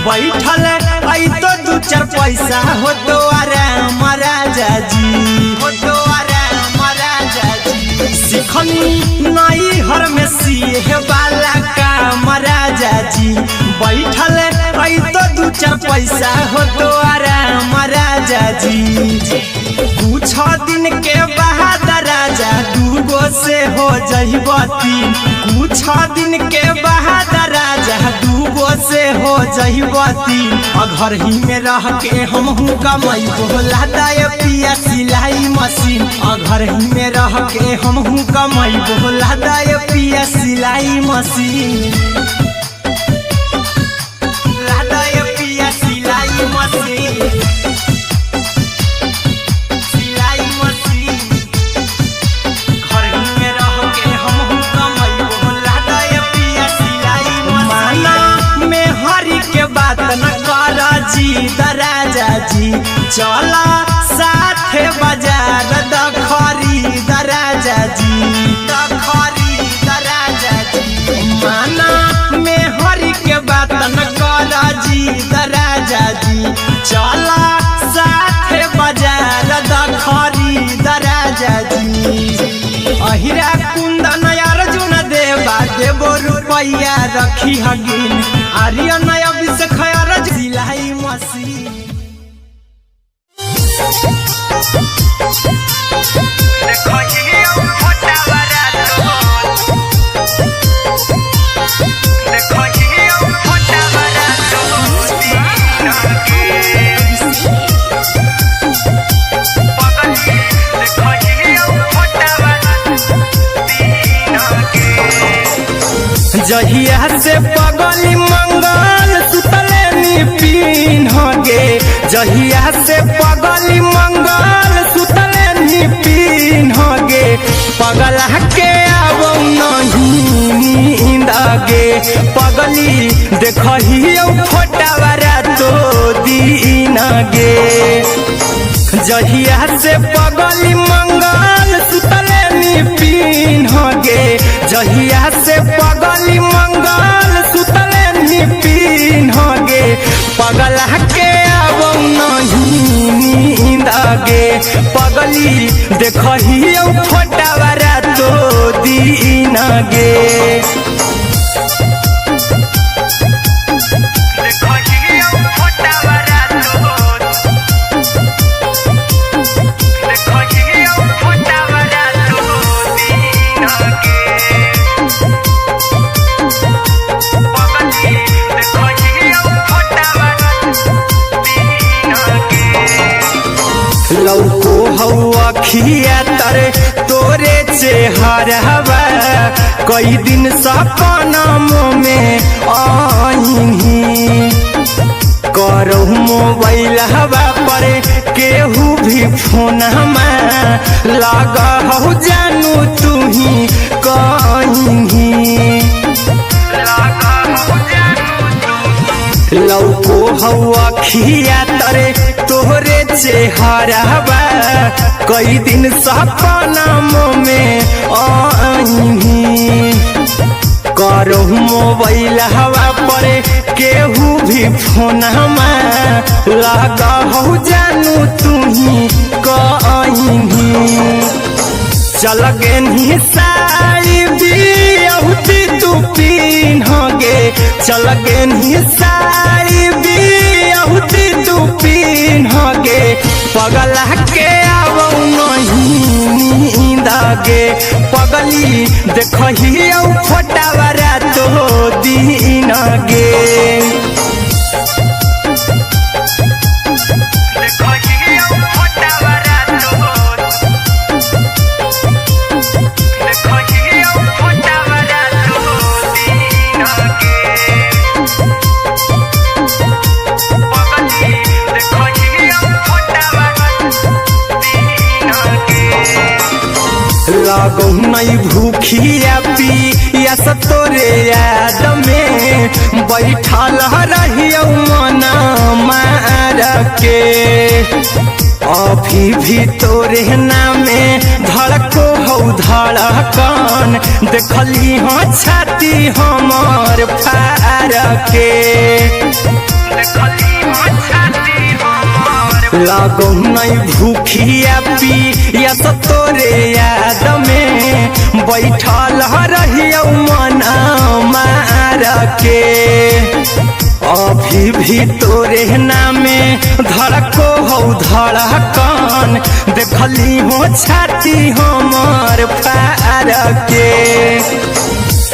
बैठल आई तो दू चार पैसा हो तो आराम राजा जी, हो तो आराम राजा जी। सिखनी नई हर में सीहे वाला काम राजा जी, बैठल आई तो दू चार पैसा हो तो आराम राजा जी। कुछ दिन के बाद राजा दूगो से हो जहिबती, कुछ दिन के बाद राजा दूगो से हो जहिबती। घर ही में रह के हम कमाई बोला दाय पिया सिलाई मशीन, घर ही में रह के हम कमाई बोला दाय पिया सिलाई मशीन, लादाय पिया सिलाई मशीन। राजा जी चला साथे बाजार द खरीद राजा जी, द खरीद राजा जी। माना में हरी के बात न कर जी राजा जी, चला साथे बाजार द खरीद राजा जी। अहिरा कुंदन अर्जुन देवा देवो रुपया रखी हगिन, आर्यन अभिषेक सिलाई मशीन। जहिया से पगली मंगल सुतले निपिन होगे, जहिया से पगली मंगल सुतले निपिन होगे। पगला के अब नहीं नींद गे, पगली देखही फोटावा रातो दिन गे। जहिया से पगली मंगल सुतले निपिन होगे, जहिया से पगली मंगल सुतले निपिन होगे। पगला के अब नहीं नींद गे, पगली देखही फोटावा रातो दिन गे। लौको हवा खिया तरे तोरे चेहरवा, कई दिन सपनों में आईनी। करो मोबाइल हवा पर केहू भी फोन में लगा हो जानू तू ही कहीं। लौको हवा खिया तरे तोहरे चेहरवा, कई दिन सपनों में आईनी। करो मोबाइल हवा पर केहू भी फोन में लगा हो जानू तू ही कहीं। चल गे साड़ी बियाहुती तू पीन होगे, चल गे साड़ी बियाहुती तू पीन होगे। पगला के अब नहीं नींद गे, पगली देखही फोटावा रातो दिन गे। लगो नहीं भूखिया पिया तोरे याद में, बैठल रहियो मन मार के। अभी भी तोरे नामे धड़को हो धड़कन, देखली हाँ छाती हमार फार के। लागो नहीं भूखिया पिया तो तोरे याद में बैठल रहियो मन मार के अभी भी तोरे नामे धड़को हो धड़कन देखली हो छाती हमर फार के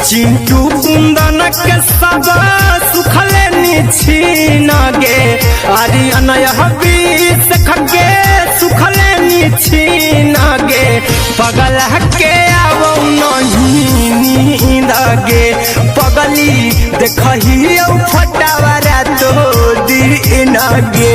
चिंटू कुंदन के सब सुखले निछीन गे आर्यन बीस खगे सुखले निछीन गे पगल के आवो नहीं नींद गे पगली देखही फटावरा तो दिन गे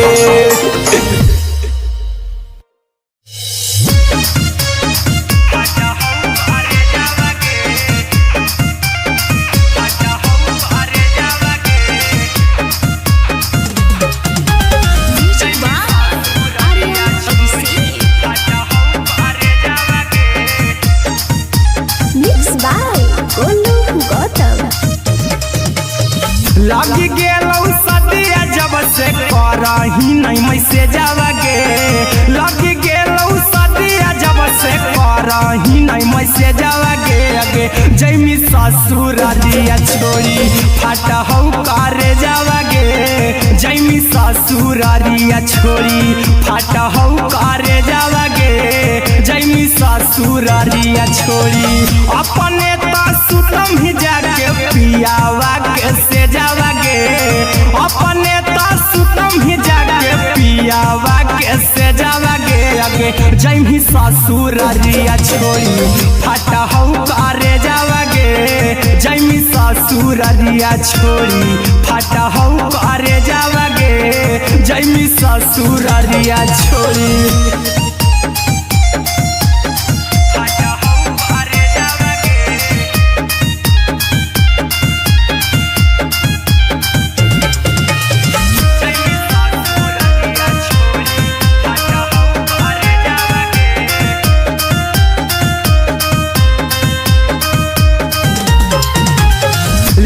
लगी गेलौ सदिया जब से करही नहीं मैसेज आवागे लगी गेलौ सदिया जब से करही नहीं मैसेज आवागे आगे जैमी ससुरारिया छोड़ी फाटा हौ करे जावागे जैमी ससुरारिया छोड़ी फाटा हौ करे जावागे जैमी ससुरारिया छोड़ी अपने तो सुतम ही जाके पियावा के से जावागे अपने तो सुतम ही जाके पियावा के से जावागे आगे जैमी ससुरारिया छोड़ी फाटा हौ करे जावागे जैमी ससुरारिया छोड़ी फाटा हौ करे जावागे जैमी ससुरारिया छोड़ी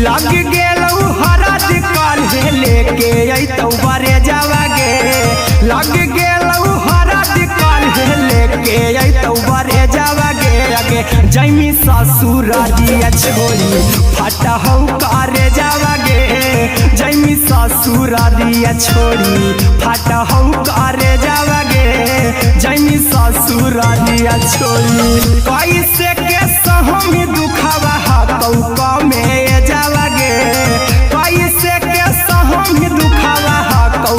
लग गेलौ हरद काल्हे लेके अइतौ बरे जावागे लग गेलौ हरद काल्हे लेके अइतौ बरे जावागे आगे जैमी ससुरारिया छोड़ी फाटा हौ करे जावागे जैमी ससुरारिया छोड़ी फाटा हौ करे जावागे जैमी ससुरारिया छोड़ी कैसे के सहम दुखवा हतौ में जावागे कैसे के सहम दुखवा हतौ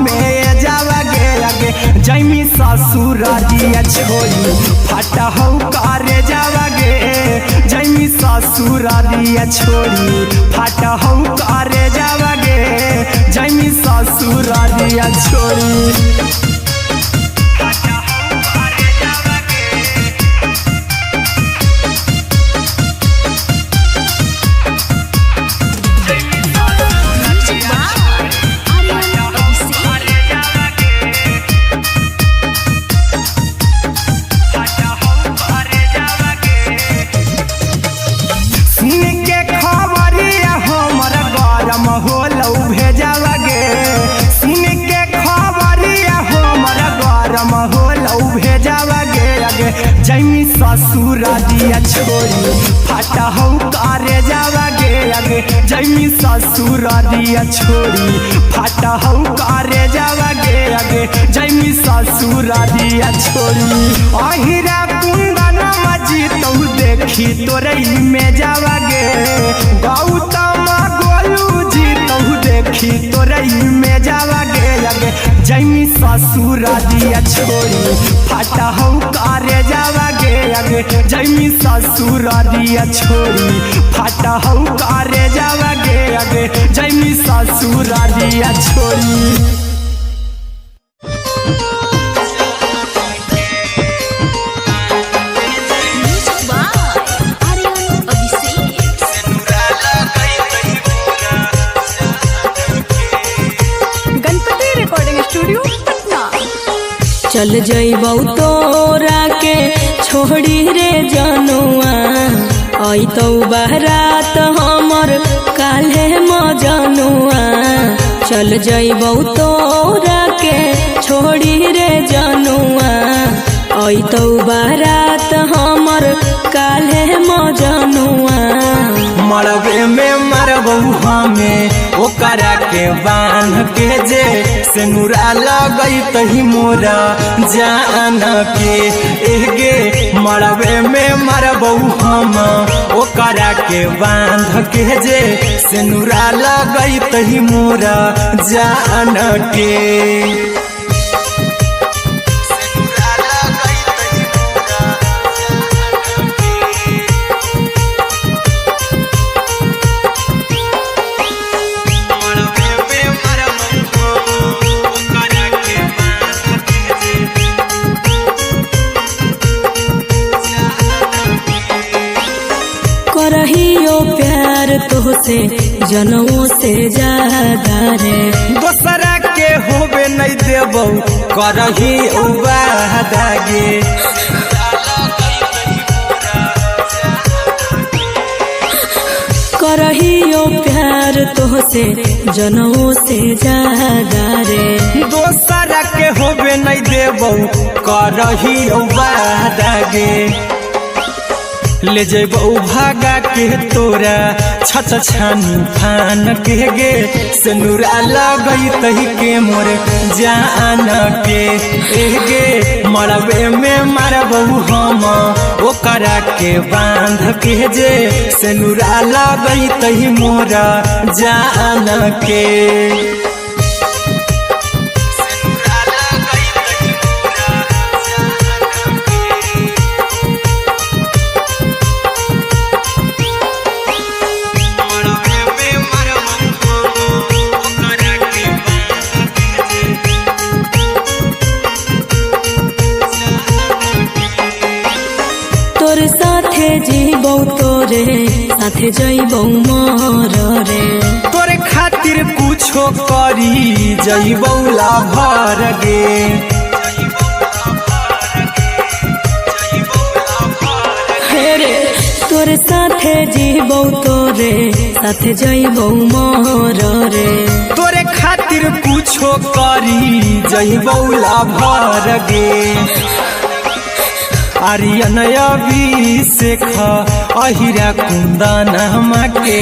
में जावागे आगे जैमी ससुरारिया छोड़ी फाटा हौ करे जावागे जैमी ससुरारिया छोड़ी फाटा हौ करे जावागे जैमी ससुरारिया छोड़ी जैमी ससुरारिया छोड़ी फाटा हौ करे जावागे आगे जैमी ससुरारिया छोड़ी फाटा हौ करे जावागे आगे जैमी ससुरारिया छोड़ी अहिरा कुंदन मजी तो देखी तोरई में जावागे गौतम गोलू जी तो देखी तोरई में जावागे आगे जैमी ससुरारिया छोड़ी फाटा हौ करे जावागे आगे जैमी ससुरारिया छोड़ी फाटा हौ करे जावागे आगे जैमी ससुरारिया छोड़ी चल जइबौ तोरा के छोड़ी रे जनुआ अइतौ बारात हमर काल्हे मजनुआ चल जइबौ तोरा के छोड़ी रे जनुआ आई तो बारात हमर काले मजनुआ मरबे में मरबू हमें ओकरा के बांध के जे सिनुरा लगई तही मोरा जान के एगे मरबे में मरबू हम ओकरा के बांध के जे सिनुरा लगई तही मोरा जान के करहियो प्यार तोहसे जनों से ज्यादा रे दोसरा के होबे नहीं देबो करही उबादागे करहियो प्यार तोहसे जनों से ज्यादा रे दोसरा के होबे नहीं देबो करही उबादागे ले जेबो भागा के तोरा छछ छानी फान के गे सिनुरा लगई तही के मोर जान के एगे मरबे में मरबू हम ओकरा के बांध के जे सिनुरा लगई तही मोरा जान के तोर साथे जीबो तोरे साथे जइबो मर रे तोरे खातिर कुछो करी जइबो लाभर गे हेरे तोर साथे जीबो तोरे साथे जइबो मर रे तोरे खातिर कुछो करी जइबो लाभर गे आर्यन अभिषेक अहिरा कुंदन के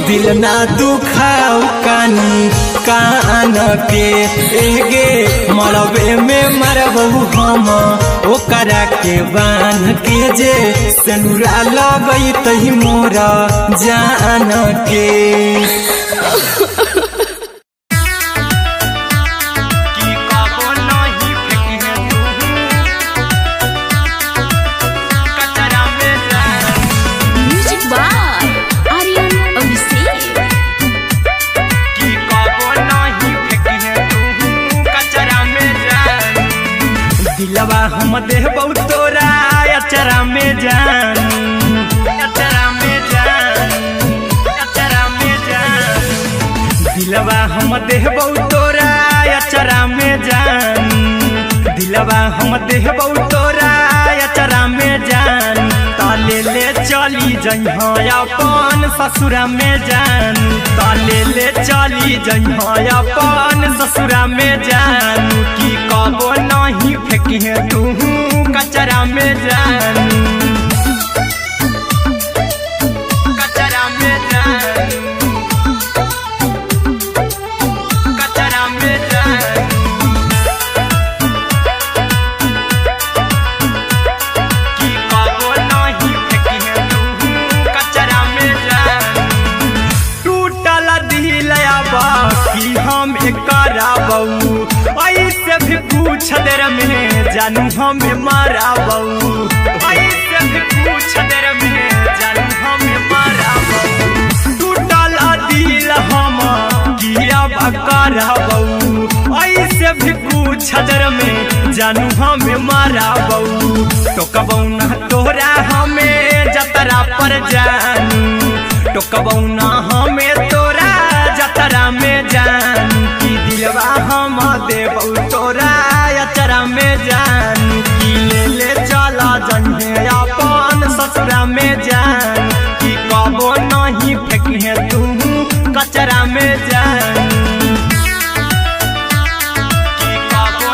दिल ना दुखाओ कानी कान के एगे मरबे में मरबू हम ओकरा के बांध के जे सिनुरा लगई तही मोरा जान के दिलवा हम देबौ तोरा अचरा में जान अचरा में जान अचरा में जान दिलवा हम देबौ तोरा अचरा में जान दिलवा हम देबौ तोरा अचरा में जान ताले ले चली जइहा अपन ससुरा में जान ताले ले चली जइहा अपन ससुरा में जान की कबो नहीं फेंकी तू कचरा में जान कचरा में जान कचरा में जान की कबो नहीं फेंकी तू कचरा में जान टूटल दिल कि हम कराबू ऐसे भी पूछ देर में जानू हमें माराबू ऐसे भी पूछ देर में जानू हमें माराबू टूटल दिल हम किया कराबू ऐसे भी पूछ देर में जानू हमें माराबू टोकबू ना तोरा हमें जतरा पर जानू टोकबू ना हमें तोरा जतरा में जानू की दिलवा हम देबौ तोरा अचरा में जानू की ले ले चला जन्हे अपन ससुरा में जान की कबो नहीं फेंकी तू कचरा में जानू की कबो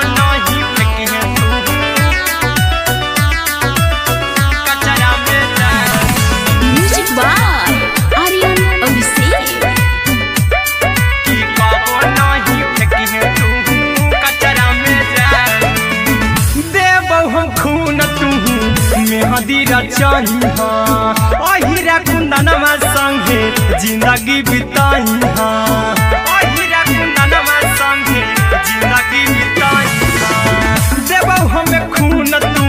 मेहंदी रचाई अहिरा कुंदनमा संगे जिंदगी बिताई अहिरा कुंदनमा संगे जिंदगी बिताई देबौ हमें खून तू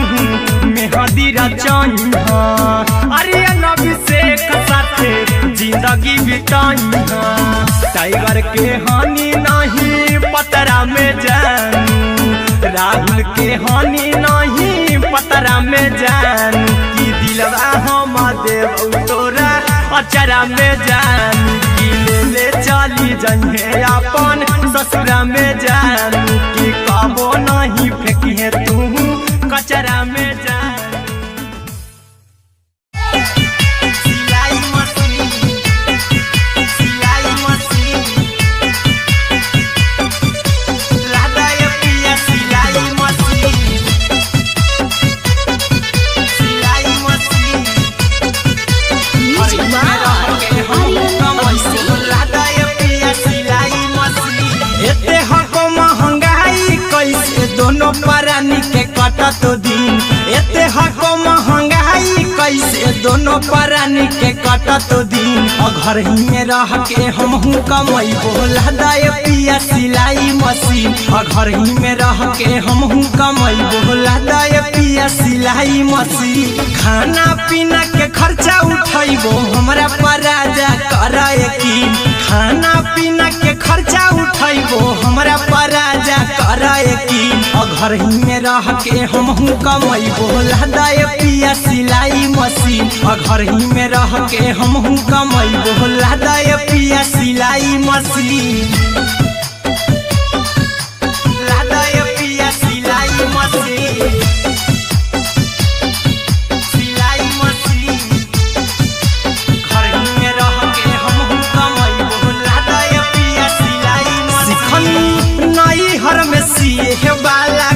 मेहंदी रचाई अरे अभिषेक साथे जिंदगी बिताई टाइगर के हानि नहीं पतरा में जानू राहुल के हानि नहीं पतरा में जानू की दिलवा हम देव तोरा अचरा में जानू की ले चली जइहे अपन ससुरा में जानू की कबो नहीं फेंकिए तू कचरा में जानू परानी के कटा तो दिन एते हको महंगाई कैसे दोनों परानी के कटा तो दिन घर ही में रह के हमहू कमाई बोला दाय पिया सिलाई मशीन घर ही में रह के हमहू कमाई बोला दाय पिया सिलाई मशीन खाना पीना के खर्चा उठाइबो हमरा पराजा कराए की खाना पीना के खर्चा उठाइबो हमरा पराजा कराए की घर ही में रह के हमहू कमाई बोला दाय पिया सिलाई मशीन घर ही में रह के हमहू कमाई बोला दाय पिया सिलाई मशीन लादाय पिया सिलाई मशीन सिलाई मशीन घर ही में रह के हमहू कमाई बोला दाय पिया सिलाई मशीन नई हर में सिए वाला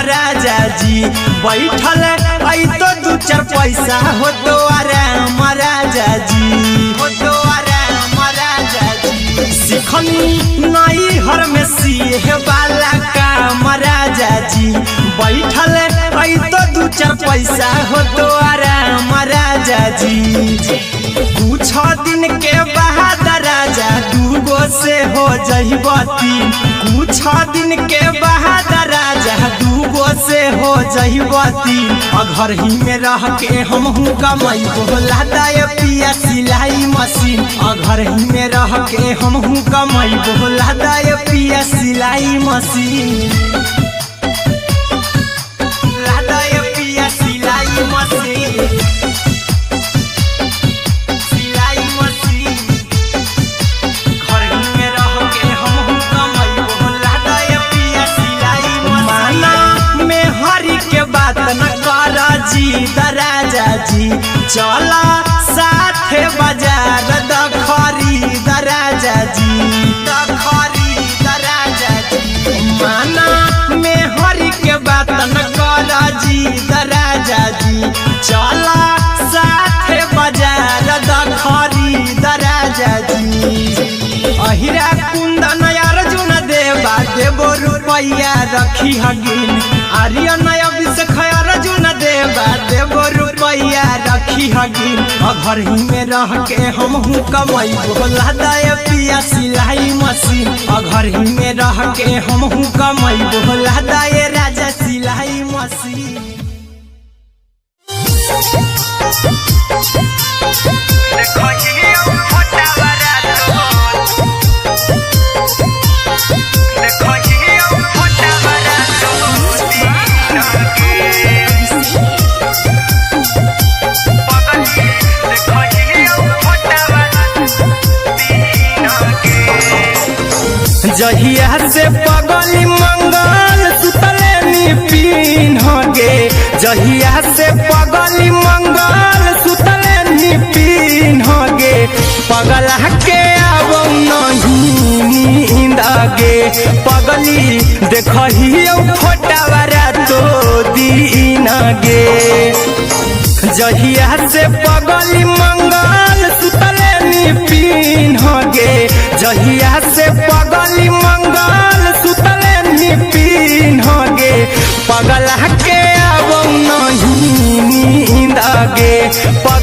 राजा जी बैठल आई तो दू चार पैसा हो तो आराम राजा जी हो तो आराम राजा जी सिखनी नई हर में सिए वाला काम राजा जी बैठल आई तो दू चार पैसा हो तो आराम राजा जी कुछ दिन के बाद राजा दूगो से हो जहिबती कुछ दिन के बाद राजा दूगो से हो जहिबती घर ही में रह के हमहू कमाई बोला दाय पिया सिलाई मशीन घर ही में रह के हमहू कमाई बोला दाय पिया सिलाई मशीन लादाय पिया सिलाई मशीन राजा जी चला साथे बाजार द खरीद राजा जी द खरीद राजा जी माना में हरी के बात न कर जी द राजा जी चला साथे बाजार द खरीद राजा जी अहिरा कुंदन अर्जुन देवा देबो रुपया रखी हगिन आर्यन अभिषेक अर्जुन देवा देबो रुपया रखी हगिन घर ही में रह के हमहू कमाई बोला दाय पिया सिलाई मशीन घर ही में रह के हमहू कमाई बोला दाय राजा सिलाई मशीन जहिया से पगली मंगल सुतले निपिन होगे जहिया से पगली मंगल सुतले निपिन होगे पगला के अब नहीं नींद गे पगली देखियो फोटावारा तो दीन गे जहिया से पगली मंगल सुतले निपिन होगे जहिया से पगली मंगल सुतले निपिन होगे पगला के अब नहीं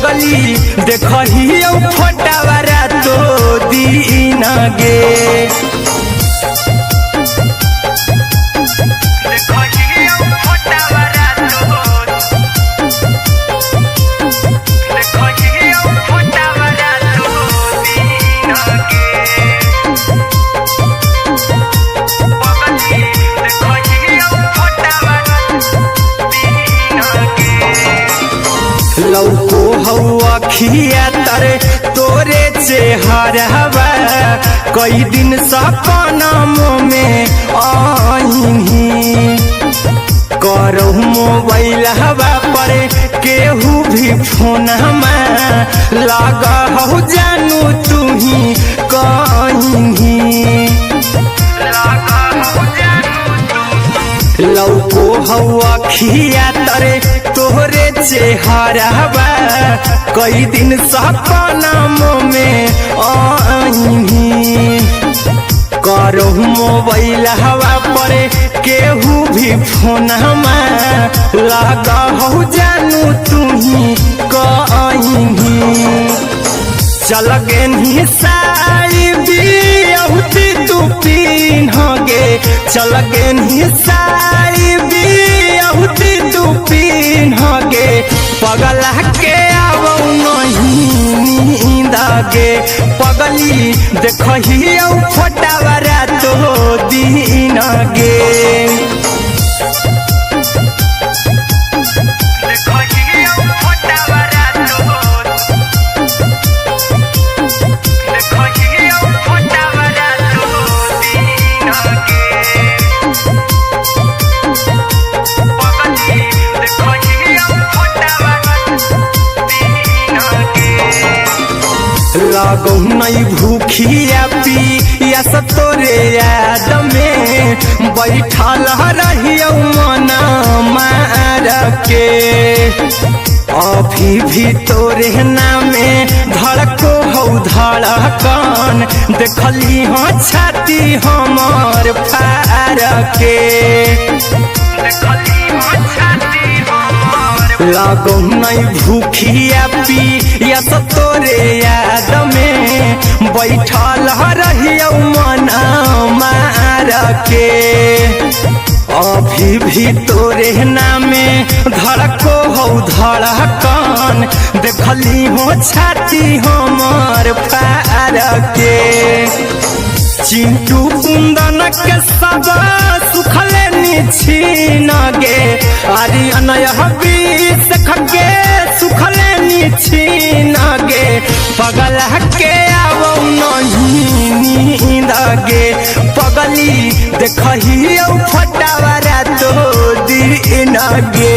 पगली देखही फोटावारा तो दीन गे लौको हवा खिया तरे तोरे चेहरवा कई दिन सपनों में आईनी करो मोबाइल हवा पर केहू भी फोन लगा हो जानू तू ही कहीं लौको हवा खिया तरे तोहरे चेहरवा कई दिन सपनों में आईनी करो मोबाइल हवा पर केहू भी फोन लगा हो जानू तू ही कहीं चल गे साड़ी बियहुती तू पीन्हगे चल गे साड़ी बियहुती तू पीन्हगे पगला के आवो नहीं नींद गे पगली देखही फोटावारा तो दीन गे लागो नहीं भूखिया पिया तोरे याद में बैठल रहियो मन मार के अभी भी तोरे नामे धड़को हो धड़कन देखली हाँ छाती हमार फार के लागो नहीं भूखिया पिया तोरे याद में बैठल रहियो मन मार के अभी भी तोरे नामे धड़को हो धड़कन देखली हो छाती हमार फार के चिंटू कुंदन के सब सुखले छीन गे अरे अनय खगे सुखले छीन गे पगला के आवो नहीं नींद गे पगली देखही फटावारा तो दीन गे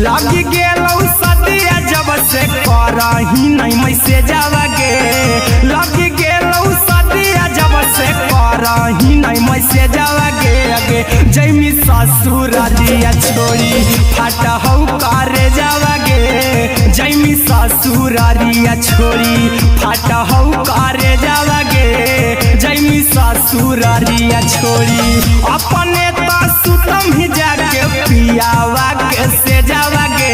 लगी गेलौ सदिया जब से करही नहीं मैसेजवा गे लगी गेलौ सदिया जब से करही नहीं मैसेजवा गे अगे जैमी ससुरारिया छोड़ी फाटा हौ करे जावा गे जैमी ससुरारिया छोड़ी फाटा हौ करे जावा गे जैमी ससुरारिया छोड़ी अपने तो सुतम ही जाके पियावा के से जावा गे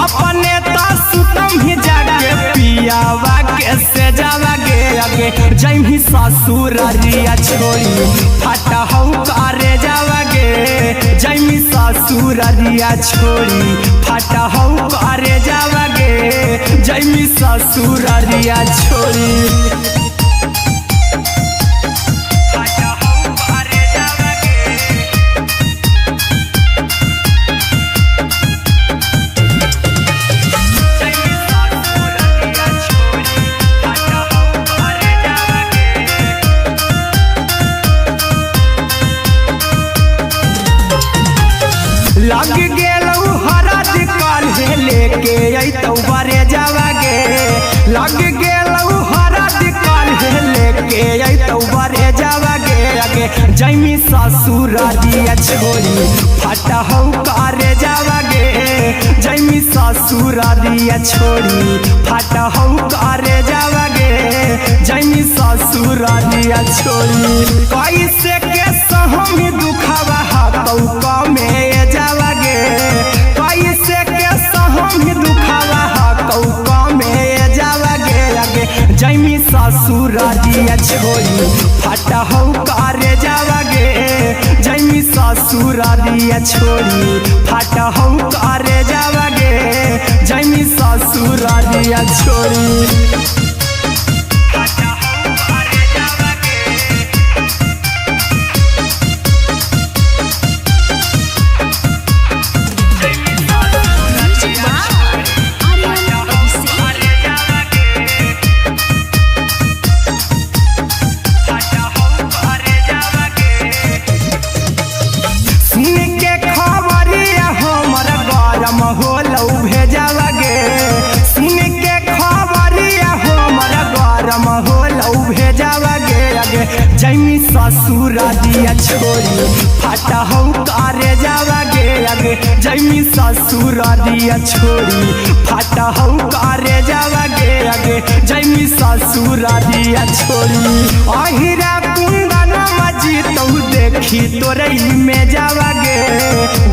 अपने तो सुतम ही जाके पियावा के से जावा गे अगे जैमी ससुरारिया छोड़ी फाटा हौ करे जावा गे जैमी ससुरारिया छोड़ी फाटा हौ करे जावा गे जैमी ससुरारिया छोड़ी लग गेलौ हरद काल्हे लेके अइतौ बरे जावा गे लग गेलौ हरद शादी काल्हे लेके अइतौ बरे जावा गे आगे जैमी ससुर दिया छोरी फटा हौ करे जावा गे जैमी ससुर दिया छोरी फटा हौ करे जावा गे जैमी ससुर दिया छोरी कैसे के सहमी दुखावा हतौ कमे जावा गे कैसे के सहमी दुखावा हतौ कमे जावा गे आगे जैमी ससुर दिया छोरी फटा हौ करे जावा गे जैमी ससुर दिया छोरी फटा हौ करे जावा गे जैमी ससुर दिया छोरी जैमी ससुर दिया छोरी फटा हौ करे जावा गे आगे जैमी ससुर दिया छोरी फटा हौ करे जावा गे आगे जैमी ससुर दिया छोरी अहिरा कुंदन मजी तौ देखी तोरई में जावा गे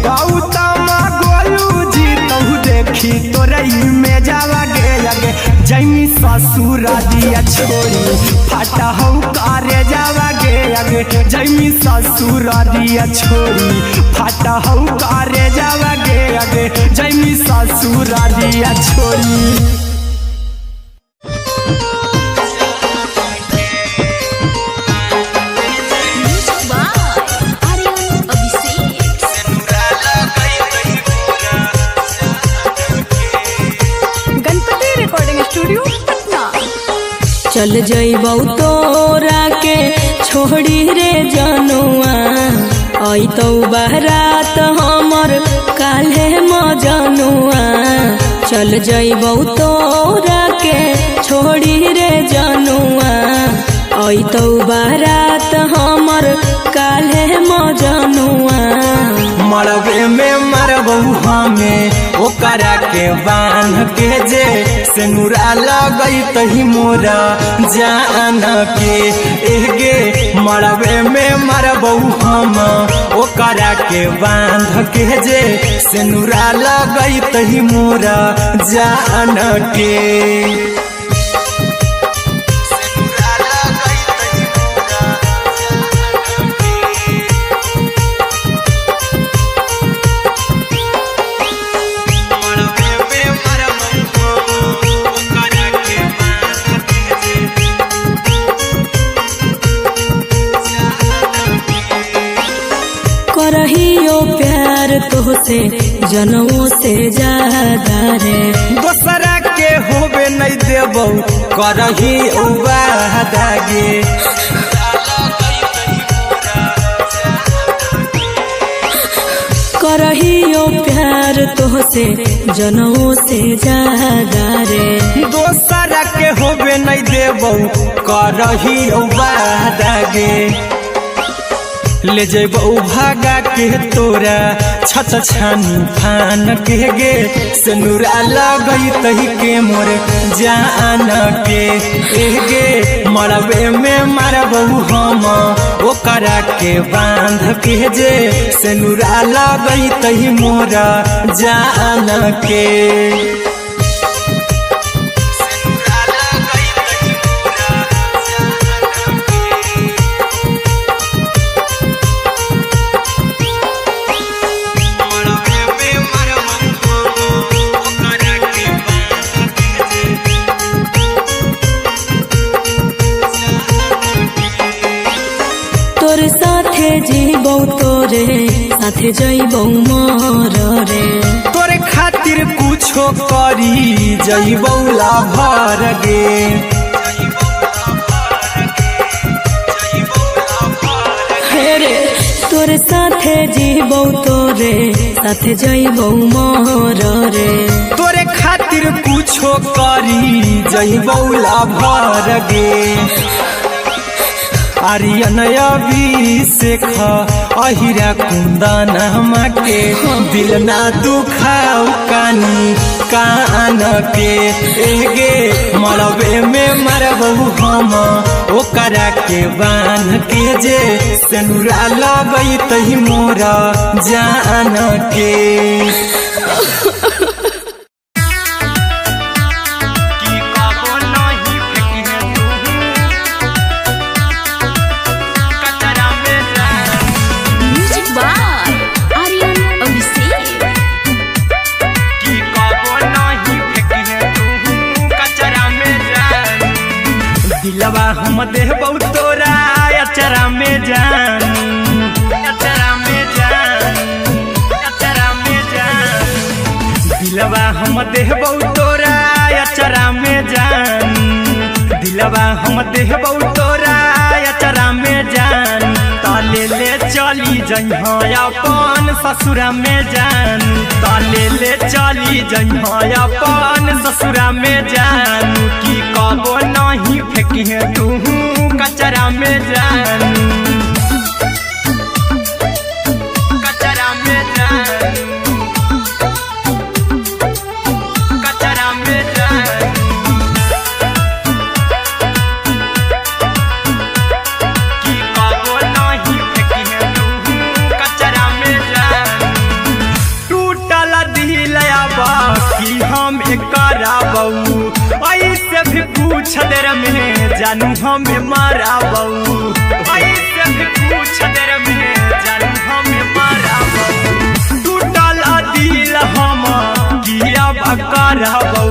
गौतम गोलू जी तौ देखी तोरई में जावा गे आगे जैमी ससुर दिया छोरी फटा हौ करे जावा गे आगे जैमी ससुर दिया छोरी फटा हौ करे जावा गे आगे जैमी ससुर दिया छोरी चल जइबौ तोरा के छोड़ी रे जनुआ अइतौ बारात हमर काल्हे मजनुआ चल जइबौ तोरा के छोड़ी रे जनुआ अइतौ बारात हमर काल्हे मजनुआ मरबे में मरबौ हमें ओकरा के बांध के जे सेनुरा लगई तही मोरा जान के एगे मरबे में मरबौ हम ओकरा के बांध के जे सेनुरा लगई तही मोरा जान के करहियो प्यार तोहसे जनों से ज्यादा रे दोसरा के होबे नहीं देबौ करही वादा गे करहियो प्यार तोहसे जनों से ज्यादा रे दोसरा के होबे नहीं देबौ करही वादा गे ले जेबौ भागा के तोरा छत छानी फान के गे सेनुरा लगई तही के मोर जान के एगे मरबे में मरबौ हम ओकरा के बांध के जे सेनुरा लगई तही मोरा जान के जीबौ तोरे साथे जइबौ मोर रे तोरे खातिर कुछो करी जइबौ लाभर गे हेरे तोरे साथे जीबौ तोरे साथे जइबौ मोर रे तोरे खातिर खातिर कुछो करी जइबौला भर गे आर्यन अभिषेक अहिरा कुंदन के दिल ना दुखाऊ कानी कान के एगे मरबे में मरबू हम ओकरा के बांध के जे सेनुरा लगई तही मोरा जान के दिलवा हम देबौ तोरा अचरा में जान अचरा में जान अचरा में जान दिलवा हम देबौ तोरा अचरा में जान दिलवा हम देबौ तोरा अचरा में जान ताले ले चली जइहा अपन ससुरा में जान ताले ले चली जइहा अपन ससुरा में जान की कबो नहीं फेंकी तू कचरा में जान कचरा में जान कचरा में जान की कबो नहीं फेंकी तू कचरा में जान टूटल दिल आबा की हम कराबू ऐसे भी पूछ देर में जानू हमें माराबू ऐसे भी पूछ देर में जानू हमें माराबू टूटल दिल हम किया कराबू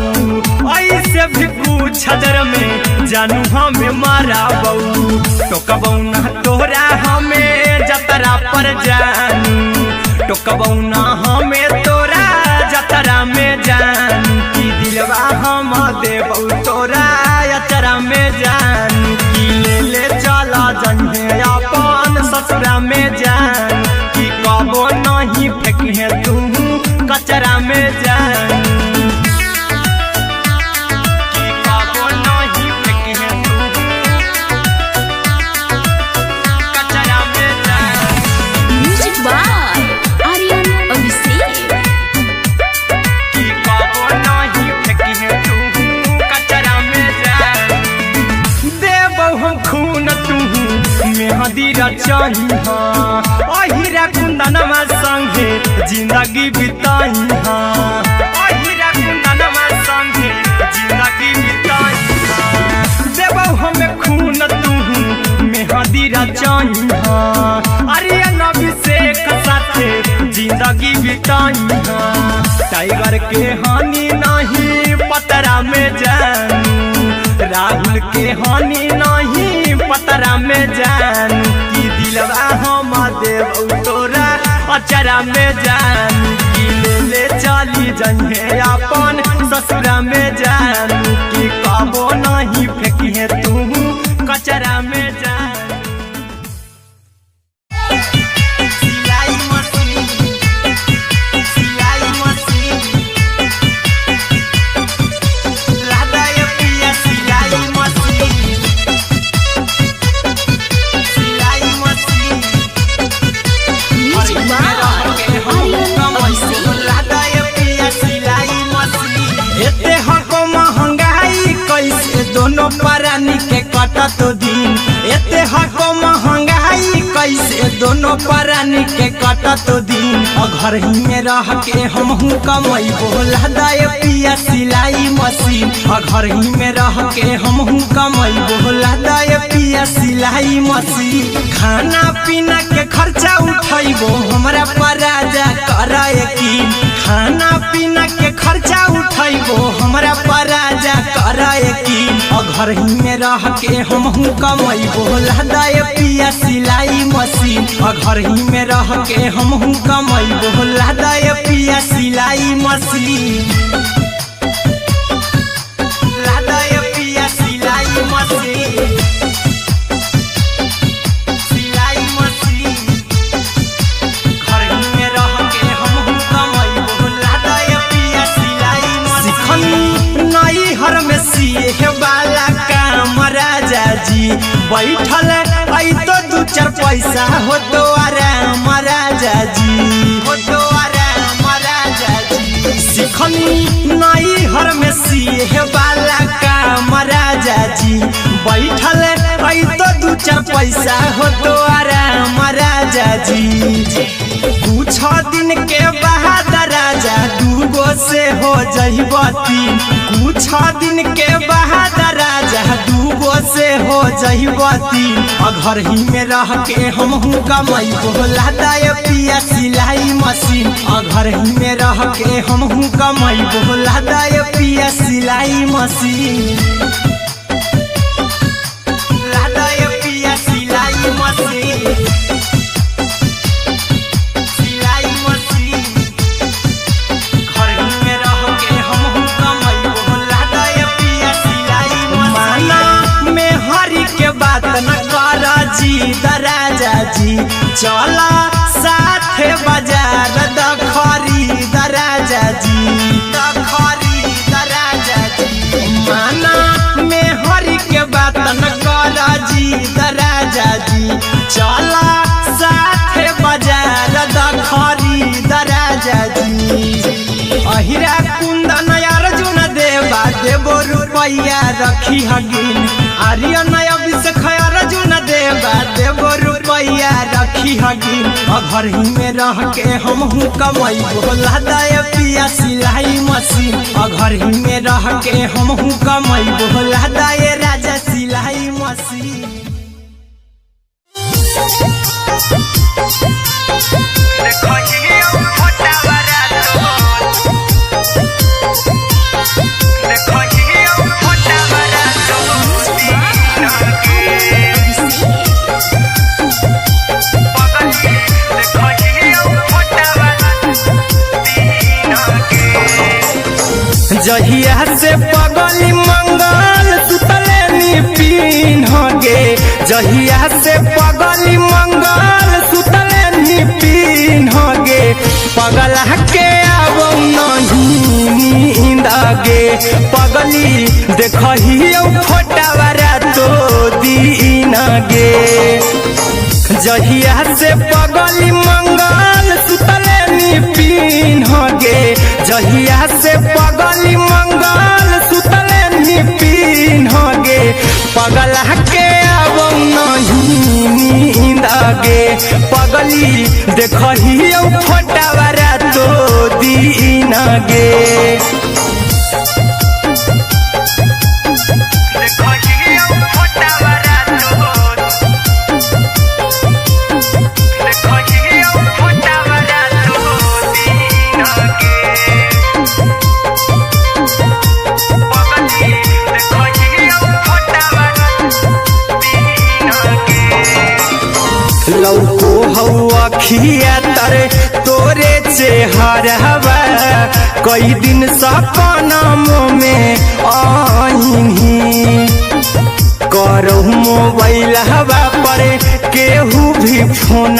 ऐसे भी पूछ देर में जानू हमें माराबू टोकबौ ना तोरा हमें जतरा पर जानू टोकबौ ना हमें तोरा जतरा में जानू की दिलवा हम देबौ तोरा अचरा में जान की ले चला जन्हे अपन ससुरा में जान की कबो नहीं फेंकी तू कचरा में जान की कबो नहीं फेंकी तू कचरा में जान म्यूजिक बाय आर्यन अभिषेक की कबो नहीं फेंकी तू कचरा में जान देबौ हम खून तू मेहंदी रचाही अहिरा कुंदनमा संगे जिंदगी बिताई अहिरा कुंदनमा संगे जिंदगी बिताई देबौ हमें खून तू मेहंदी रचाही आर्यन अभिषेक साथे जिंदगी बिताई टाइगर के हानि नहीं पतरा में जानू राहुल के हानि नहीं पतरा में जानू की दिलवा हम देबौ तोरा अचरा में जानू की ले चली जइहे अपन ससुरा में जानू की कबो नहीं फेंकी तू कचरा में जानू दोनों परानी के कटा तो दिन एते हको महंगाई कैसे दोनों परानी के कटा तो दिन घर ही में रह के हमहू कमाई बोला दाए पिया सिलाई मशीन घर ही में रह के हमहू कमाई बोला दाए पिया सिलाई मशीन खाना पीना के खर्चा उठाइबो हमरा पराजा कराए की खाना पीना के खर्चा उठाइबो हमरा पराजा कराए की घर ही में रह के हमहू कमाई बोला दाए पिया सिलाई मशीन घर ही में रह के हमहू कमाई बोला दाए पिया सिलाई मशीन लादाए पिया सिलाई मशीन सिलाई मशीन घर ही में रह के हमहू कमाई बोला दाए पिया सिलाई मशीन बैठल आई तो दू चार पैसा हो तो आराम राजा जी, हो तो आराम राजा जी। सिखनी नई हर में सीहे वाला काम राजा जी, बैठल आई तो दू चार पैसा हो तो आराम राजा जी। कुछ दिन के बाद राजा दूगो से हो जहिबती, कुछ दिन के बाद राजा दूगो से हो जहिबती। घर ही में रह के हमहू कमाई बोला दाय पिया सिलाई मशीन, घर ही में रह के हमहू कमाई बोला दाय पिया सिलाई मशीन, लादाय पिया सिलाई मशीन, सिलाई मशीन। घर ही में रह के हमहू कमाई बोला दाय पिया सिलाई मशीन। माना में हरी के बात न कर जी दराजा जी, चला साथे बाजार द खरीद राजा जी, द खरीद राजा जी। माना में हरी के बात न कर जी दराजा जी, चला साथे बाजार द खरीद राजा जी। अहिरा कुंदन अर्जुन देवा देवो रुपया रखी हगिन, आर्यन अभिषेक अर्जुन देवा देवो रुपया रखी हगिन। घर ही में रह के हमहू कमाई बोला दाय पिया सिलाई मशीन, घर ही में रह के हमहू कमाई बोला दाय राजा सिलाई मशीन। जहिया से पगली मंगल सुतले निपिन गे, जहिया से पगली मंगल सुतले निपिन गे। पगला के अब नहीं नींद गे, पगली देखही फोटावा रातो दिन गे। जहिया से पगली मंगल सुतले निपिन गे, जहिया से पगली मंगल सुतले निपिन गे। पगला के अब नहीं नींद गे, पगली देखही फोटावा रातो दिन गे। लौको हवा खिया तरे तोरे चेहरवा, कई दिन सपनों में आईनी। करो मोबाइल हवा पर केहू भी फोन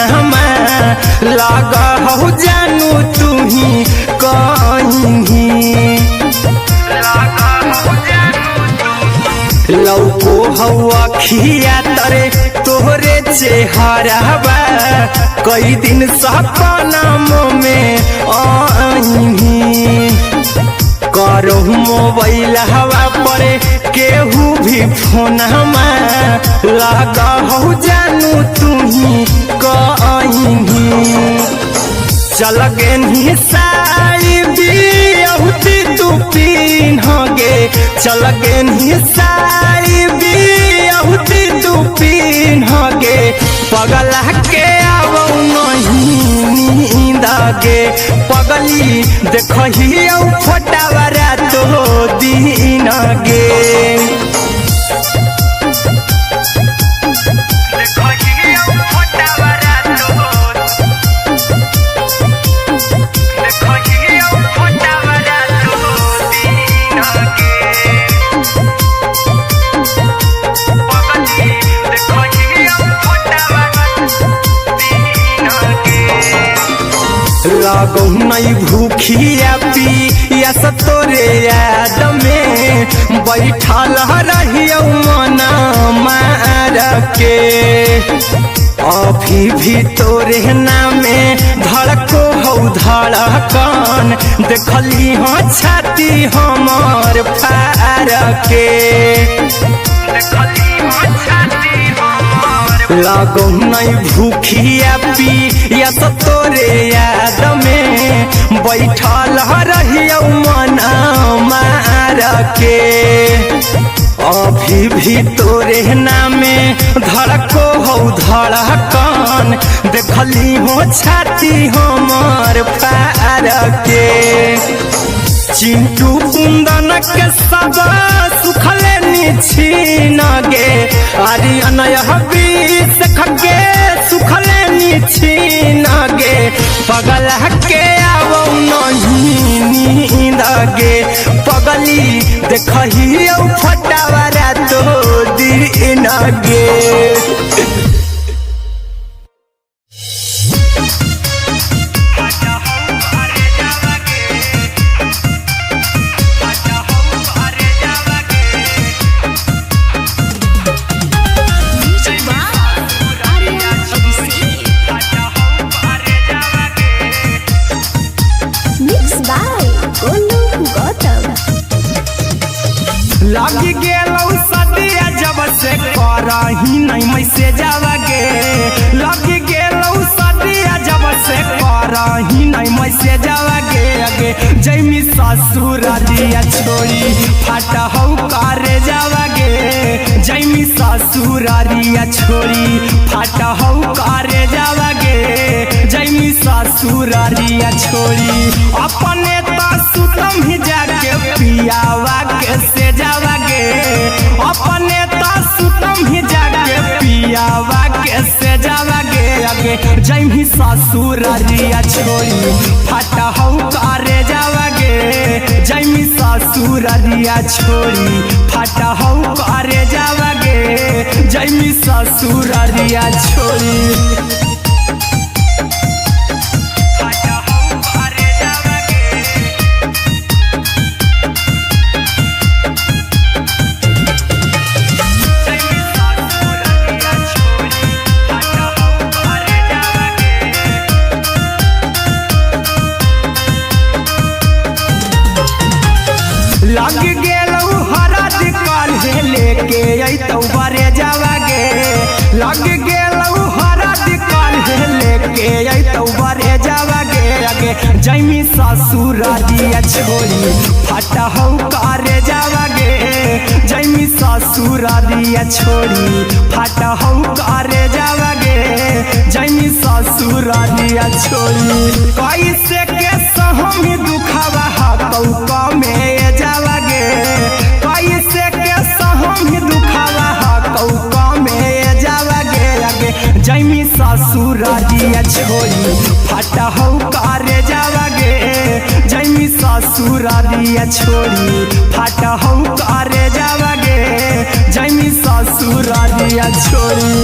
लगा हो जानू तू ही कहीं। लौको हवा खिया तरे तोहरे चेहरवा, कई दिन सपनों में आईनी। करो मोबाइल हवा पर केहू भी फोन लगा हो जानू तू ही कहीं। चल गे साड़ी बियहुती तू पीन गे, चल गे साड़ी बियहुती तू पीन गे। पगला के अब नहीं नींद गे, पगली देखही फोटावा रातो दिन गे। लगौ नहीं भूखिया पिया तोरे याद में, बैठल रहियो मन मार के अभी भी तोरे नामे धड़को हौ धड़कन देखली हो छाती हमर फार के लागो नहीं भूखिया पिया तो तोरे याद में बैठल रहियो मन मार के अभी भी तोरे नामे धड़को हौ धड़कन देखली हो छाती हमर फार के चिंटू कुंदन के सब सुखले निछीन गे आर्यन बीस खगे सुखले निछीन गे पगल के आवो नहीं नींद गे पगली देखही फटावरा तो दिन गे लगी गेलौ सदिया जब से करही नहीं मैसेज आवागे लगी गेलौ सदिया जब से करही नहीं मैसेज आवागे आगे जैमी ससुर दिया छोड़ी फाटा हौ करे जावागे जैमी ससुर दिया छोड़ी फाटा हौ करे जावागे जैमी ससुर दिया छोड़ी अपने तो सुतम ही जाके पियावा के से जावागे अपने तो सुतम ही जाके पियावा के से जावागे आगे जैमी ससुर दिया छोड़ी फाटा हौ करे जावागे जैमी ससुर दिया छोड़ी फाटा हौ करे जावागे जैमी ससुर दिया छोड़ी लग गेलौ हरद काल्हे लेके अइतौ बरे जावागे लग गेलौ हरद काल्हे लेके अइतौ बरे जावागे आगे जैमी ससुर दिया छोड़ी फाटा हौ करे जावागे जैमी ससुर दिया छोड़ी फाटा हौ करे जावागे जैमी ससुर दिया छोड़ी कैसे के सहम दुखवा हतौ कमे जावागे कैसे के सहम दुखवा हतौ कमे जावागे आगे जैमी ससुर दिया छोड़ी फाटा हौ करे जावागे जैमी ससुर दिया छोड़ी फाटा हौ करे जावागे जैमी ससुर दिया छोड़ी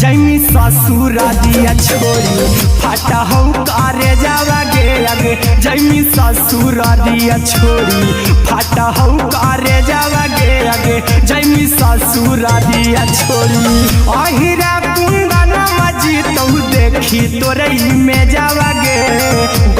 जैमी ससुर दिया छोड़ी फाटा हौ करे जावागे आगे जैमी ससुर दिया छोड़ी फाटा हौ करे जावागे आगे जैमी ससुर दिया छोड़ी अहिरा कुंदन मजी तो देखी तोरई में जावागे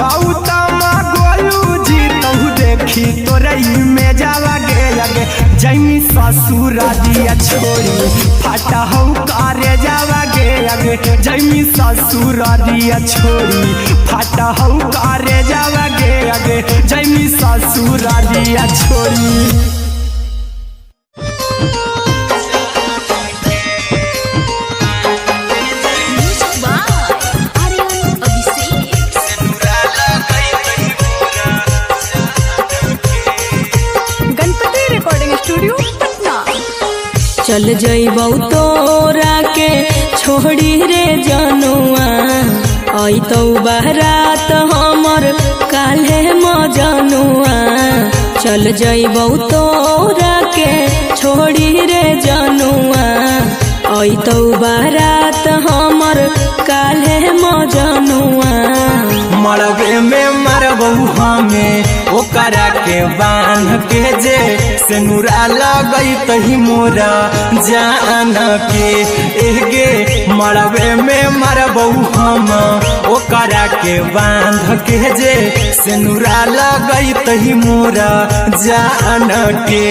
गौतम गोलू जी तो देखी तोरई में जावागे आगे जैमी ससुर दिया छोड़ी फाटा हौ करे जावागे आगे जैमी ससुर दिया छोड़ी फाटा हौ करे जावागे आगे जैमी ससुर दिया छोड़ी चल जइबौ तोरा के छोड़ी रे जनुआ अइतौ बारात हमर काल्हे मजनुआ चल जइबौ तोरा के छोड़ी रे जनुआ अइतौ बारात हमर काल्हे मजनुआ मरबे में मरबौ हमें ओकरा के बांध के जे सिनुरा लगई तही मोरा जान के एगे मरबे में मरबौ हम ओकरा के बांध के जे सिनुरा लगई तही मोरा जान के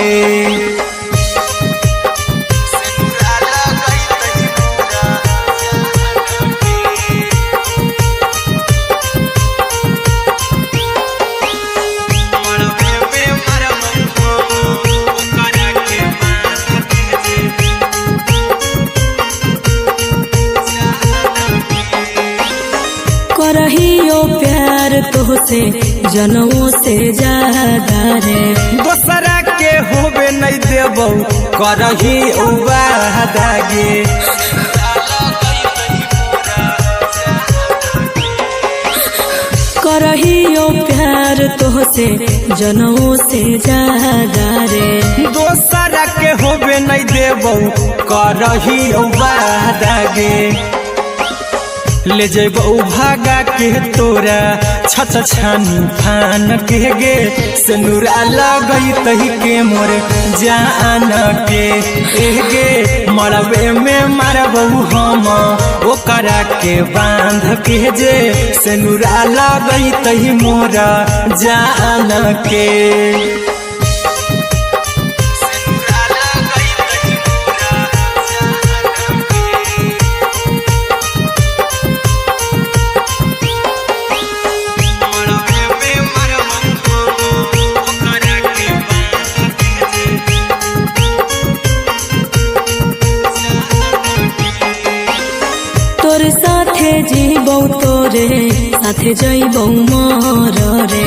करहियो प्यार तोहसे जनों से ज्यादा रे दोसरा के होबे नहीं देबौ करही वादा गे करहियो प्यार तोहसे जनों से ज्यादा रे दोसरा के होबे नहीं देबौ करही वादा गे ले जइबौ भागा के तोरा छछ छानी फान के गे सिनुरा लगई तही के मोर जान के एगे मरबे में मरबौ हम ओकरा के बांध के जे सिनुरा लगई तही मोरा जान के तोर साथे जीबौ तोरे साथे जइबौ मोर रे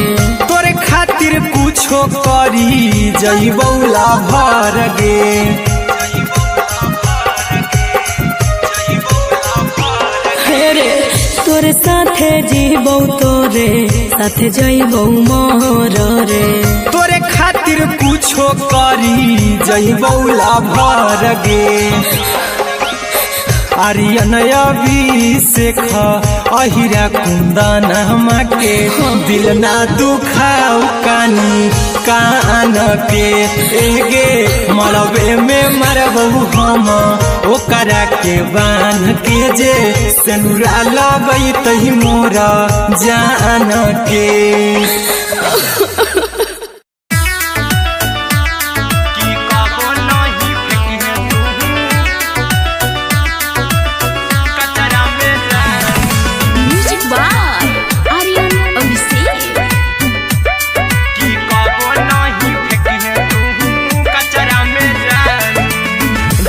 तोरे खातिर कुछो करी जइबौ लाभर गे रे तोर साथे जीबौ तोरे साथे जइबौ मोर रे तोरे खातिर कुछो करी जइबौ लाभर गे आर्यन अभिषेक अहिरा कुंदन के दिल ना दुखाओ कानी कान के एगे मरबे में मरबौ हम ओकरा के बांध के जे सिनुरा लगई तही मोरा जान के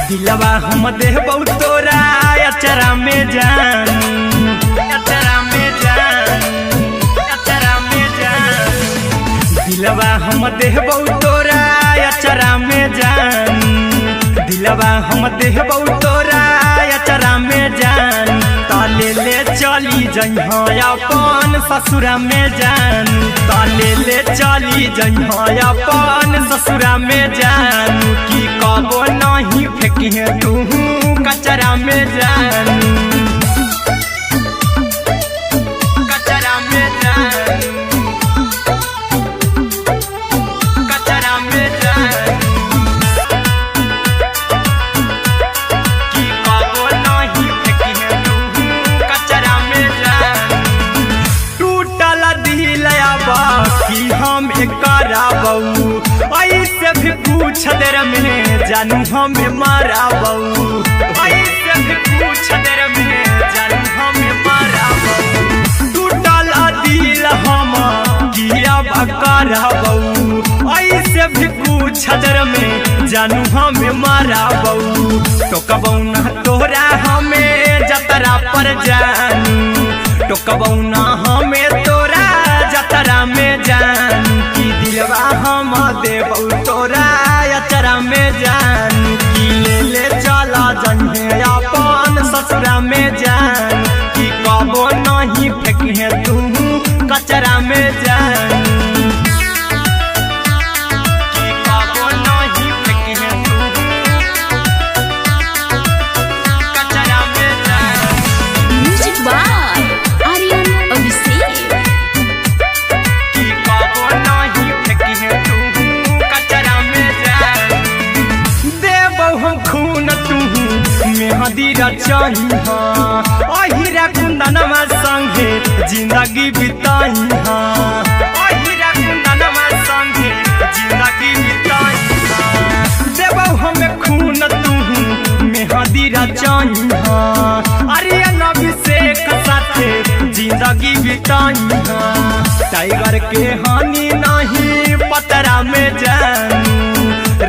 दिलवा हम देबौ तोरा अचरा में जान अचरा में जान अचरा में जान दिलवा हम देबौ तोरा अचरा में जान दिलवा हम देबौ तोरा अचरा में जान ताले ले चली जइहा अपन ससुरा में जान ताले ले चली जइहा अपन ससुरा में जान की कबो नहीं फेंकिहे तू कचरा में जान कचरा में जान कचरा में जान की कबो नहीं फेंकिहे तू कचरा में जान टूटल दिल आबा कि हम कराबौ ऐसे भी कुछ देर में जानू हमें माराबौ ऐसे भी कुछ देर में जानू हमें माराबौ टूटल दिल हम किया कराबौ ऐसे भी कुछ देर में जानू हमें माराबौ टोकबौ ना तोरा हमें जतरा पर जानू टोकबौ ना हमें तोरा जतरा में जान की दिलवा हम देबौ तोरा अचरा में जान की ले ससुरा में जान कि कबो नहीं फेंकिहे तू कचरा में जान कि कबो नहीं फेंकिहे तू कचरा में जान। Music by Aryan Abhishek. कि कबो नहीं फेंकिहे तू कचरा में जान। देबो हम खून तू मेहदी रचही अहिरा कुंदनमा संगे जिंदगी बिताई अहिरा कुंदनमा संगे जिंदगी बिताई देबो हमें खून तू मेहदी रचही अरे अभिषेक साथे जिंदगी बिताई टाइगर के हानि नहीं पतरा में जानू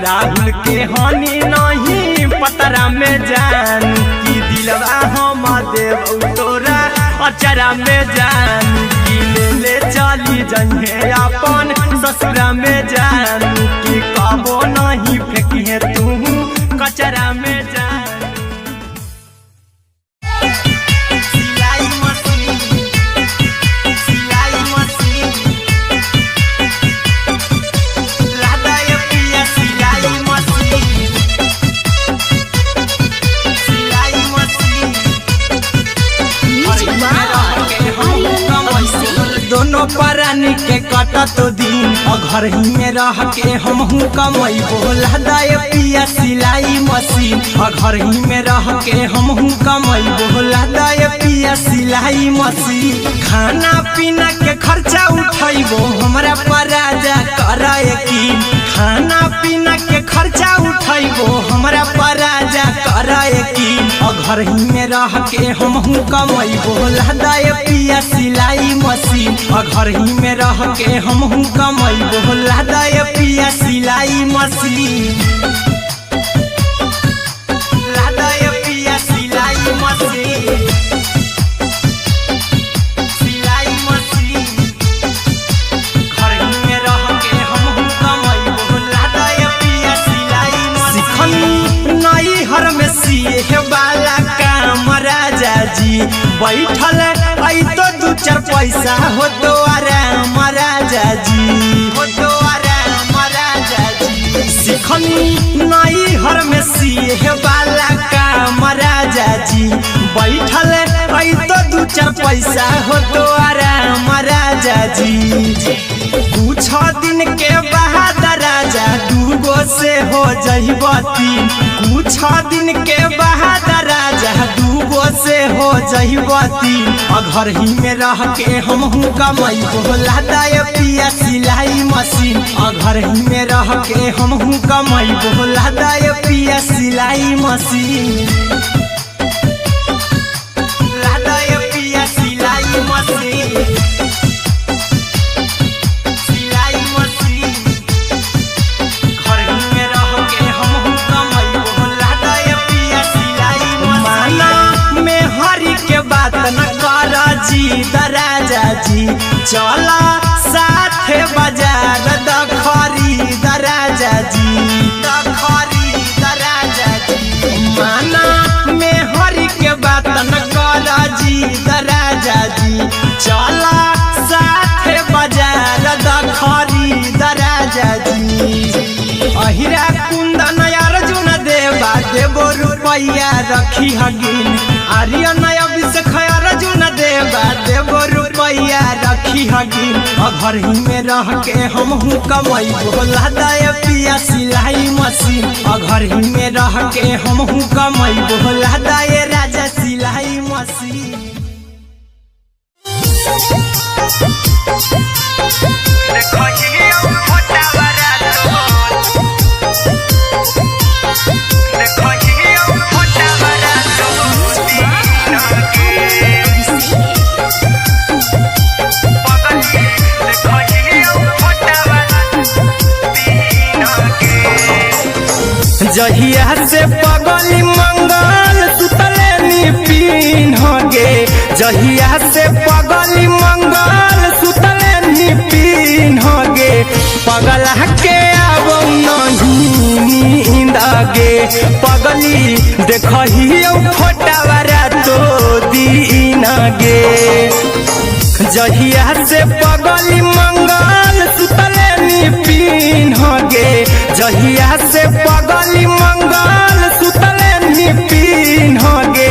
राहुल के हानि नहीं पतरा में जानू कि दिलवा हम देव तोरा अचरा में जानू कि ले चली जइहे अपन ससुरा में जानू कि कबो नहीं फेंकिहे तू कचरा में जानू। सिलाई मशीन सिलाई मशीन राधा ये पिया सिलाई मशीन सिलाई machine. Music by Aryan Abhishek. दोनों प्राणी के कटत दिन और घर ही में रह के हमहू कमैबो लहदा ये पिया सिलाई मशीन और घर ही में रह के हमहू कमैबो लहदा ये पिया सिलाई मशीन। खाना पीना के खर्चा उठैबो हमरा पराजा करे यकीन खाना पीना के खर्चा उठैबो हमरा पराजा करे यकीन और घर ही में रह के हमहू कमैबो लहदा ये पिया सिलाई मशीन और घर ही में रह के हमहू कमैबो लहदा ये पिया सिलाई मशीन लहदा ये पिया सिलाई मशीन सिलाई मशीन घर ही में रह के हमहू कमैबो लहदा ये पिया सिलाई मशीन। सिखनी नई हर में सिए वाला काम राजा जी बैठल आई तो दू चार पैसा हो तो आराम राजा जी हो तो आराम राजा जी। सिखनी नई हर में सिए वाला काम राजा जी बैठल आई तो दू चार पैसा हो तो आराम राजा जी। कुछ दिन के बाद राजा दूगो से हो जइब तीन कुछ दिन के बाद राजा दूगो से हो जइब तीन और घर ही में रह के हमहू कमैबो लहदा ये पिया सिलाई मशीन और घर ही में रह के हमहू कमैबो लहदा ये पिया सिलाई मशीन लहदा ये पिया सिलाई मशीन सिलाई मशीन घर ही में रह के हमहू कमैबो लहदा ये पिया सिलाई मशीन। माना में हरी के बात न कर जी दराजा जी चला साथे बाजार दखरी दराजा जी दखरी दराजा जी। माना में हरी के बात न कर जी दराजा जी चला साथे बाजार दखरी दराजा जी। अहिरा कुंदन अर्जुन देवा देबो रुपैया रखी हगिन आर्यन अभिषेक अर्जुन देवा देबो रुपैया रखी हगिन और घर ही में रह के हमहू कमैबो लहदा ये पिया सिलाई मशीन और घर ही में रह के हमहू कमैबो लहदा ये राजा सिलाई मशीन। जहिया से पगली मंगल सुतले निपिन गे जहिया से पगली मंगल सुतले निपिन गे पगला के आवो नहीं नींद गे पगली देखही फोटा वाला गे जहिया से पगली मंगल सुतले निपिन गे जहिया से पगली मंगल सुतले निपिन गे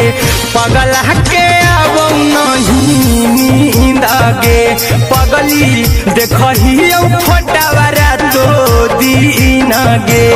पगला के अब नहीं नींद गे पगली देखही फोटावारा तो दीन गे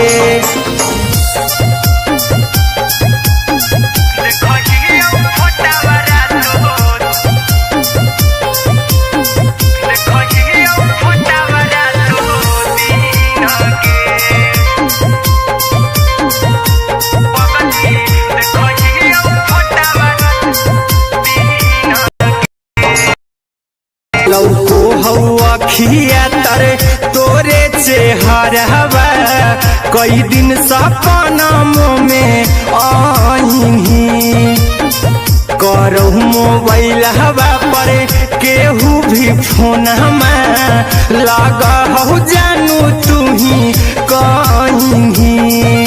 लौको हवा खिया तरे तोरे चेहरवा कई दिन सपना में आईनी करहु मोबाइल हवा पर केहू भी फोन लगा हो जानू तू ही कहीं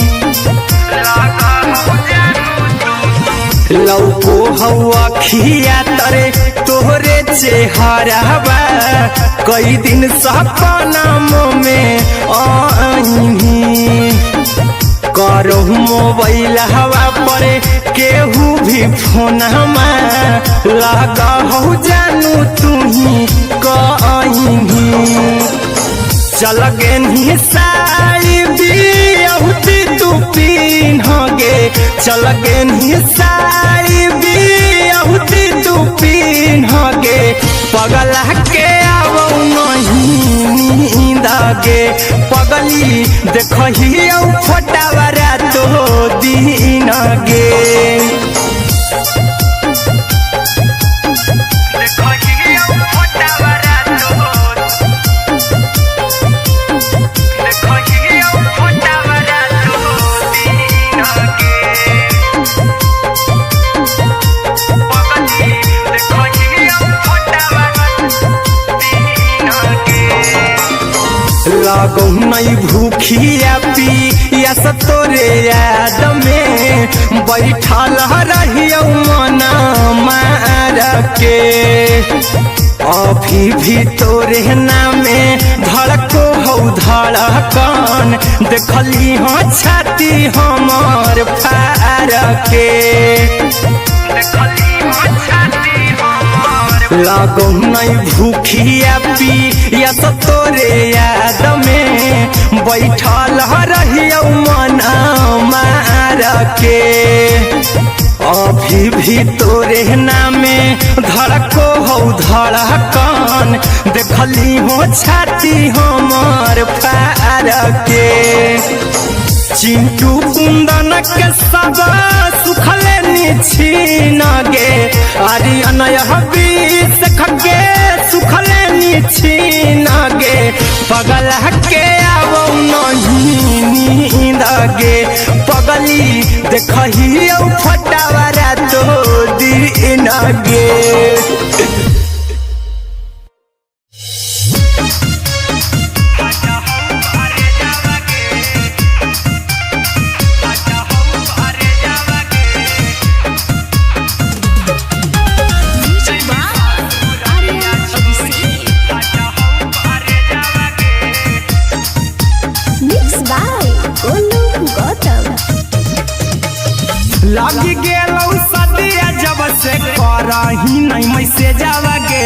लौको हवा खिया तरे तोहरे चेहरवा कई दिन सपना में आईनी करहु मोबाइल हवा पर केहू भी फोन लगा हो जानू तू ही कहीं चल गे साड़ी बिहुती तू पीन गे चल गे साड़ी बिहुती तू पीन गे पगला के अब नहीं नींद गे पगली देखही फोटावारा तो दीन गे लागो नहीं भूखिया पिया तोरे याद में बैठल रहियो मन मार के अभी भी तोरे नामे धड़को हो धड़कन देखली हो छाती हमर फार के लागो नहीं भूखिया पिया तोरे याद में बैठल रहियो मन मार के अभी भी तोरे नामे धड़को हो धड़कन देखली हो छाती हमर फार के चिंटू कुंदन के सब सुखले छीन गे आर्यन हबीस खगे सुखले छीन गे पगला के अब नहीं नींद गे पगली देखही फटावारा तो दीन गे लगी गेलौ सदिया जब से करही नहीं मैसेजवा गे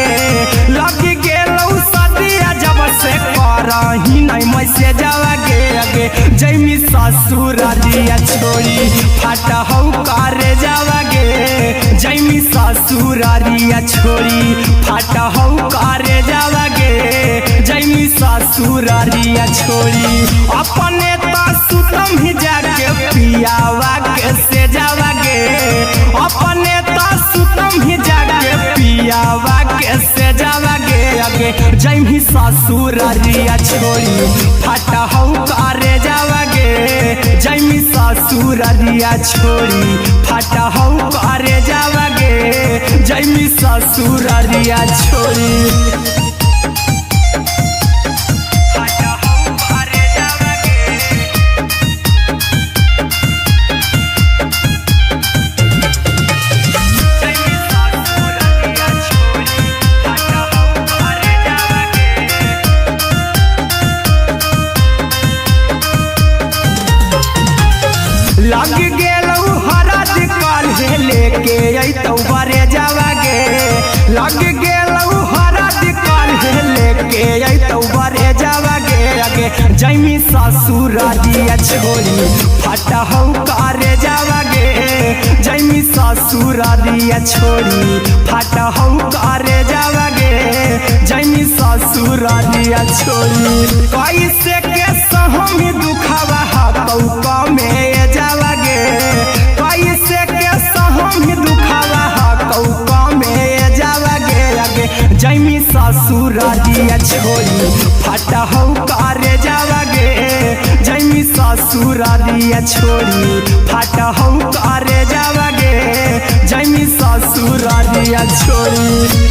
लगी गेलौ सदिया जब से करही नहीं मैसेजवा गे अगे जैमी ससुरारिया छोड़ी फाटा हौ करे जावा गे जैमी ससुरारिया छोड़ी फाटा हौ करे जावा गे जैमी ससुरारिया छोड़ी अपने तो सुतम ही जाके पियावा के से जावा गे अपने तो सुतम ही जाके पियावा के से जावा गे अगे जैमी ससुरारिया छोड़ी फाटा हौ करे जावा गे जैमी ससुरारिया छोड़ी फाटा हौ करे जावा गे जैमी ससुरारिया छोड़ी जैमी ससुरारिया छोड़ी फाटा हौ करे जावागे जैमी ससुरारिया छोड़ी फाटा हौ करे जावागे जैमी ससुरारिया छोड़ी कैसे के सहमी दुखावा हाथौ कमे जावागे कैसे के सहमी दुखावा हाथौ कमे जावागे आगे जैमी ससुरारिया छोड़ी फाटा हौ करे जावागे जैमी ससुरारिया छोड़ी फाटा हौ करे जावागे जैमी ससुरारिया छोड़ी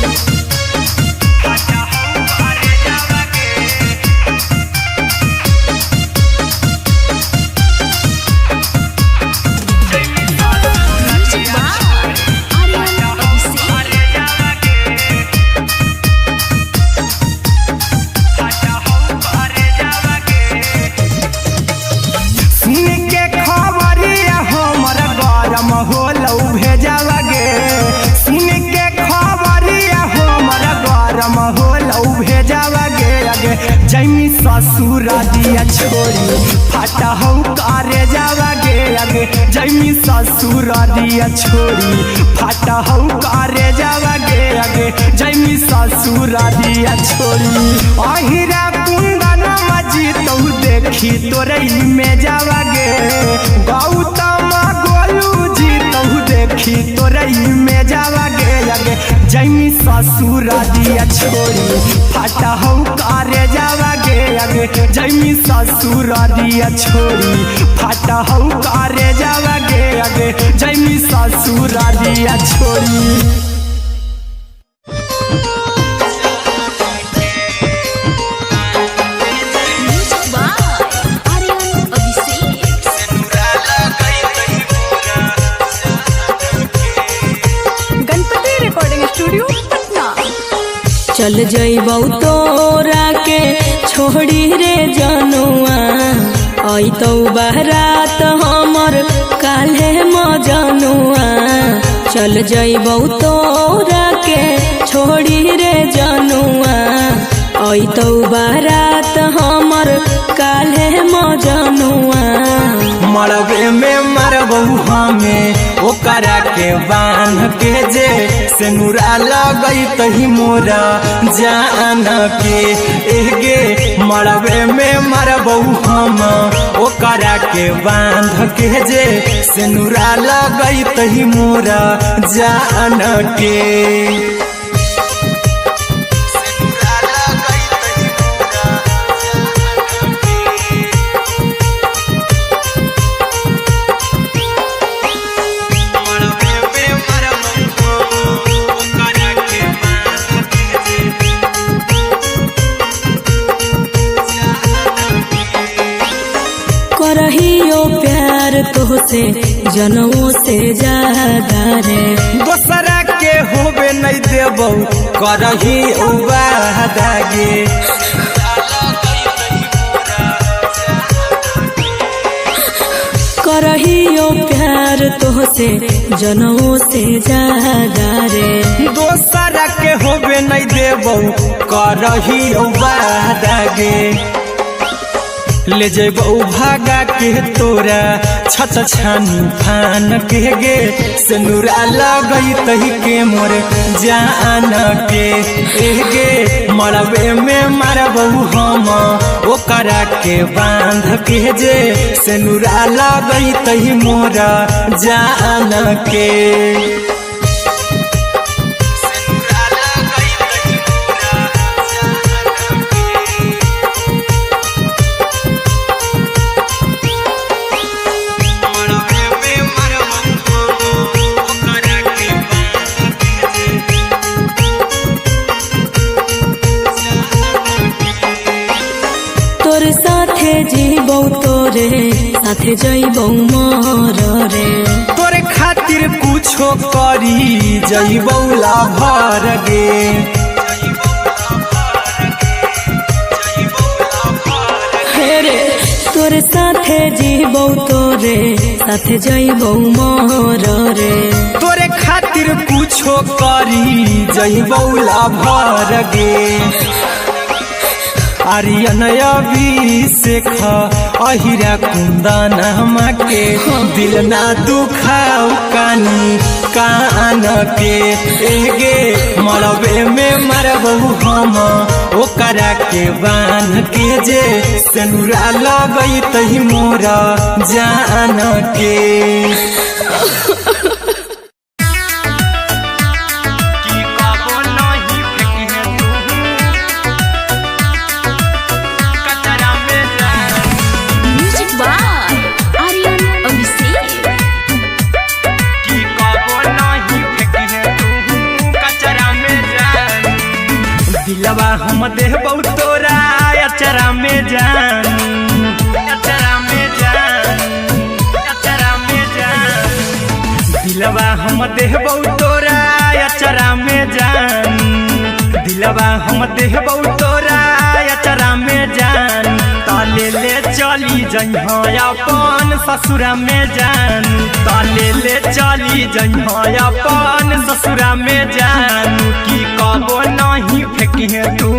जैमी ससुरारिया छोड़ी फाटा हौ करे जावागे आगे जैमी ससुरारिया छोड़ी फाटा हौ करे जावागे आगे जैमी ससुरारिया छोड़ी अहिरा कुंदन मजी तो देखी तोरई में जावागे गौतम गोलू जी तो देखी तोरई में जावागे आगे जैमी ससुरारिया छोड़ी फाटा हौ करे जावागे आगे जैमी ससुरारिया छोड़ी फाटा हौ करे जावागे आगे जैमी ससुरारिया छोड़ी चल जइबौ तोरा के छोड़ी रे जनुआ अइतौ बारात हमर काल्हे मजनुआ चल जइबौ तोरा के छोड़ी रे जनुआ अइतौ बारात हमर काल्हे मजनुआ मरबे में मरबौ हमें ओकरा के बांध के जे सेनुरा लगई तही मोरा जान के एगे मरबे में मरबौ हम ओकरा के बांध के जे सेनुरा लगई तही मोरा जान के करहियो प्यार तोहसे जनमों से ज्यादा रे दोसरा के होबे नहीं देबौ करही उबादागे करहियो प्यार तोहसे जनमों से ज्यादा रे दोसरा के होबे नहीं देबौ करही उबादागे ले जेबौ भागा के तोरा छत छानी फान के गे सेनुरा लगई तही के मोर जान के एगे मरबे में मरबौ हम ओकरा के बांध के जे सेनुरा लगई तही मोरा जान के जीबौ तोरे साथे जइबौ मोर रे तोरे खातिर कुछो करी जइबौ लाभर गे हेरे तोरे साथे जीबौ तोरे साथे जइबौ मोर रे तोरे खातिर कुछो करी जइबौ लाभर गे आर्यन अभिषेक अहिरा कुंदन के दिल ना दुखाऊ कानी कान के एगे मरबे में मरबू हम ओकरा के बान के जे सेनुरा लगई तही मोरा जान के दिलवा हम देबौ तोरा अचरा में जान अचरा में जान अचरा में जान दिलवा हम देबौ तोरा अचरा में जान दिलवा हम देबौ तोरा अचरा में जान ताले ले चली जइहा अपन ससुरा में जान ताले ले चली जइहा अपन ससुरा में जान की कबो नहीं फेंकिहे तू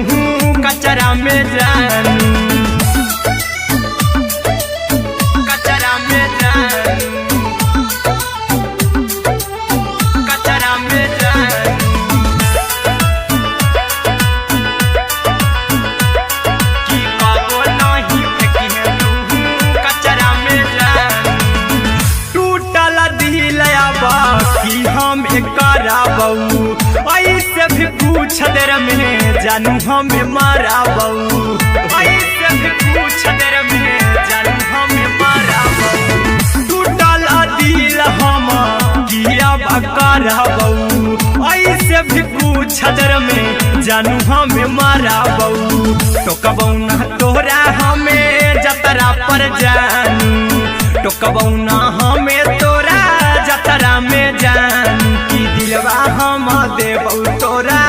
कचरा में जान कचरा में जान कचरा में जान की कबो नहीं फेंकिहे तू कचरा में जान टूटल दिल बाकी हम कराबू ऐसे भी पूछ देर में जानू हमें माराबू ऐसे भी पूछ देर में जानू हमें माराबू टूटल दिल हम किया कराबू ऐसे भी पूछ देर में जानू हमें माराबू तो कबू ना तोरा हमें जतरा पर जानू तो कबू ना हमें तोरा जतरा में जानू की दिलवा हम देबौ तोरा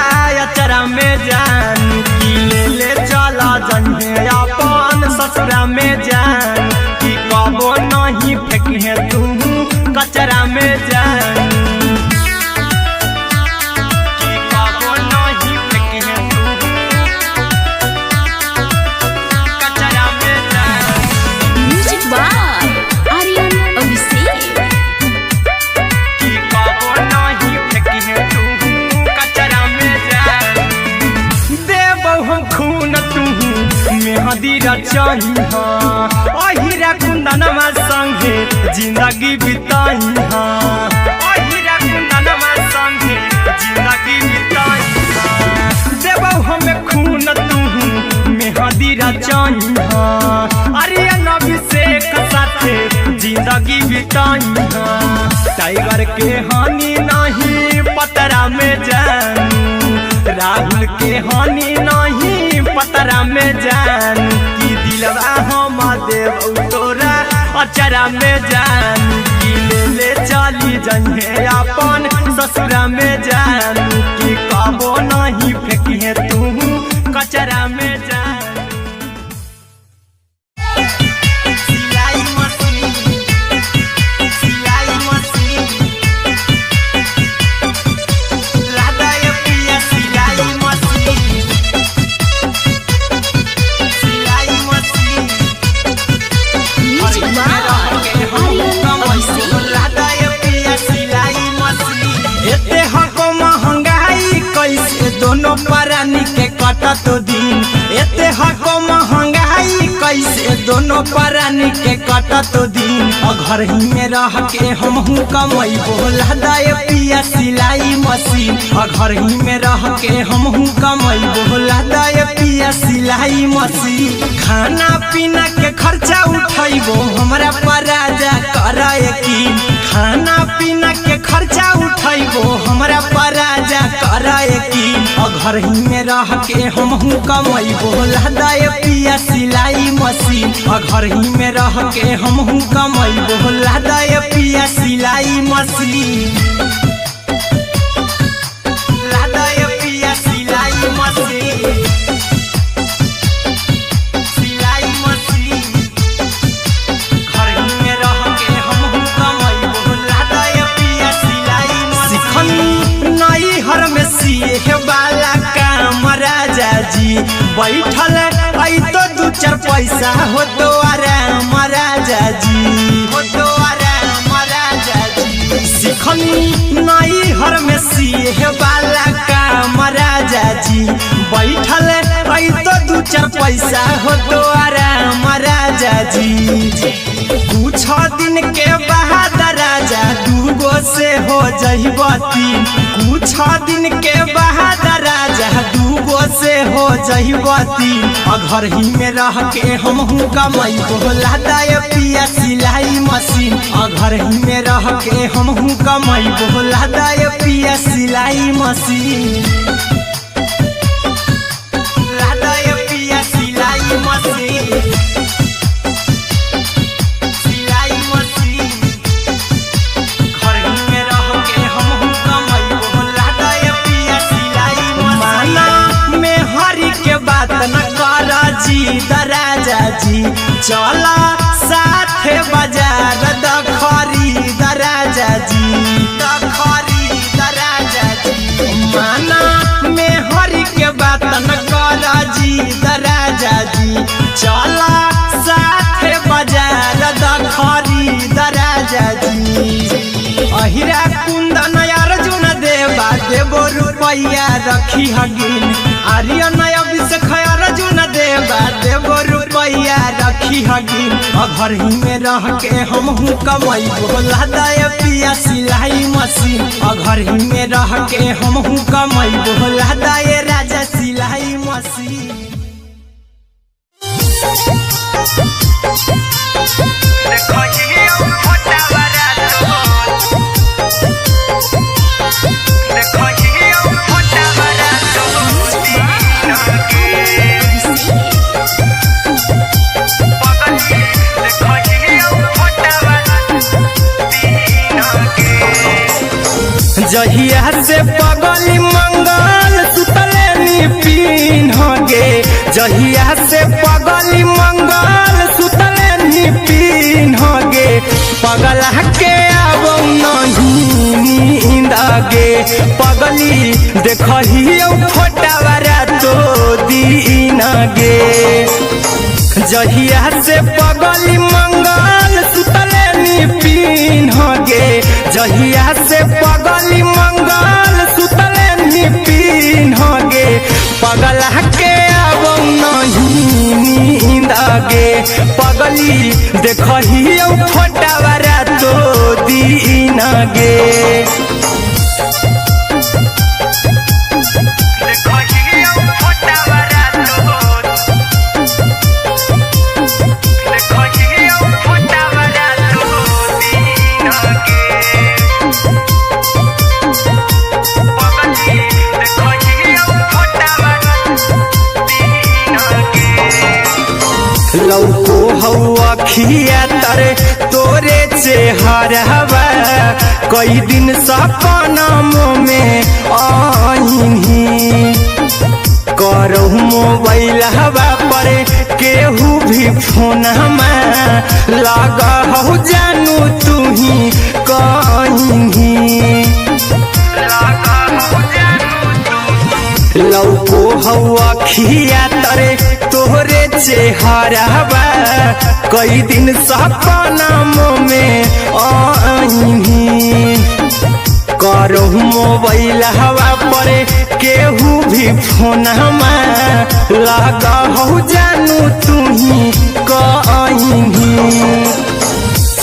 अचरा में जान की ले चला जन्हे अपन ससुरा में जान की कबो नहीं फेंकिहे तू कचरा में जान की कबो नहीं फेंकिहे तू कचरा में जान म्यूजिक बाय आर्यन अभिषेक की कबो नहीं फेंकिहे तू कचरा में जान देबौ हम खून तू मेहदी रचही अहिरा कुंदनमा संगे जिंदगी बिताई अहिरा कुंदनमा संगे जिंदगी बिताई देबौ हमें खून तू मेहदी रचही आर्यन अभिषेक साथे जिंदगी बिताई टाइगर के हानि नहीं पतरा में जानू राहुल के हानि नहीं पतरा में जान की दिलवा हम देबौ तोरा अचरा में जान की ले चली जइहे अपन ससुरा में जान की कबो नहीं फेंकिहे तू कचरा में जान दोनों परानी के कटत दिन एते हको महंगाई कैसे दोनों परानी के कटत दिन घर ही में रह के हमहू कमई बोला दाए पिया सिलाई मशीन घर ही में रह के हमहू कमई बोला दाए पिया सिलाई मशीन खाना पीना के खर्चा उठैबो हमरा पर राजा करा यकीन खाना पीना के खर्चा उठैबो हमरा पर राजा करा यकीन घर ही में रह के हमहू कमई बोला दाए पिया सिलाई मशीन घर ही में रह के हमहू कमई बोला दाए पिया सिलाई मशीन लादाए पिया सिलाई मशीन सिलाई मशीन घर ही में रह के हमहू कमई बोला दाए पिया सिलाई मशीन सिखनी नई हर में सिए वाला काम राजा जी जी बैठल आई तो दू चार पैसा हो तो आराम राजा जी हो तो आराम राजा जी सिखनी नई हर में सीहे वाला काम राजा जी बैठल आई तो दू चार पैसा हो तो आराम राजा जी कुछ दिन के बाद राजा दूगो से हो जहिबती कुछ दिन के बाद राजा दूगो से हो जहिबती घर ही में रह के हम कमाई बोला दाय पिया सिलाई मशीन घर ही में रह के हम कमाई बोला दाय पिया सिलाई मशीन लादाय पिया सिलाई मशीन राजा जी चला साथे बाजार द खरीद राजा जी द खरीद राजा जी माना में हरी के बात न कर जी राजा जी चला साथे बाजार द खरीद राजा जी अहिरा कुंदन अर्जुन देवा देवो रुपया रखी हगिन आर्यन अभिषेक अर्जुन देवा देवो रुपया रखी हगिन घर ही में रह के हम कमाई बोला दाय पिया सिलाई मशीन घर ही में रह के हम कमाई बोला दाय राजा सिलाई मशीन जहिया से पगली मंगल सुतले निपिन गे जहिया से पगली मंगल सुतले निपिन गे पगला के अब नहीं नींद गे पगली देखही फोटावारा तो दीन गे जहिया से पगली मंगल सुतले निपिन गे जहिया से पगली मंगल सुतले निपिन गे पगला के अब नहीं नींद गे पगली देखही फोटावारा तो दीन गे लौको हवा खिया तरे तोरे चेहरवा कई दिन सपना में आईनी करहु मोबाइल हवा पर केहू भी फोन में लगा हो जानू तू ही कहीं लौको हवा खिया तरे तोहरे चेहरवा कई दिन सपना में आईनी करहु मोबाइल हवा पर केहू भी फोन में लगा हो जानू तू ही कहीं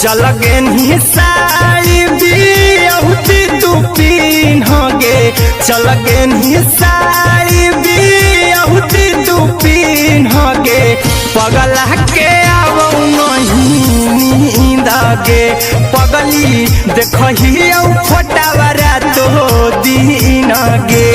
चल गे साड़ी बिहुती तू पीन गे चल गे साड़ी बिहुती तू पीन गे पगला के अब नहीं नींद गे पगली देखही फोटावारा तो दीन गे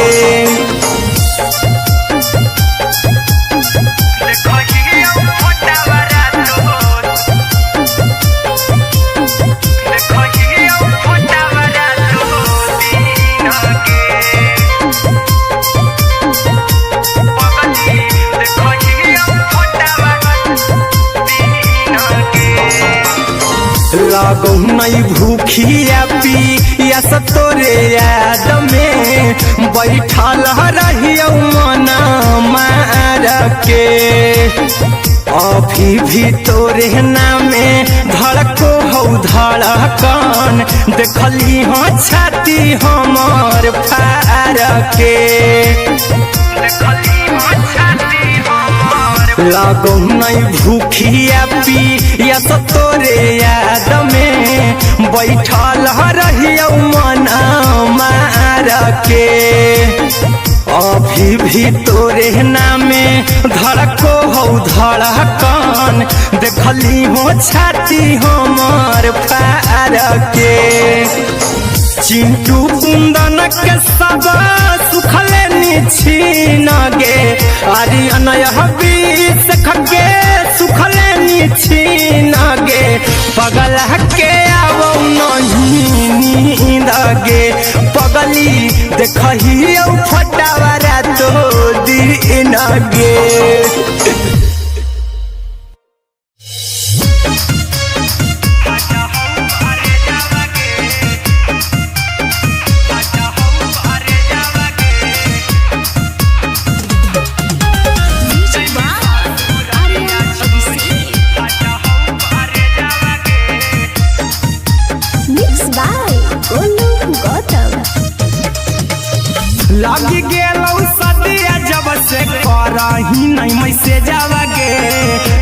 लागो नहीं भूखिया पिया तोरे याद में बैठल रहियो मन मार के अभी भी तोरे नामे धड़को हो धड़कन देखली हो छाती हमर फार के लागो नहीं भूखिया पिया तोरे याद में बैठल रहियो मन मार के अभी भी तोरे नामे धड़को हो धड़कन देखली हो छाती हमर फार के चिंटू कुंदन के सब सुखले निछीन गे आर्यन हबीस खगे सुखले निछीन गे पगल के आवो नहीं नींद गे पगली देखही फटावरा तो दिन गे लगी गेलौ सदिया जब से करही नहीं मैसे जावगे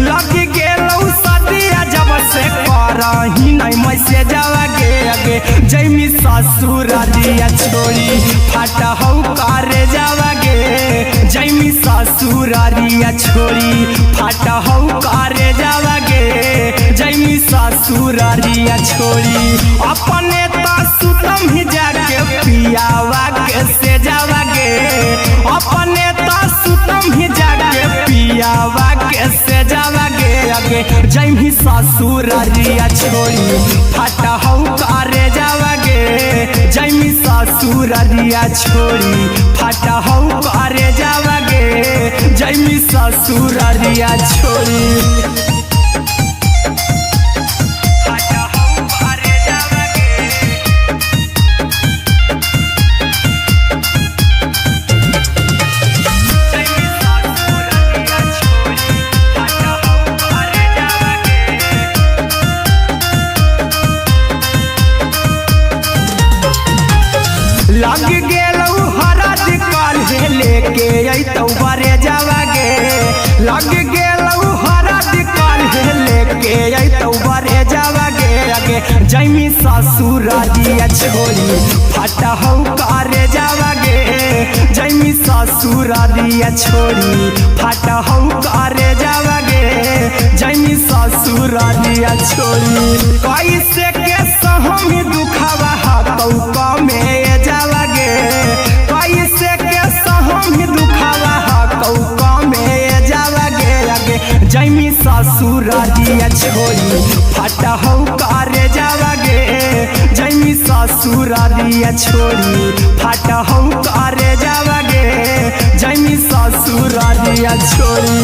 लगी गेलौ सदिया जब से करही नहीं मैसे जावगे अगे जैमी ससुर दिया छोड़ी फाटा हौ करे जावगे जैमी ससुर दिया छोड़ी फाटा हौ करे जावगे जैमी ससुर दिया छोड़ी अपने तो सुतम ही जाके पियावा के से जावगे अपने तो सुतम ही जाके पियावा के से जावगे अगे जैमी ससुर दिया छोड़ी फाटा हौ करे जावगे जैमी ससुर दिया छोड़ी फाटा हौ करे जावगे जैमी ससुर दिया छोड़ी लग गेलौ हरद काल्हे लेके अइतौ बरे जावगे लग गेलौ हरद काल्हे लेके अइतौ बरे जावगे अगे जैमी ससुर दिया छोड़ी फाटा हौ करे जावगे जैमी ससुर दिया छोड़ी फाटा हौ करे जावगे जैमी ससुर दिया छोड़ी कैसे के सहमी दुखावा हाथौ कमे जावगे कैसे के सहमी दुखावा हाथौ कमे जावगे अगे जैमी ससुर दिया छोड़ी फाटा हौ करे जावगे जैमी ससुर दिया छोड़ी फाटा हौ करे जावगे जैमी ससुर दिया छोड़ी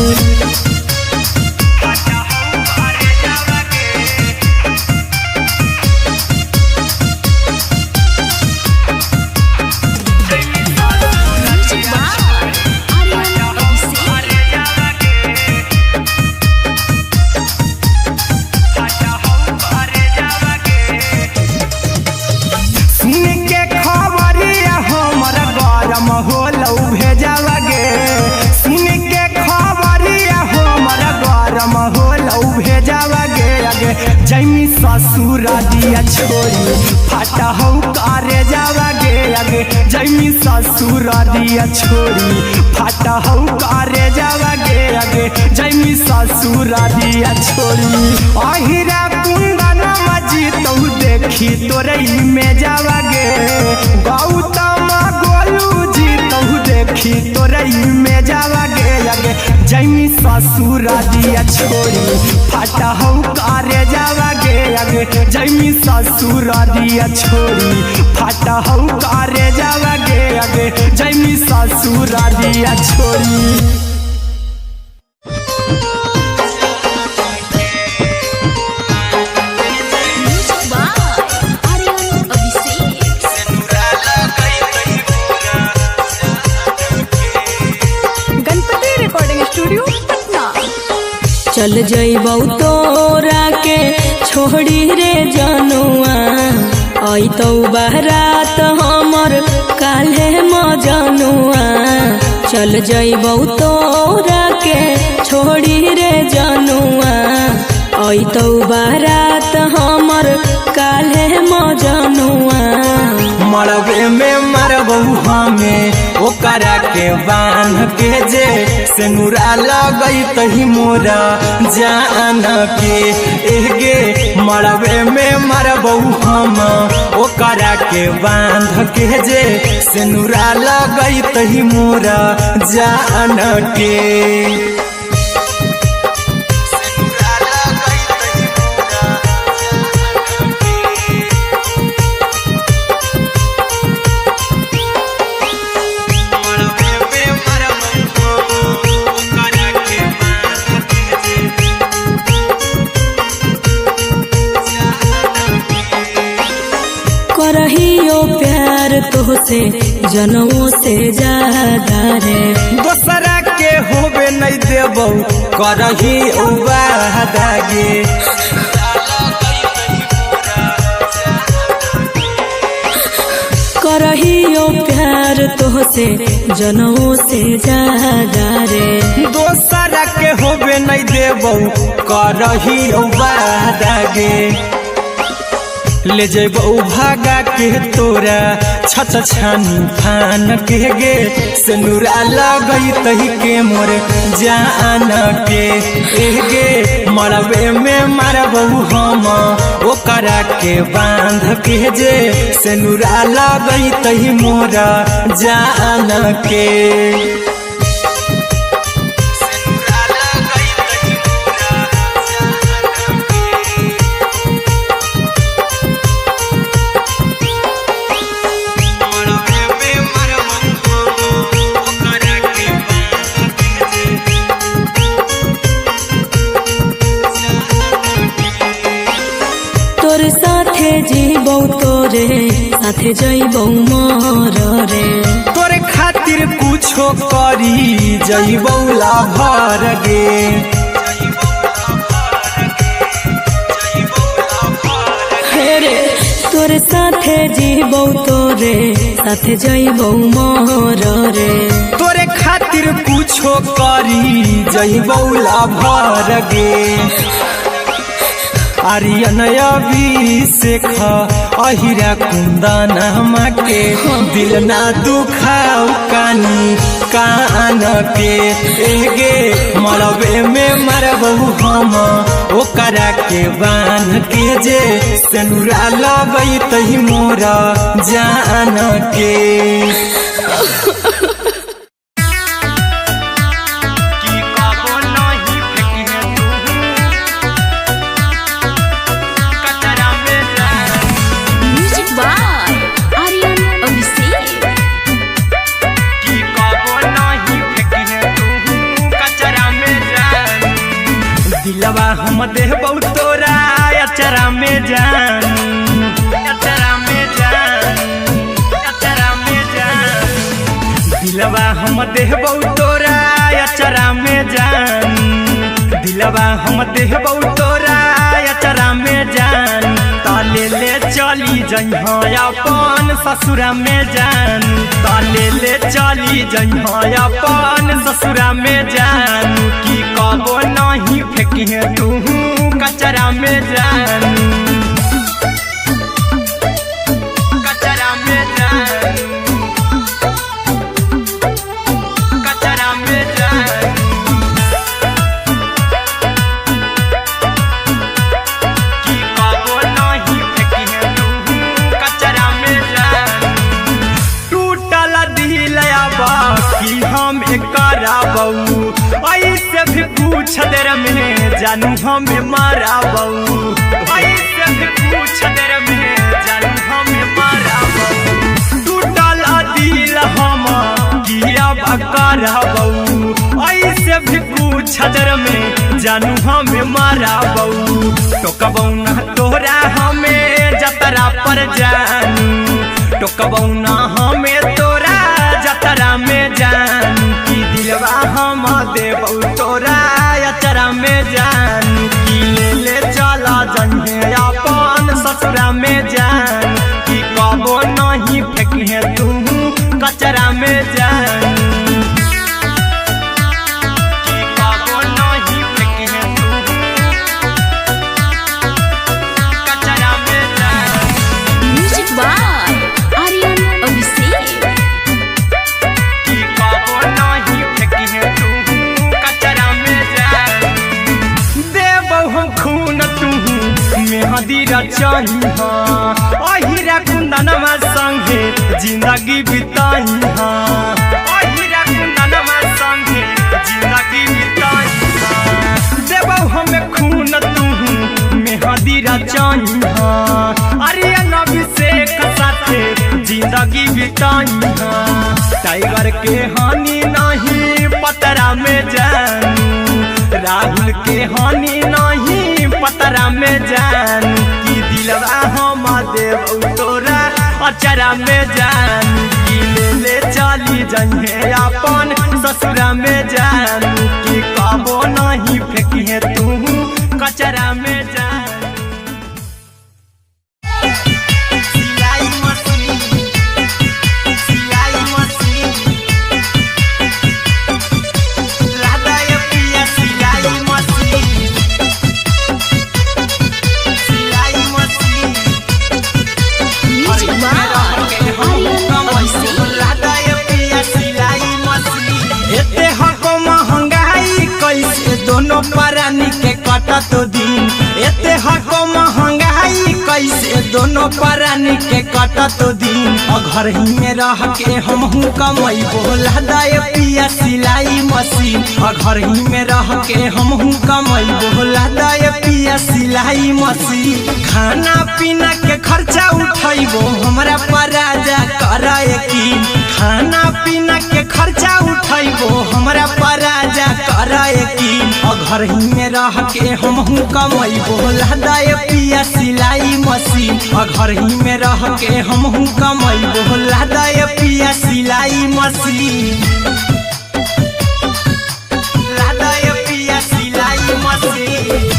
जैमी ससुर दिया छोड़ी फाटा हौ करे जावगे अगे जैमी ससुर दिया छोड़ी फाटा हौ करे जावगे अगे जैमी ससुर दिया छोड़ी अहिरा कुंदन मजीतौ देखी तोरई में जावगे गौतम गोलू जीतौ देखी तोरई में जावगे अगे जैमी ससुर दिया छोड़ी फाटा हौ करे जावगे अगे जैमी ससुर दिया छोड़ी फाटा हौ करे जावगे अगे जैमी ससुर दिया छोड़ी Music स्टूडियो पटना। चल जइबौ तोरा के छोड़ी रे जनुआ अइतौ बारात हमर काल्हे मजनुआ। चल जइबौ तोरा के छोड़ी रे जनुआ अइतौ बारात हमर काल्हे मजनुआ। मरबे में मरबौ हमें ओकरा के बांध के जे सिनुरा लगई तही मोरा जान के एगे। मरबे में मरबौ हम ओकरा के बांध के जे सिनुरा लगई तही मोरा जान के। करहियो प्यार तोहसे जनमों से ज्यादा रे। दोसरा के होबे नहीं देबौ करही वादा गे। करहियो प्यार तोहसे जनमों से ज्यादा रे। दोसरा के होबे नहीं देबौ करही वादा गे। ले जेबौ भागा के तोरा छत छानी फान के गे सिनुरा लगई तही के मोर जान के एगे। मरबे में मरबौ हम ओकरा के बांध के जे सिनुरा लगई तही मोरा जान के। तोर साथे जीबौ तोरे साथे जइबौ मोर रे। तोरे खातिर कुछो करी जइबौ लाभर गे। हेरे तोर साथे जीबौ तोरे साथे जइबौ मोर रे। तोरे खातिर कुछो करी जइबौ लाभर गे। आर्यन अभिषेक अहिरा कुंदन के दिल ना दुखाऊ कानी कान के एगे। मरबे में मरबौ हम ओकरा के बांध के जे सिनुरा लगई तही मोरा जान के। दिलवा हम देबौ तोरा अचरा में जान, अचरा में जान, अचरा में जान। दिलवा हम देबौ तोरा अचरा में जान। दिलवा हम देबौ तोरा अचरा में जान। ताले ले चली जइहा अपन ससुरा में जान। ताले ले चली जइहा अपन ससुरा में जान। की कबो नहीं फेंकिहे तू कचरा में जान, कचरा में जान, कचरा में जान। की कबो नहीं फेंकिहे तू कचरा में जान। टूटल दिल बाकी हम कराबौ ऐसे भी पूछ देर में जानू हमें माराबौ। ऐसे भी पूछ देर में जानू हमें माराबौ। टूटल दिल हम किया कराबौ ऐसे भी पूछ देर में जानू हमें माराबौ। टोकबौ ना तोरा हमें जतरा पर जानू। टोकबौ ना हमें तोरा जतरा में जानू। की दिलवा हम देबौ तोरा अचरा में जान की ले चला जन्हे अपन ससुरा में जान की कबो नहीं फेंके तू कचरा में जान की कबो नहीं फेंके तू कचरा में जान। Music by Aryan Abhishek. मेहदी रचही अहिरा कुंदनमा संगे जिंदगी बिताई अहिरा कुंदनमा संगे जिंदगी बिताई देबौ हमें खून तू मेहदी रचही आर्यन अभिषेक साथे जिंदगी बिताई टाइगर के हानि नहीं पतरा में जानू राहुल के हानि नहीं पतरा में जान की दिलवा हम देव तोरा अचरा में जान की ले चली जन्हे अपन ससुरा में जान की कबो नहीं फेंकिए तू कचरा में जान। दोनों परानी के कटत दिन एते हको महंगाई कैसे दोनों परानी के कटत दिन घर ही में रह के हमहू कमाई बोला दाए पिया सिलाई मशीन घर ही में रह के हमहू कमाई बोला दाए पिया सिलाई मशीन खाना पीना के खर्चा उठाइबो हमरा पराजा करा यकीन खाना पीना के खर्चा उठाइबो हमरा पराजा करा यकीन घर ही में रह के हमहू कमाई बोला दाए पिया सिलाई मशीन घर ही में रह के हमहू कमाई बोला दाए पिया सिलाई मशीन लादाए पिया सिलाई मशीन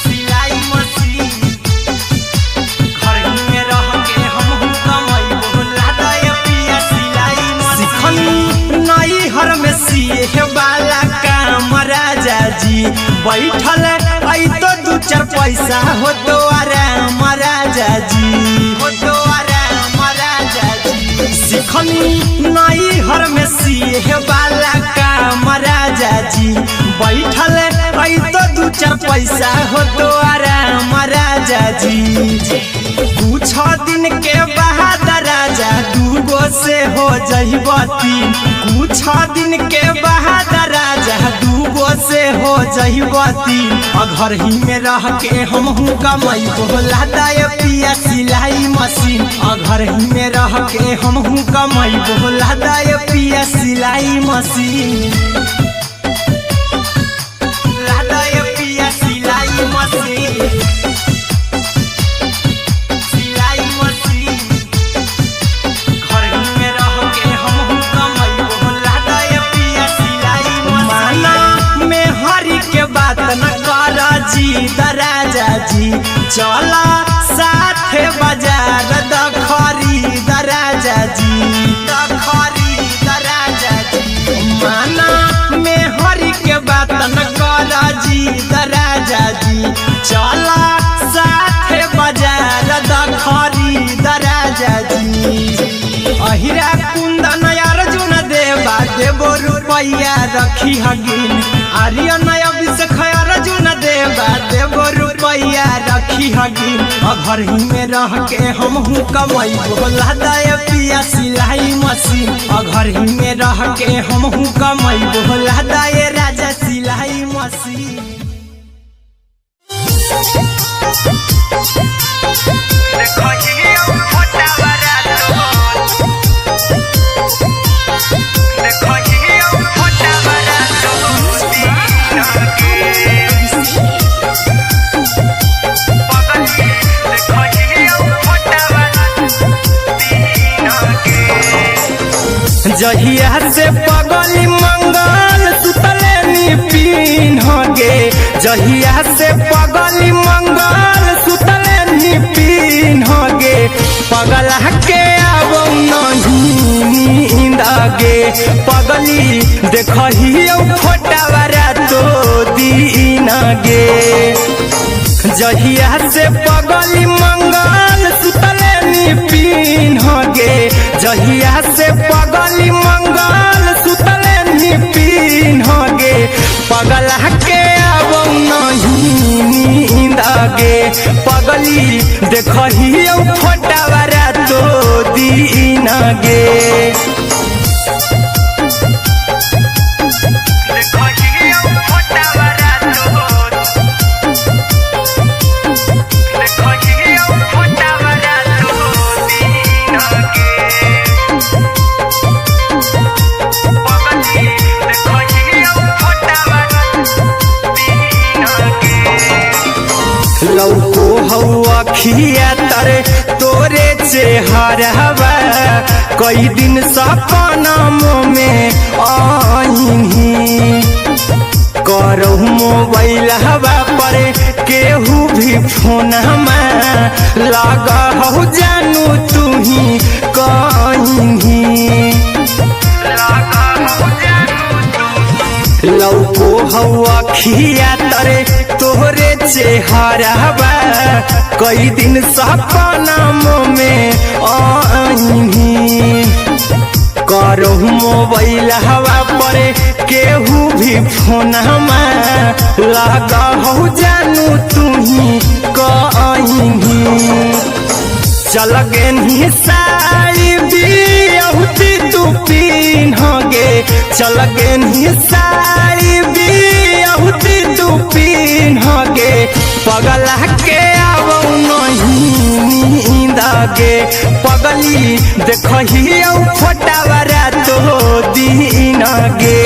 सिलाई मशीन घर ही में रह के हमहू कमाई बोला दाए पिया सिलाई मशीन नई हर में सिए वाला काम राजा जी बैठल आई तो दू चार पैसा हो तो आराम राजा जी हो तो आराम राजा जी सिखनी नई हर में सिए वाला काम राजा जी बैठल आई तो दू चार पैसा हो तो आराम राजा जी कुछ दिन के बाद राजा दूगो से हो जहिबती कुछ दिन के बाद राजा दूगो से हो जहिबती घर ही में रह के हमहू कमाई बोला दाए पिया सिलाई मशीन घर ही में रह के हमहू कमाई बोला दाए पिया सिलाई मशीन लादाए पिया सिलाई मशीन राजा जी चला साथे बाजार द खरीद राजा जी द खरीद राजा जी माना में हरी के बात न कर जी द राजा जी चला साथे बाजार द खरीद राजा जी अहिरा कुंदन अर्जुन देवा देबो रुपया रखी हगिन आर्यन अभिषेक अर्जुन देवा देबो रुपया रखी हगिन घर ही में रह के हमहू कमाई बोला दाए पिया सिलाई मशीन घर ही में रह के हमहू कमाई बोला दाए राजा सिलाई मशीन। जहिया से पगली मंगल पगला के आवो नहीं नींद गे पगली देखही फोटावारा तो दीन गे जहिया से पगली मंगल सुतले निपिन गे जहिया से पगली मंगल सुतले निपिन गे पगला के आवो नहीं नींद गे पगली देखही फोटावारा तो दीन गे लौको हवा खिया तरे तोरे चेहरवा कई दिन सपना में आईनी करहु मोबाइल हवा पर केहू भी फोन में लगा हो जानू तू ही कहीं लौको हवा खिया तरे तोहरे चेहरवा कई दिन सपना में आईनी करहु मोबाइल हवा पर केहू भी फोन में लगा हो जानू तू ही कहीं चल गे साड़ी बिहुती तू पीन गे चल गे साड़ी बिहुती तू पीन गे पगला के आवो नहीं नींद गे पगली देखही फोटावारा तो दीन गे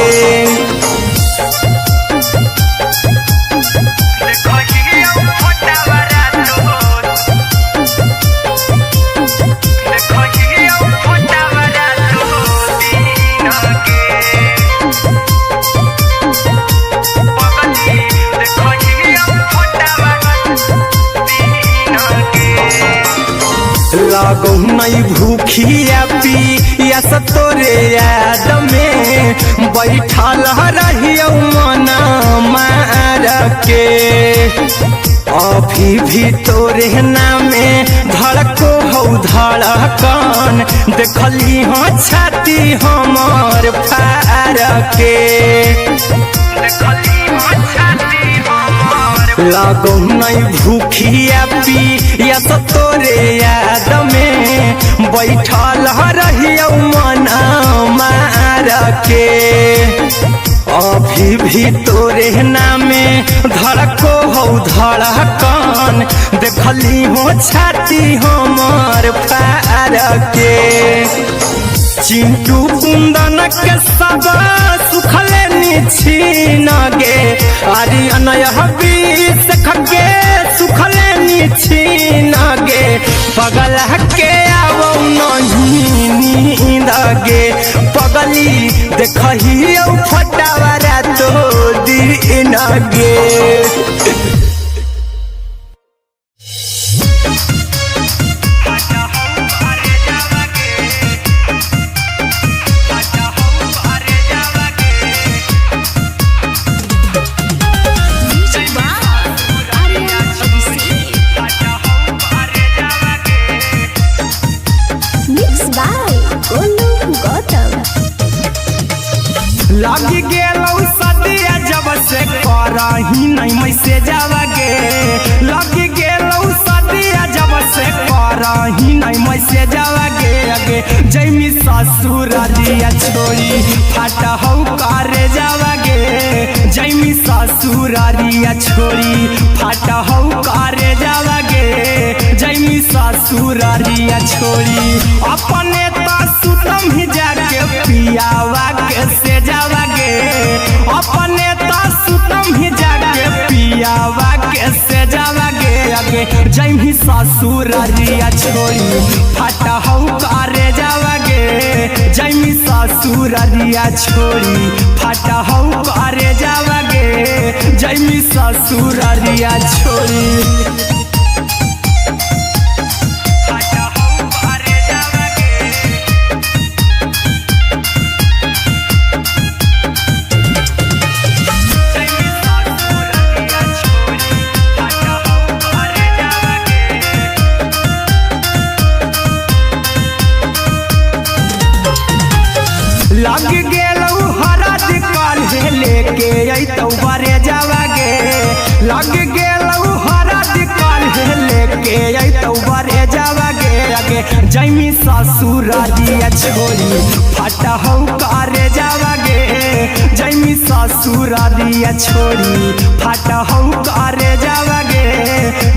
लागो नहीं भूखिया पिया तोरे याद में बैठल रहियो मन मार के अभी भी तोरे नामे धड़को हो धड़कन देखली हाँ छाती हमार फार के लागो नहीं भूखिया पिया तोरे याद में बैठल रहियो मन मार के अभी भी तोरे नामे धड़को हो धड़कन देखली हो छाती हमार फार के चिंटू कुंदन के सब सुखले निछीन गे आर्यन हबीस खगे सुखले निछीन गे पगला के आवो नहीं नींद गे पगली देखही फोटावारा तो दीन गे लगी गेलौ सदिया जब से करही नहीं मैसे जावागे लगी गेलौ सदिया जब से करही नहीं मैसे जावागे अगे जैमी ससुरारिया छोड़ी फाटा हौ करे जावागे जैमी ससुरारिया छोड़ी फाटा हौ करे जावागे जैमी ससुरारिया छोड़ी अपने तो सुतम ही जाके पियावा के से जावागे अपने तो सुतम ही जाके पियावा के से जावागे अगे जैमी ससुरारिया छोड़ी फाटा हौ करे जावागे जैमी ससुरारिया छोड़ी फाटा हौ करे जावागे जैमी ससुरारिया छोड़ी फाटा हौ जैमी ससुरारिया छोड़ी फाटा हो करे जावागे जैमी ससुरारिया छोड़ी फाटा हो करे जावागे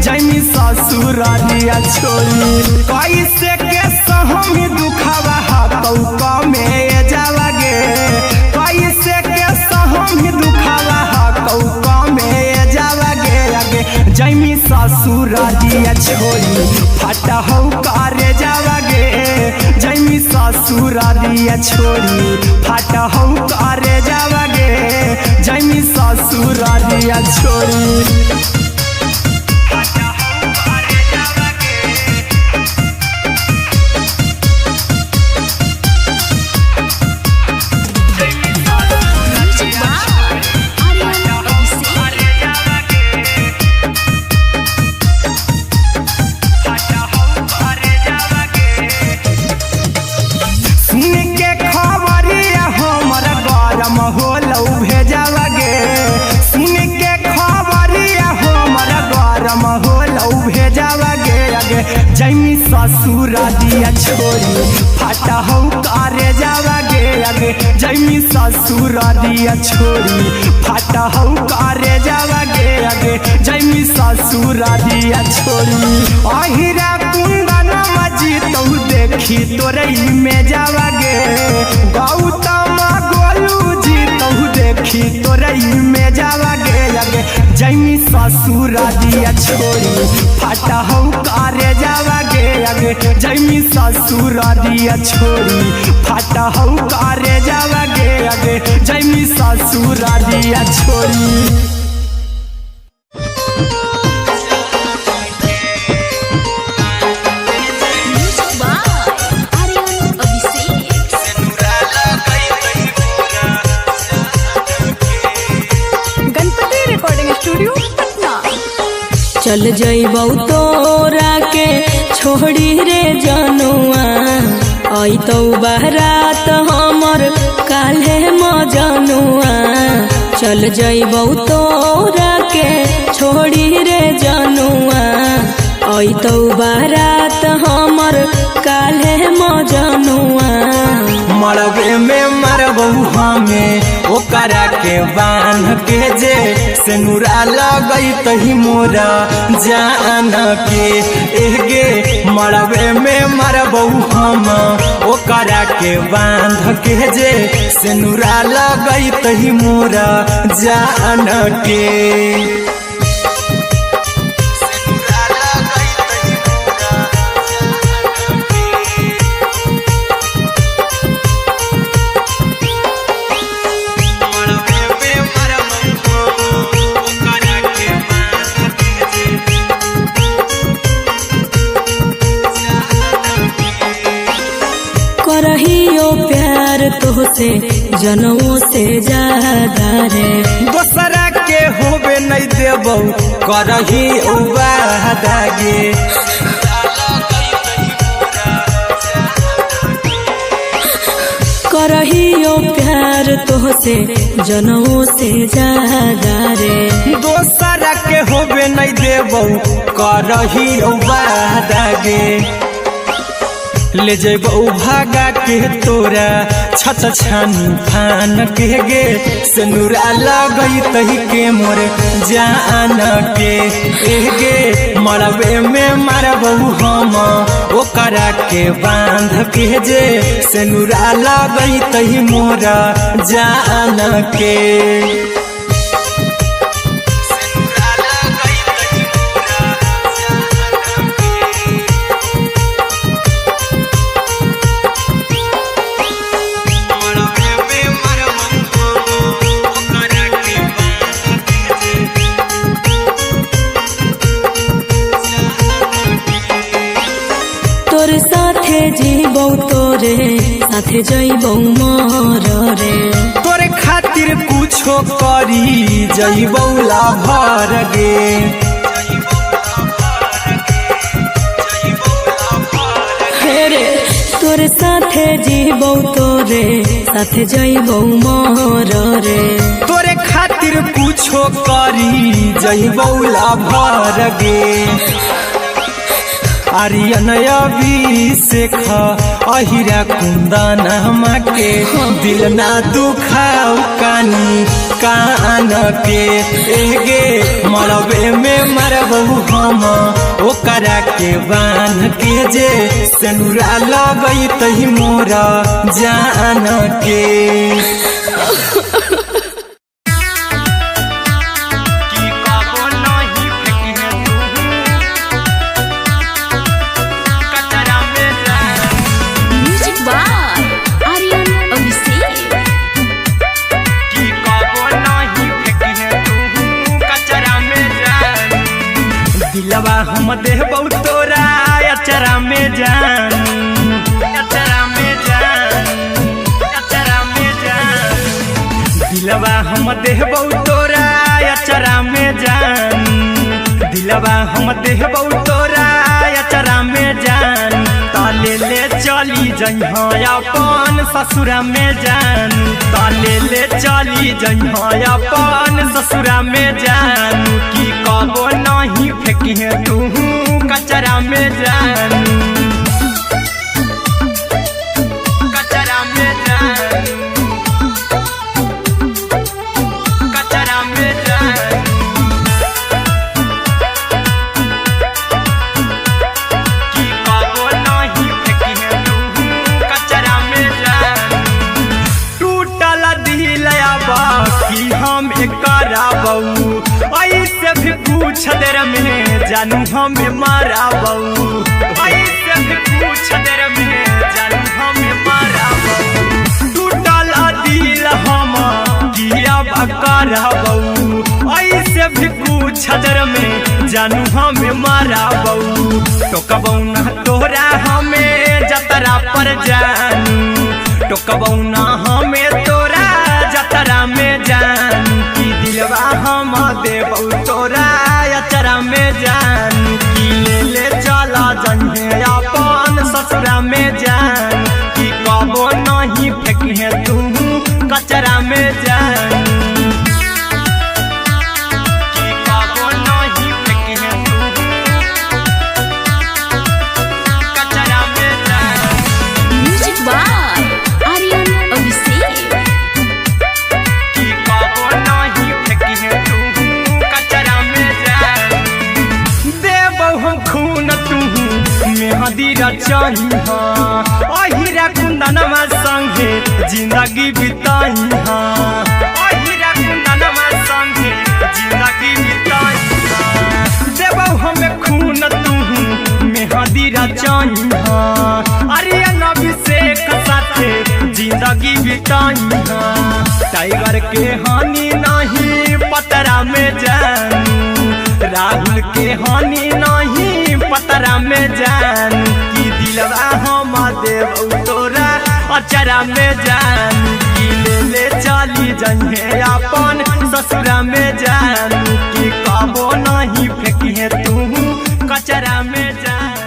जैमी ससुरारिया छोड़ी कैसे के सहमी दुखावा हाथौ कमे जावागे कैसे के सहमी दुखावा हाथौ कमे जावागे आगे जैमी ससुरारिया छोड़ी फाटा हो करे जावागे जैमी ससुरारिया छोड़ी फाटा हो करे जावागे जैमी ससुरारिया छोड़ी जैमी ससुरारिया छोड़ी फाटा हो करे जावागे आगे जैमी ससुरारिया छोड़ी फाटा हो करे जावागे आगे जैमी ससुरारिया छोड़ी अहिरा कुंदन मजी तो देखी तोरई में जावागे गौतम गोलू जी तो देखी तोरई में जावागे आगे जैमी ससुरारिया छोड़ी फाटा हो करे जावागे आगे जैमी ससुरारिया छोड़ी फाटा हो करे जावागे आगे जैमी ससुरारिया छोड़ी चल जइबौ तोरा के छोड़ी रे जनुआ अइतौ बारात हमर काल्हे मजनुआ चल जइबौ तोरा के छोड़ी रे जनुआ अइतौ बारात हमर काल्हे मजनुआ मरबे में मरबौ हमें ओकरा के बांध के जे सेनुरा लगई तही मोरा जान के एगे मरबे में मरबौ हम ओकरा के बांध के जे सेनुरा लगई तही मोरा जान के करहियो प्यार तोहसे जनों से ज्यादा रे दोसरा के होबे नहीं देबौ करही उबादागे करहियो प्यार तोहसे जनों से ज्यादा रे दोसरा के होबे नहीं देबौ करही उबादागे ले जेबौ भागा के तोरा छत छानी फान के गे सेनुरा लगई तही के मोरे जान के एगे मरबे में मरबौ हम ओकरा के बांध के जे सेनुरा लगई तही मोरा जान के तोर साथे जीबौ तोरे साथे जइबौ मोर रे तोरे खातिर कुछो करी जइबौ लाभर गे हेरे तोर साथे जीबौ तोरे साथे जइबौ मोर रे तोरे खातिर कुछो करी जइबौ लाभर गे आर्यन अभिषेक अहिरा कुंदन के दिल ना दुखाऊ कानी कान के एगे मरबे में मरबू हम ओकरा के बान के जे सेनुरा लगई तही मोरा जान के दिलवा हम देबौ तोरा अचरा में जान अचरा में जान अचरा में जान दिलवा हम देबौ तोरा अचरा में जान दिलवा हम देबौ तोरा अचरा में जान ताले ले चली जइहा अपन ससुरा में जान ताले ले चली जइहा अपन ससुरा में जान की कबो नहीं फेंकिहे तू कचरा में जान कचरा में जान कचरा में जान की कबो नहीं फेंकिहे तू कचरा में जान टूटल दिल बाकी हम कराबू ऐसे भी पूछ देर में जानू हमें माराबू ऐसे भी पूछ देर में जानू हमें माराबू टूटल दिल हम किया कराबू ऐसे भी पूछ देर में जानू हमें माराबू टोकबू ना तोरा हमें जतरा पर जानू टोकबू ना हमें तोरा जतरा में जानू की दिलवा हम देबौ तोरा अचरा में जान की ले चला जइहे अपन ससुरा में जान की कबो नहीं फेंकिहे तू कचरा में जान की कबो नहीं फेंकिहे तू कचरा में जान म्यूजिक बाय आर्यन अभिषेक की कबो नहीं फेंकिहे तू कचरा में जान देबौ हम खून तू मेहदी रचही अहिरा कुंदनमा संगे जिंदगी बिताई अहिरा कुंदनमा संगे जिंदगी बिताई देबौ हमें खून तू मेहदी रचही आर्यन अभिषेक साथे जिंदगी बिताई टाइगर के हानि नहीं पतरा में जानू राहुल के हानि नहीं पतरा में जानू की दिलवा हम देबौ तोरा अचरा में जानू की ले चली जइहे अपन ससुरा में जानू की कबो नहीं फेंकिहे तू कचरा में जानू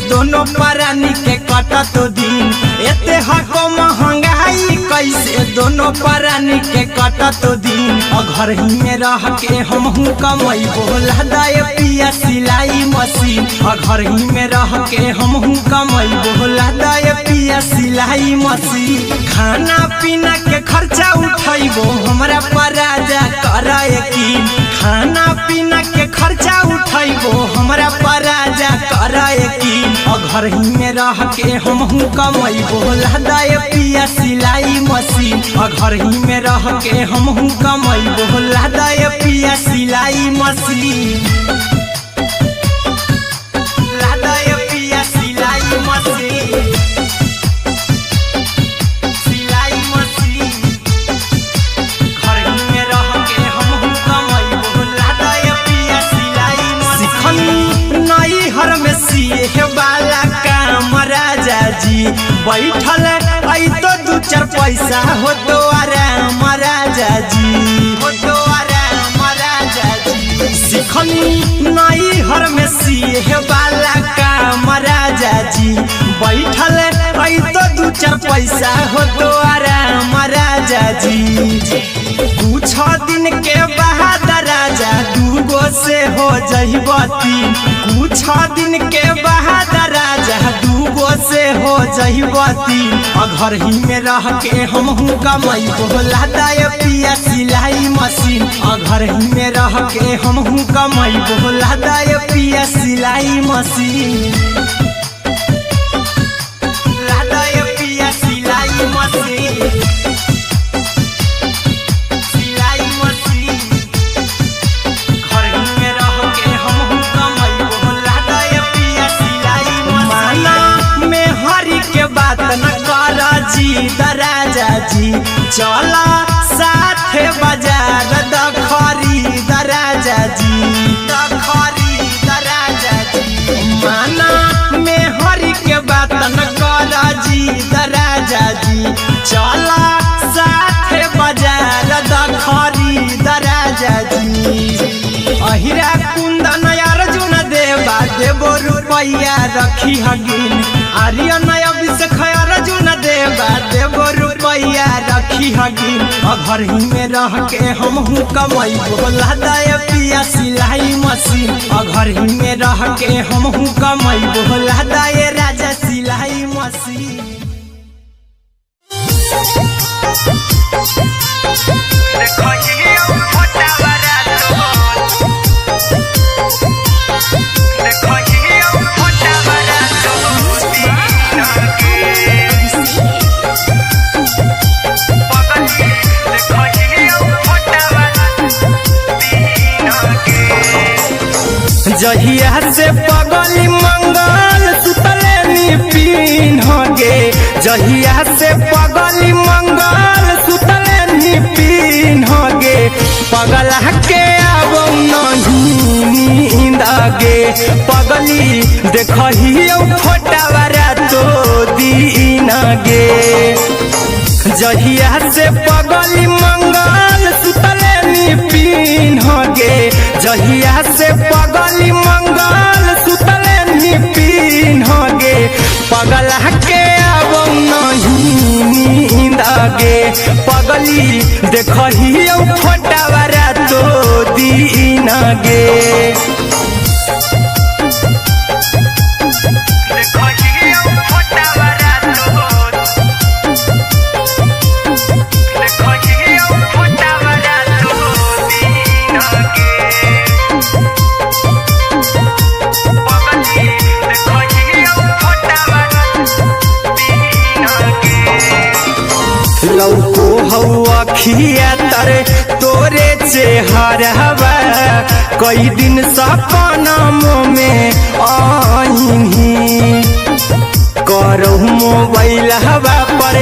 दोनों परानी के कटत दिन एते हको महंगाई कैसे दोनों परानी के कटत दिन घर ही में रह के हमहू कमई बोला दाए पिया सिलाई मशीन घर ही में रह के हमहू कमई बोला दाए पिया सिलाई मशीन खाना पीना के खर्चा उठैबो हमरा पर राजा करा यकीन खाना पीना के खर्चा उठैबो हमरा पर राजा करा यकीन घर ही में रह के हमहू कमई बोला दाए पिया सिलाई मशीन घर ही में रह के हमहू कमई बोला दाए पिया सिलाई मशीन लादाए पिया सिलाई मशीन सिलाई मशीन घर ही में रह के हमहू कमई बोला दाए पिया सिलाई मशीन नई हर में सिए वाला काम राजा जी बैठल आई तो दू चार पैसा हो तो आराम राजा जी, हो तो आराम राजा जी। सिखनी नई हर में सीहे वाला काम राजा जी, बैठल आई तो दू चार पैसा हो तो आराम राजा जी। कुछ दिन के बाद राजा दूगो से हो जहिबती, कुछ दिन के बाद राजा दूगो से हो जहिबती। घर ही में रह के हम कमाई बोला दाय पिया सिलाई मशीन, घर ही में रह के हम कमाई बोला दाय पिया सिलाई मशीन, लादाय पिया सिलाई मशीन, सिलाई मशीन। घर ही में रह के हम कमाई बोला दाय पिया सिलाई मशीन। माना में हरी के बात न कर जी दराजा जी, चला साथे बाजार दखरी दराजा जी, दखरी दराजा जी। माना में हरी के बात न कर जी दराजा जी, चला साथे बाजार दखरी दराजा जी। अहिरा कुंदन अर्जुन देवा देवो रुपैया रखी हगिन, आर्यन अभिषेक अर्जुन देवा देवो रुपैया रखी हगिन। घर ही में रह के हम कमाई बोला दाय पिया सिलाई मशीन, घर ही में रह के हम कमाई बोला दाय राजा सिलाई मशीन। जहिया से पगली मंगल सुतले निपिन गे, जहिया से पगली मंगल सुतले निपिन गे। पगला के अब नहीं नींद गे, पगली देखही फोटावारा तो दीन गे। जहिया से पगली मंगल सुतले निपिन गे, जहिया से पगली मंगल सुतले निपिन गे। पगला के अब नहीं नींद गे, पगली देखही फोटावारा तो दीन गे। लौको हवा खिया तरे तोरे चेहरवा, कई दिन सपना में आईनी। करो मोबाइल हवा पर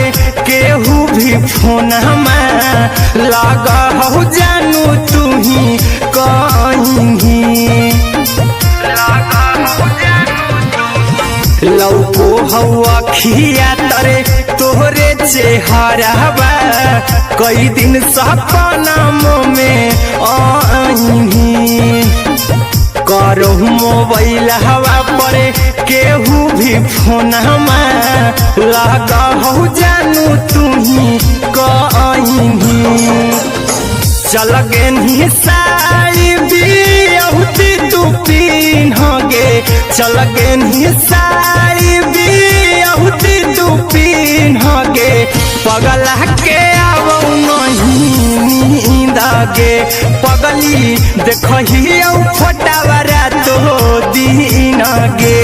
केहू भी फोन में लगा हो जानू तू ही कहीं। लौको हवा खिया तरे तोहरे चेहरवा, कई दिन सपना में आईनी। करो मोबाइल हवा पर केहू भी फोन में लगा हो जानू तू ही कहीं। चल गे साड़ी बिहुती तू पीन गे, चल गे साड़ी बिहुती तू पीन गे। पगला के अब नहीं नींद गे, पगली देखही फोटावारा तो दीन गे।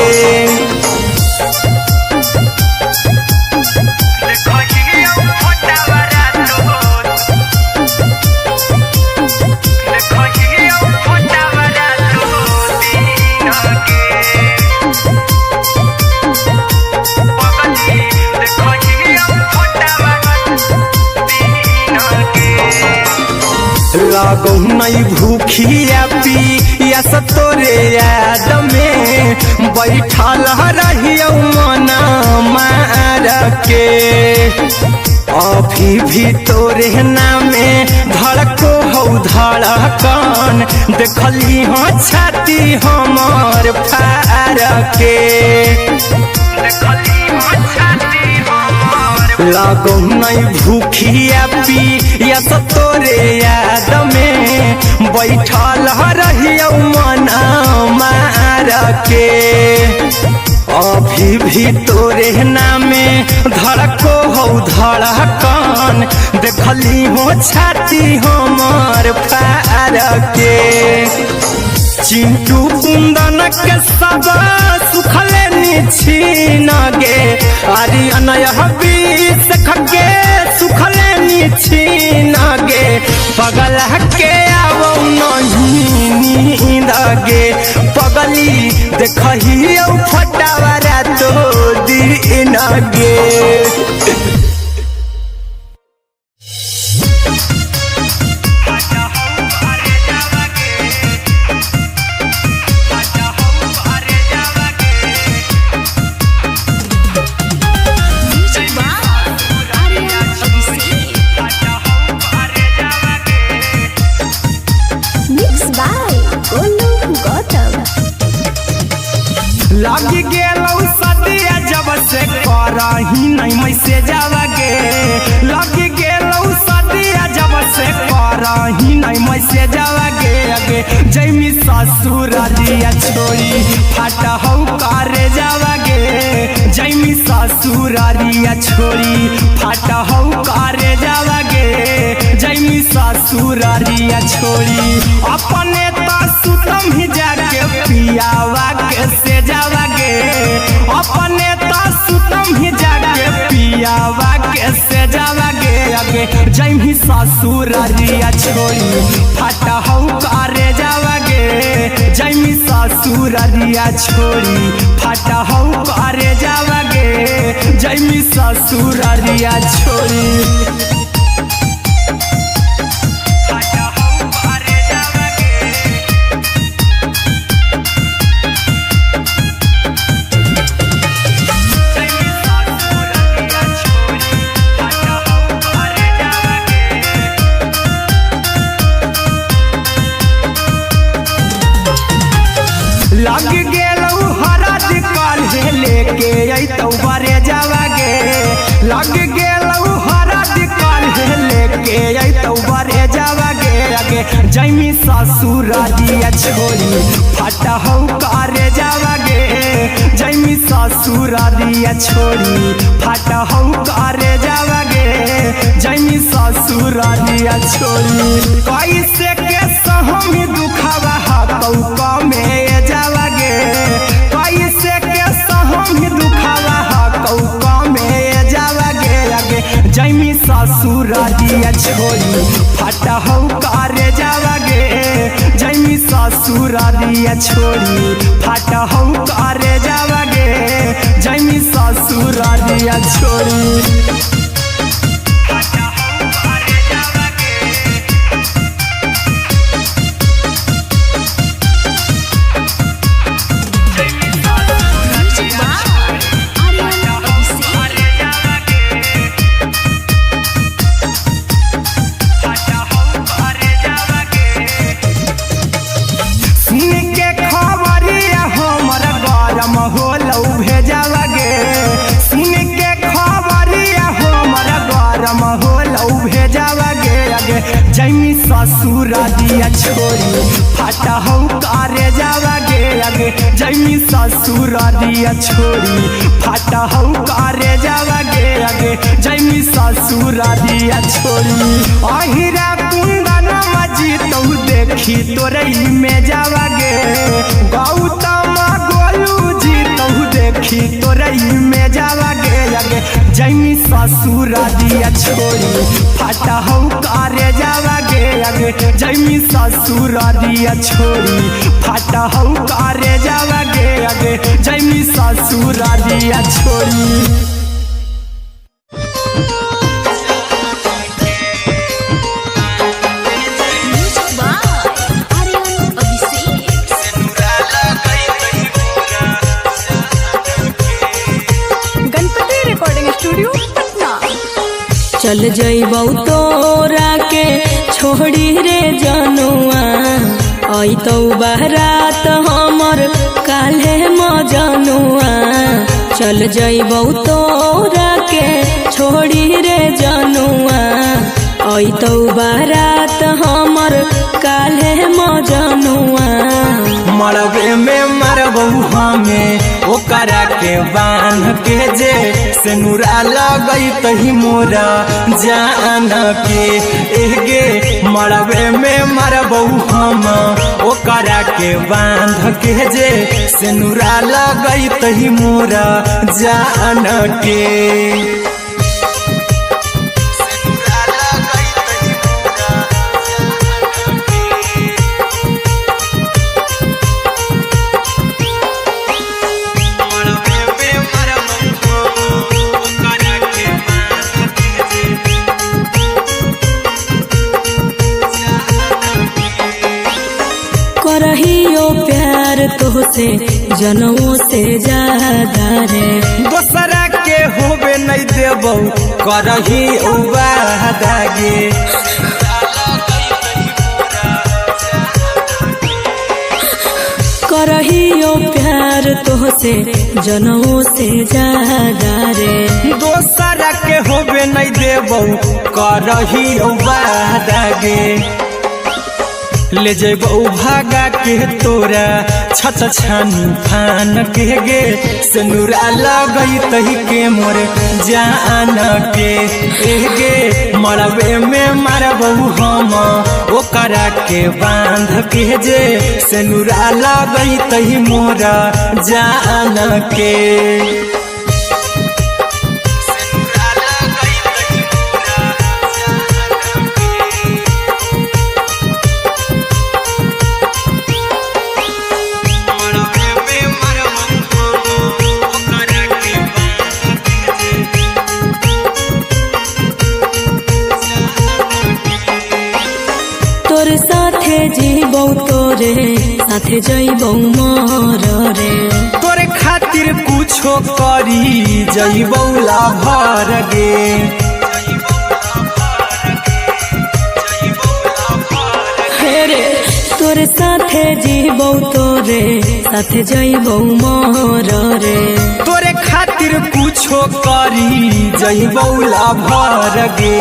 लगो नहीं भूखिया पिया तोरे याद में बैठल रहियो मन मार अभी भी तोरे नामे धड़को हो धड़कन देखली हो छाती हमर फार के लगो नहीं भूखिया पिया तो तोरे याद में बैठल रहियो मन मार के अभी भी तोरे नामे धड़को हो धड़कन देखली हो छाती हमर फार के चिंटू कुंदन के सब सुखले निछीन गे आर्यन बीस खगे सुखले निछीन गे पगल के आवो नहीं नींद गे पगली देखही फटावरा तो दिन गे लगी गेलौ सदिया जब से करही नहीं मैसे जावगे लगी गेलौ सदिया जब से करही नहीं मैसे जावगे अगे जैमी ससुर दिया छोड़ी फाटा हो करे जावगे जैमी ससुर दिया छोड़ी फाटा हो करे जावगे जैमी ससुर दिया छोड़ी अपने तो सुतम ही जाके पियावा के से जावगे अपने तो सुतम ही जाके पियावा के से जावगे अगे जैमी ससुर दिया छोड़ी फाटा हो करे जावगे जैमी ससुर दिया छोड़ी फाटा हो करे जावगे जैमी ससुर दिया छोड़ी लग गेलौ हरद काल्हे लेके अइतौ बरे जावगे लग गेलौ हरद काल्हे लेके अइतौ बरे जावगे अगे जैमी ससुर दिया छोड़ी फाटा हो करे जावगे जैमी ससुर दिया छोड़ी फाटा हो करे जावगे जैमी ससुर दिया छोड़ी कैसे के सहमी दुखावा हाथौ कमे जावगे कैसे के सहमी दुखावा हाथौ कमे जावगे अगे जैमी ससुर दिया छोड़ी फाटा हो करे जावगे जैमी ससुर दिया छोड़ी फाटा हो करे जावगे जैमी ससुर दिया छोड़ी जैमी ससुर दिया छोड़ी फाटा हो करे जावगे अगे जैमी ससुर दिया छोड़ी फाटा हो करे जावगे अगे जैमी ससुर दिया छोड़ी अहिरा कुंदन मजी तो देखी तोरई में जावगे गौतम गोलू जी तो देखी तोरई में जावगे अगे जैमी ससुर दिया छोड़ी फाटा हो करे जावगे अगे जैमी ससुर दिया छोड़ी फाटा हो करे जावगे अगे जैमी ससुर दिया छोड़ी गणपति रिकॉर्डिंग स्टूडियो चल जइबौ तोरा के छोड़ी रे जनुआ अइतौ बारात हमर काल्हे मजनुआ चल जइबौ तोरा के छोड़ी रे जनुआ अइतौ बारात हमर काल्हे मजनुआ मरबे में मरबौ हमें ओकरा के बांध के जे सिनुरा लगई तही मोरा जान के एगे मरबे में मरबौ हम ओकरा के बांध के जे सिनुरा लगई तही मोरा जान के करहियो प्यार तोहसे जनमों से ज्यादा रे दोसरा के होबे नहीं देबौ करही वादा गे करहियो प्यार तोहसे जनमों से ज्यादा रे दोसरा के होबे नहीं देबौ करही वादा गे ले जेबौ भागा के तोरा छछ छानी फान के गे सिनुरा लगई तही के मोरे जान के एगे मरबे में मरबौ हम ओकरा के बांध के जे सिनुरा लगई तही मोरा जान के तोर साथे जीबौ तोरे साथे जइबौ मोर रे तोरे खातिर कुछो करी जइबौ लाभर गे हेरे तोर साथे जीबौ तोरे साथे जइबौ मोर रे तोरे खातिर कुछो करी जइबौ लाभर गे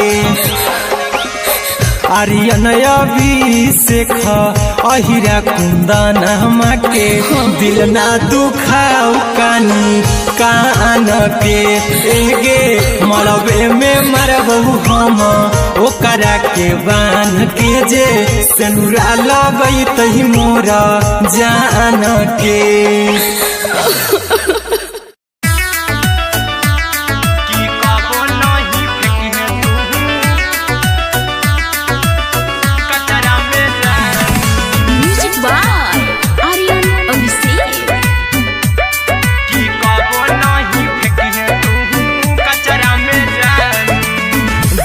आर्यन अभिषेक अहिरा कुंदन के दिल ना दुखाऊ कानी कान के एगे मरबे में मरबौ हम ओकरा के बांध के जे सिनुरा लगई तही मोरा जान के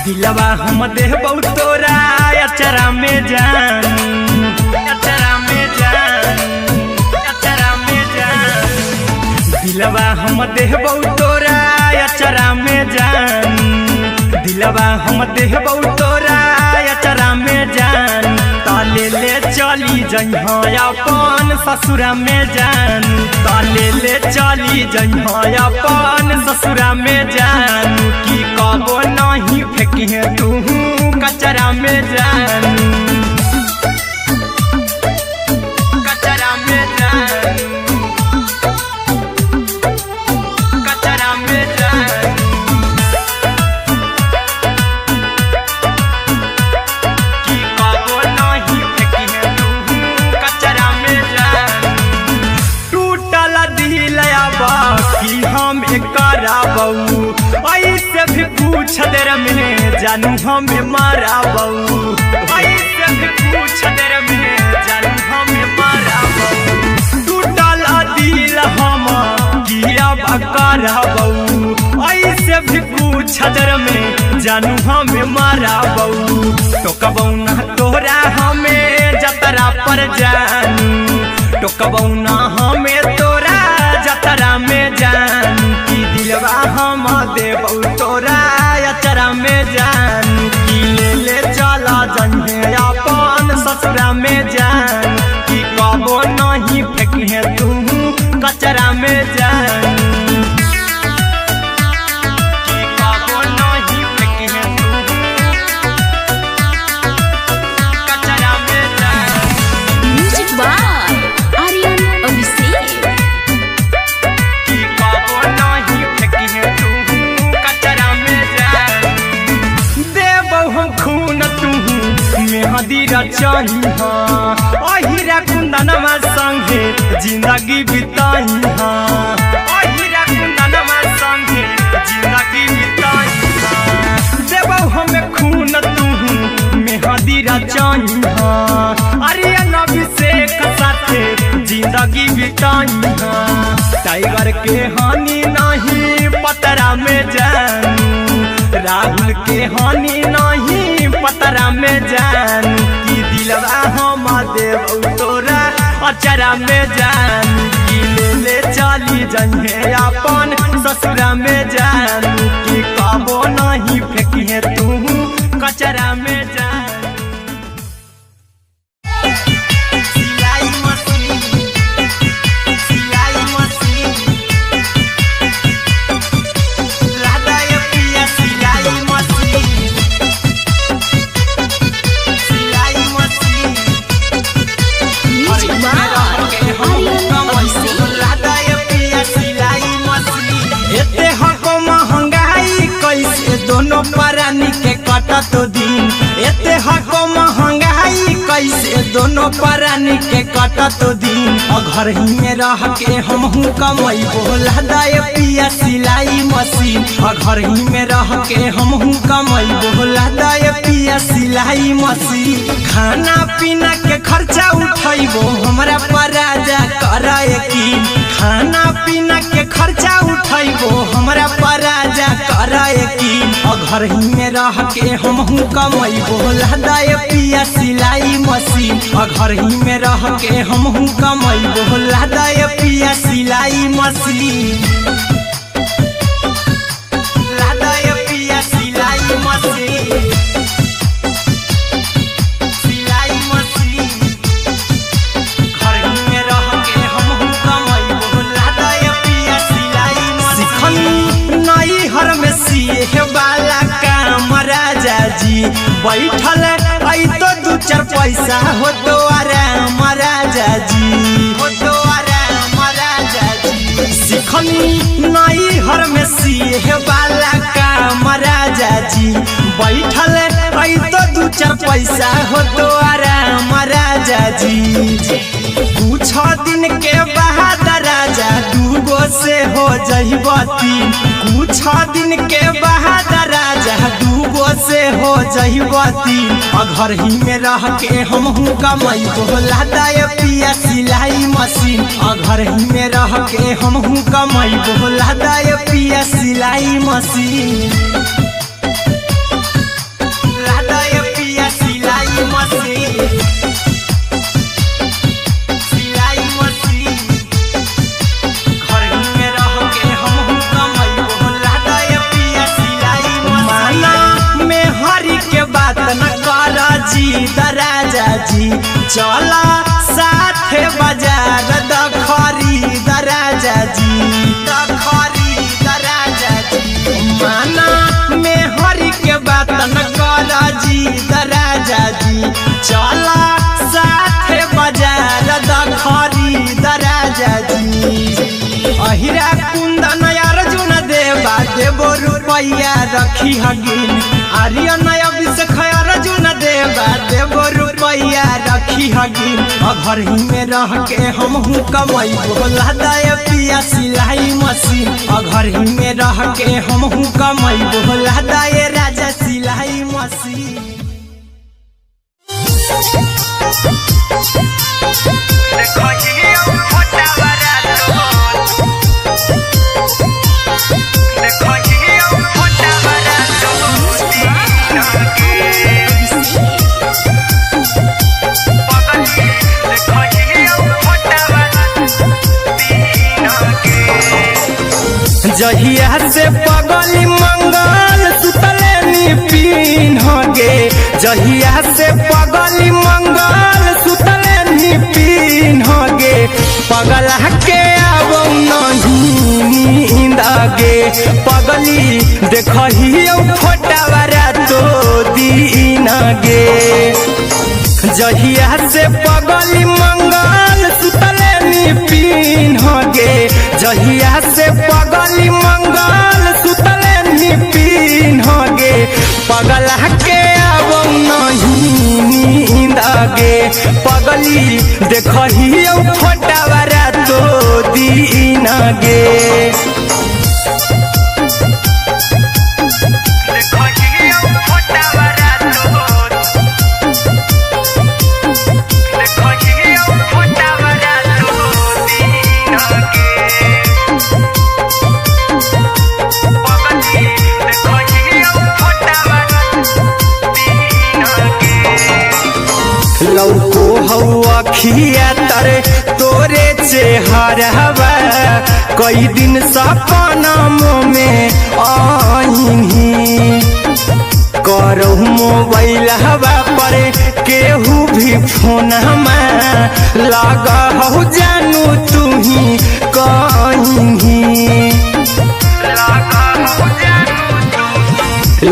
दिलवा हम देबौ तोरा अचरा में जान अचरा में जान अचरा में जान दिलवा हम देबौ तोरा अचरा में जान दिलवा हम देबौ तोरा अचरा में जान ताले ले चली जइहा अपन ससुरा में जान ताले ले चली जइहा अपन ससुरा में जान की कबो नहीं फेंकिहे तू कचरा में जान कचरा में जान कचरा में जान की कबो नहीं फेंकिहे तू कचरा में जान टूटल दिल बाकी हम कराबौ ऐसे भी पूछ देर में जानू हमें माराबौ ऐसे भी पूछ देर में जानू हमें माराबौ टूटल दिल हम किया कराबौ ऐसे भी पूछ देर में जानू हमें माराबौ टोकबौ ना तोरा हमें जतरा पर जानू टोकबौ ना हमें तोरा जतरा में जानू की दिलवा हम देबौ तोरा अचरा में जान में जानू कि कबो नहीं फेंकी है तू कचरा में जानू। Music by Aryan Abhishek. कि कबो नहीं फेंकी है तू कचरा में जानू। देबो हम खून तू मेहदी रचाई हाँ अहिरा कुंदनमा संगे जिंदगी बिताई हाँ अहिरा कुंदनमा संगे जिंदगी बिताई हाँ। देबो हमें खून तू मेहदी रचाई हाँ आर्यन अभिषेक साथे जिंदगी बिताई हाँ। टाइगर के हानि नहीं पतरा में जानू राहुल के हानि नहीं पतरा में जानू कि दिलवा हम देव तोरा अचरा में जानू कि ले चली जइहे अपन ससुरा में जानू कि कबो नहीं फेंकी है तू कचरा में जानू। सिलाई मशीन लादा ये पिया सिलाई machine music by Aryan Abhishek. एते हको महंगाई कैसे दोनों परानी के कटत दिन एते हको महंगाई कैसे दोनों परानी के कटत दिन घर ही में रह के हमहू कमाई बोला दाए पिया सिलाई मशीन घर ही में रह के हमहू कमाई बोला दाए पिया सिलाई मशीन। खाना पीना के खर्चा उठाइबो हमरा पराजा करे यकीन खाना पीना के खर्चा उठाइबो हमरा पराजा करे यकीन घर ही में रह के हमहू कमाइबो लहदाए पिया सिलाई मशीन घर ही में रह के हमहू कमाइबो लहदाए पिया सिलाई मशीन लहदाए पिया सिलाई मशीन वाला काम राजा जी बैठल आई तो दू चार पैसा हो तो आराम राजा जी हो तो आराम राजा जी सिखनी नई हर में सीहे वाला काम राजा जी बैठल आई तो दू चार पैसा हो तो आराम राजा जी। कुछ दिन के बाद राजा दूगो से हो जहिबती कुछ दिन के बाद राजा दूगो से हो जहिबती घर ही में रह के हमहू कमाई बोला दाए पिया सिलाई मशीन घर ही में रह के हमहू कमाई बोला दाए पिया सिलाई मशीन लादाए पिया सिलाई मशीन राजा जी चला साथे बाजार खरीद राजा जी राजा जी माना में हरी के बात न कर जी राजा जी चला साथे बाजार खरीद राजा जी। अहिरा कुंदन अर्जुन देवा देवो रुपया रखी हगिन आर्यन अभिषेक अर्जुन देवा देवो रुपया रखी हगिन घर ही में रह के हमहू कमाई बोला दाए पिया सिलाई मशीन घर ही में रह के हमहू कमाई बोला दाए राजा सिलाई मशीन। जहिया से पगली मंगल सुतले पीन गे जहिया से पगली मंगल सुतले पीन गे पगला के अब गे पगली देखही फोटावारा तो दीन गे जहिया से पगली मंगल सुतले निपिन गे जहिया से पगली मंगल सुतले निपिन गे पगला के अब नहीं नींद गे पगली देखही फोटावारा तो दीन गे लौको हवा खिया तरे तोरे चेहरवा कई दिन सपना में आईनी करो मोबाइल हवा पर केहू भी फोन में लगा हो जानू तू ही कहीं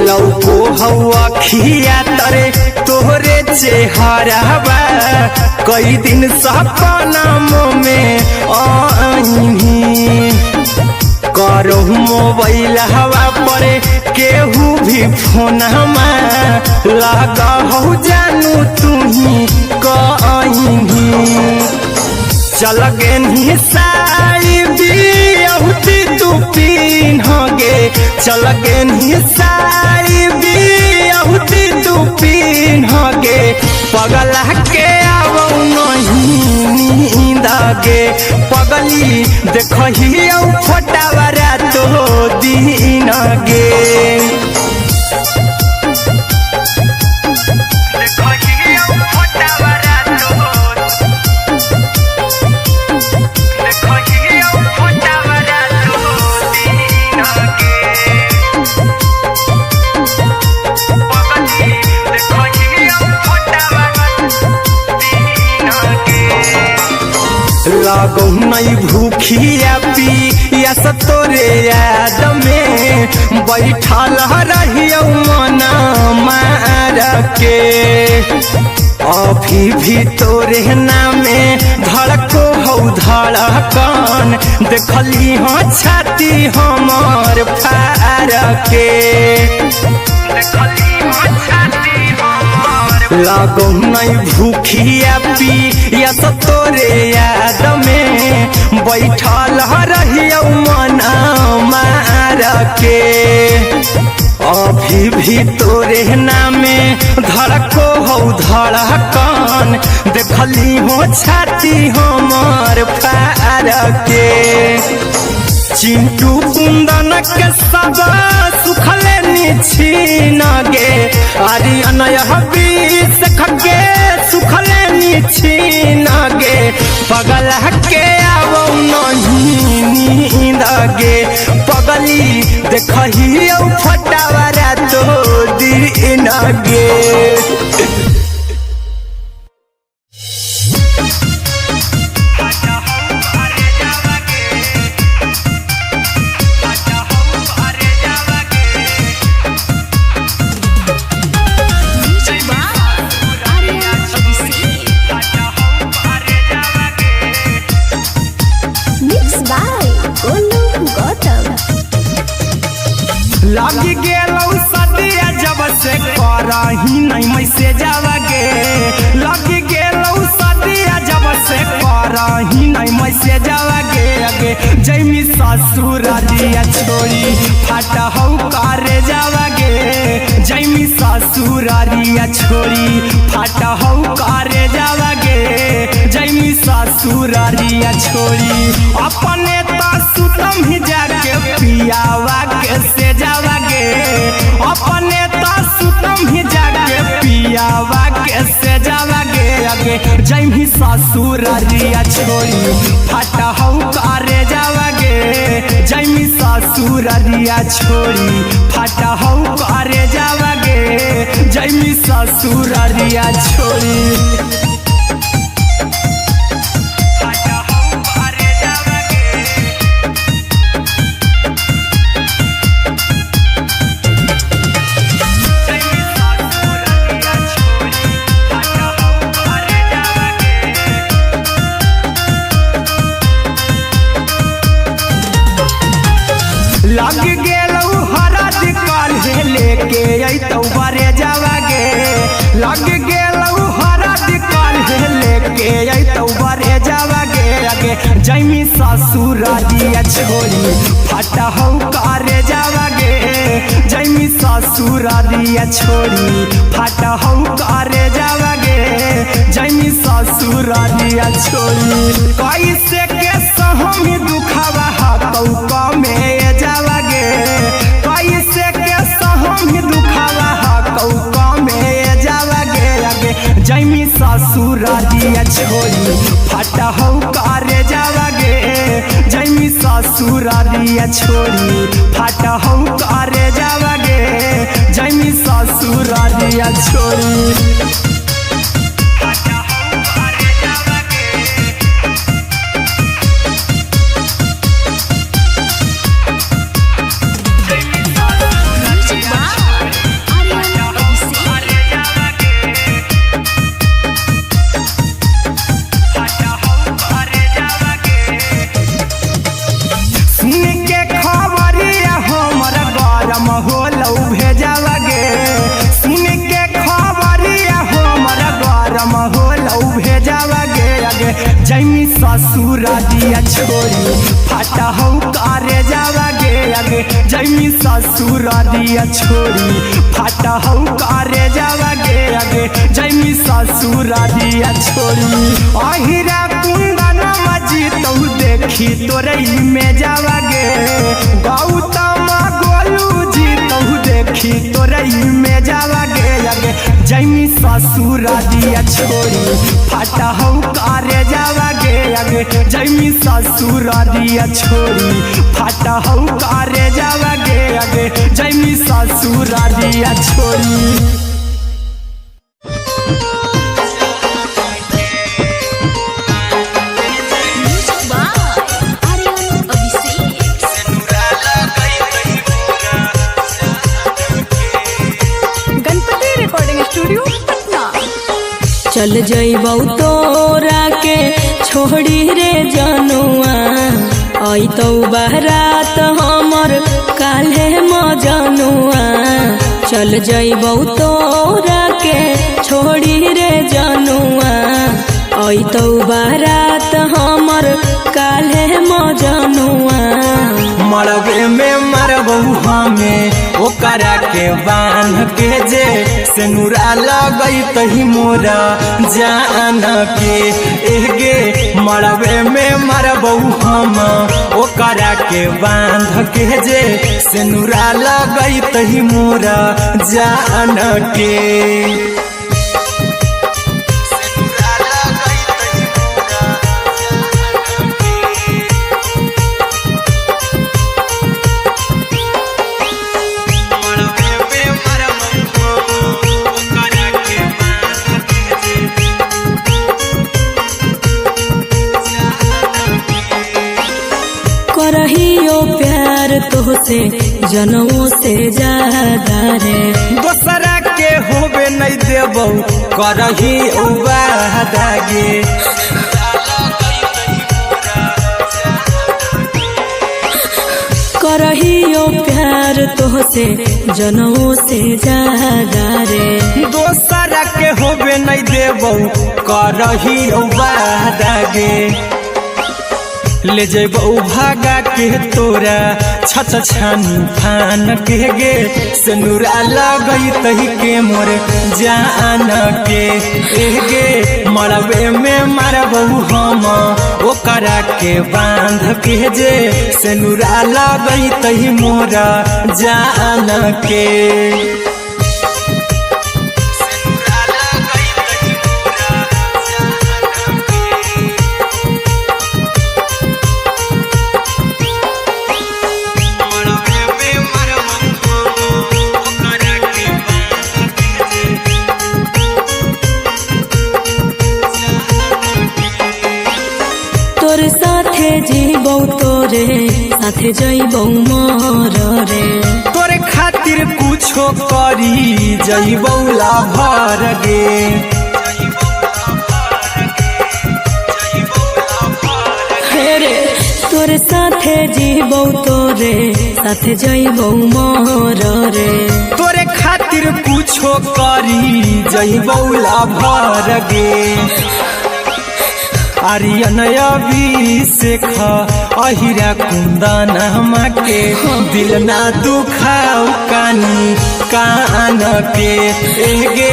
लौको हवा खिया तरे तोहरे चेहरवा कई दिन सपना में आईनी करो मोबाइल हवा पर केहू भी फोन में लगा हो जानू तू ही कहीं चल गे साड़ी बिहुती तू पीन गे चल गे साड़ी बिहुती तू पीन गे पगला के अब नहीं नींद गे पगली देखही फोटावारा तो दीन गे लागो नहीं भूखिया पिया तोरे याद में बैठल रहियो मन मार के अभी भी तोरे नामे धड़को हो धड़कन देखली हाँ छाती हमार फार के लागो नहीं भूखिया पिया तोरे याद में बैठल रहियो मन मार के अभी भी तोरे नामे धड़को हो धड़कन देखली हो छाती हमार फार के चिंटू कुंदन के सब सुखले निछीन गे आर्यन बीस खगे सुखले निछीन गे पगला के अब नहीं नींद गे पगली देखही फोटावारा तो दीन गे लागी गेलौ सदिया जब से करही नहीं मैसे जावगे लागी गेलौ सदिया जब से करही नहीं मैसे जावगे अगे जैमी ससुर दिया छोड़ी फाटा हौ करे जावगे जैमी ससुर दिया छोड़ी फाटा हौ करे जावगे जैमी ससुर दिया छोड़ी अपने तो सुतम ही जाके पियावा के से जावगे अपने तो सुतम ही जाके पियावा के से जावगे अगे जैमी ससुर दिया छोड़ी फाटा हौ करे जावगे जैमी ससुर दिया छोड़ी फाटा हौ करे जावगे जैमी ससुर दिया छोड़ी लेके अइतौ बरे जावागे लग गेलौ हरद काल्हे लेके अइतौ बरे जावागे आगे जैमी ससुर दिया छोरी फटहौ करे जावागे जैमी ससुर दिया छोरी फटहौ करे जावागे जैमी ससुर दिया छोरी कैसे के सहमी दुखावा हाथौ कमे जावागे कैसे के सहमी दुखावा हाथौ कमे जावागे आगे जैमी ससुर दिया छोरी फटहौ करे जावागे जैमी ससुर दिया छोरी फटहौ करे जावागे जैमी ससुर दिया छोरी जैमी ससुर दिया छोरी फटहौ करे जावागे आगे जैमी ससुर दिया छोरी फटहौ करे जावागे आगे जैमी ससुर दिया छोरी अहिरा कुंदन मजीतौ देखी तोरई में जावागे गौतम गोलू जीतौ देखी तोरई में जावागे आगे जैमी ससुर दिया छोरी फटहौ करे जावागे आगे जैमी ससुर दिया छोरी फटहौ करे जावागे आगे जैमी ससुर दिया छोरी चल जइबौ तोरा के छोड़ी रे जनुआ अइतौ बारात हमर काल्हे मजनुआ चल जइबौ तोरा के छोड़ी रे जनुआ अइतौ बारात हमर काल्हे मजनुआ मरबे में मरबौ हमें ओकरा के बांध के जे सेनुरा लगैतहि मोरा जान के एगे मरबे में मरबौ हम ओकरा के बांध के जे सेनुरा लगैतहि मोरा जान के करहियो प्यार तोहसे जनमों से ज्यादा रे दोसरा के होबे नहीं देबौ करही उबादागे करहियो प्यार तोहसे जनमों से ज्यादा रे दोसरा के होबे नहीं देबौ करही उबादागे ले जेबौ भागा के तोरा छछ छानी फान के गे सेनुरा लगैतहि के मोर जान के एगे मरबे में मरबौ हम ओकरा के बांध के जे सेनुरा लगैतहि मोरा जान के तोर साथे जीबौ तोरे साथे जइबौ मोर रे तोरे खातिर कुछो करी जइबौ लाभर गे रे तोरे साथे जीबौ तोरे साथे जइबौ मोर रे तोरे खातिर कुछो करी जइबौ भर गे आर्यन अभिषेक अहिरा कुंदन के दिल ना दुखाऊ कानी कान के एगे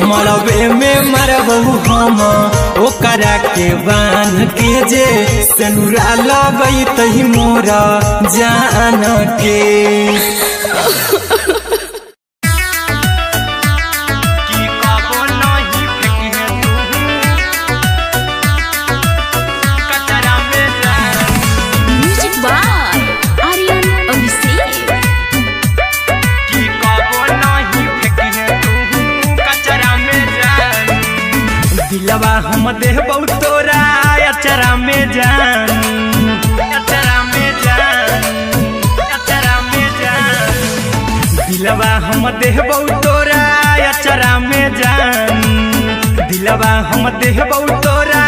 मरबे में मरबू हम ओकरा के बान के जे सेनुरा लगई तही मोरा जान के दिलवा हम देबौ तोरा अचरा में जान अचरा में जान अचरा में जान दिलवा हम देबौ तोरा अचरा में जान दिलवा हम देबौ तोरा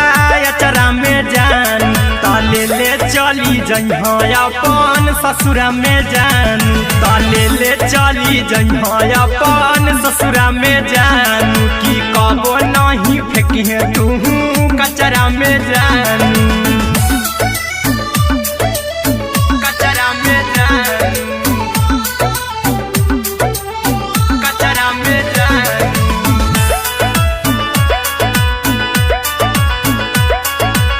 अचरा में जान ताले ले चली जइहा अपन ससुरा में जान ताले ले चली जइहा अपन ससुरा में जान की कबो नहीं फेंकिहे तू कचरा में जान कचरा में जान कचरा में जान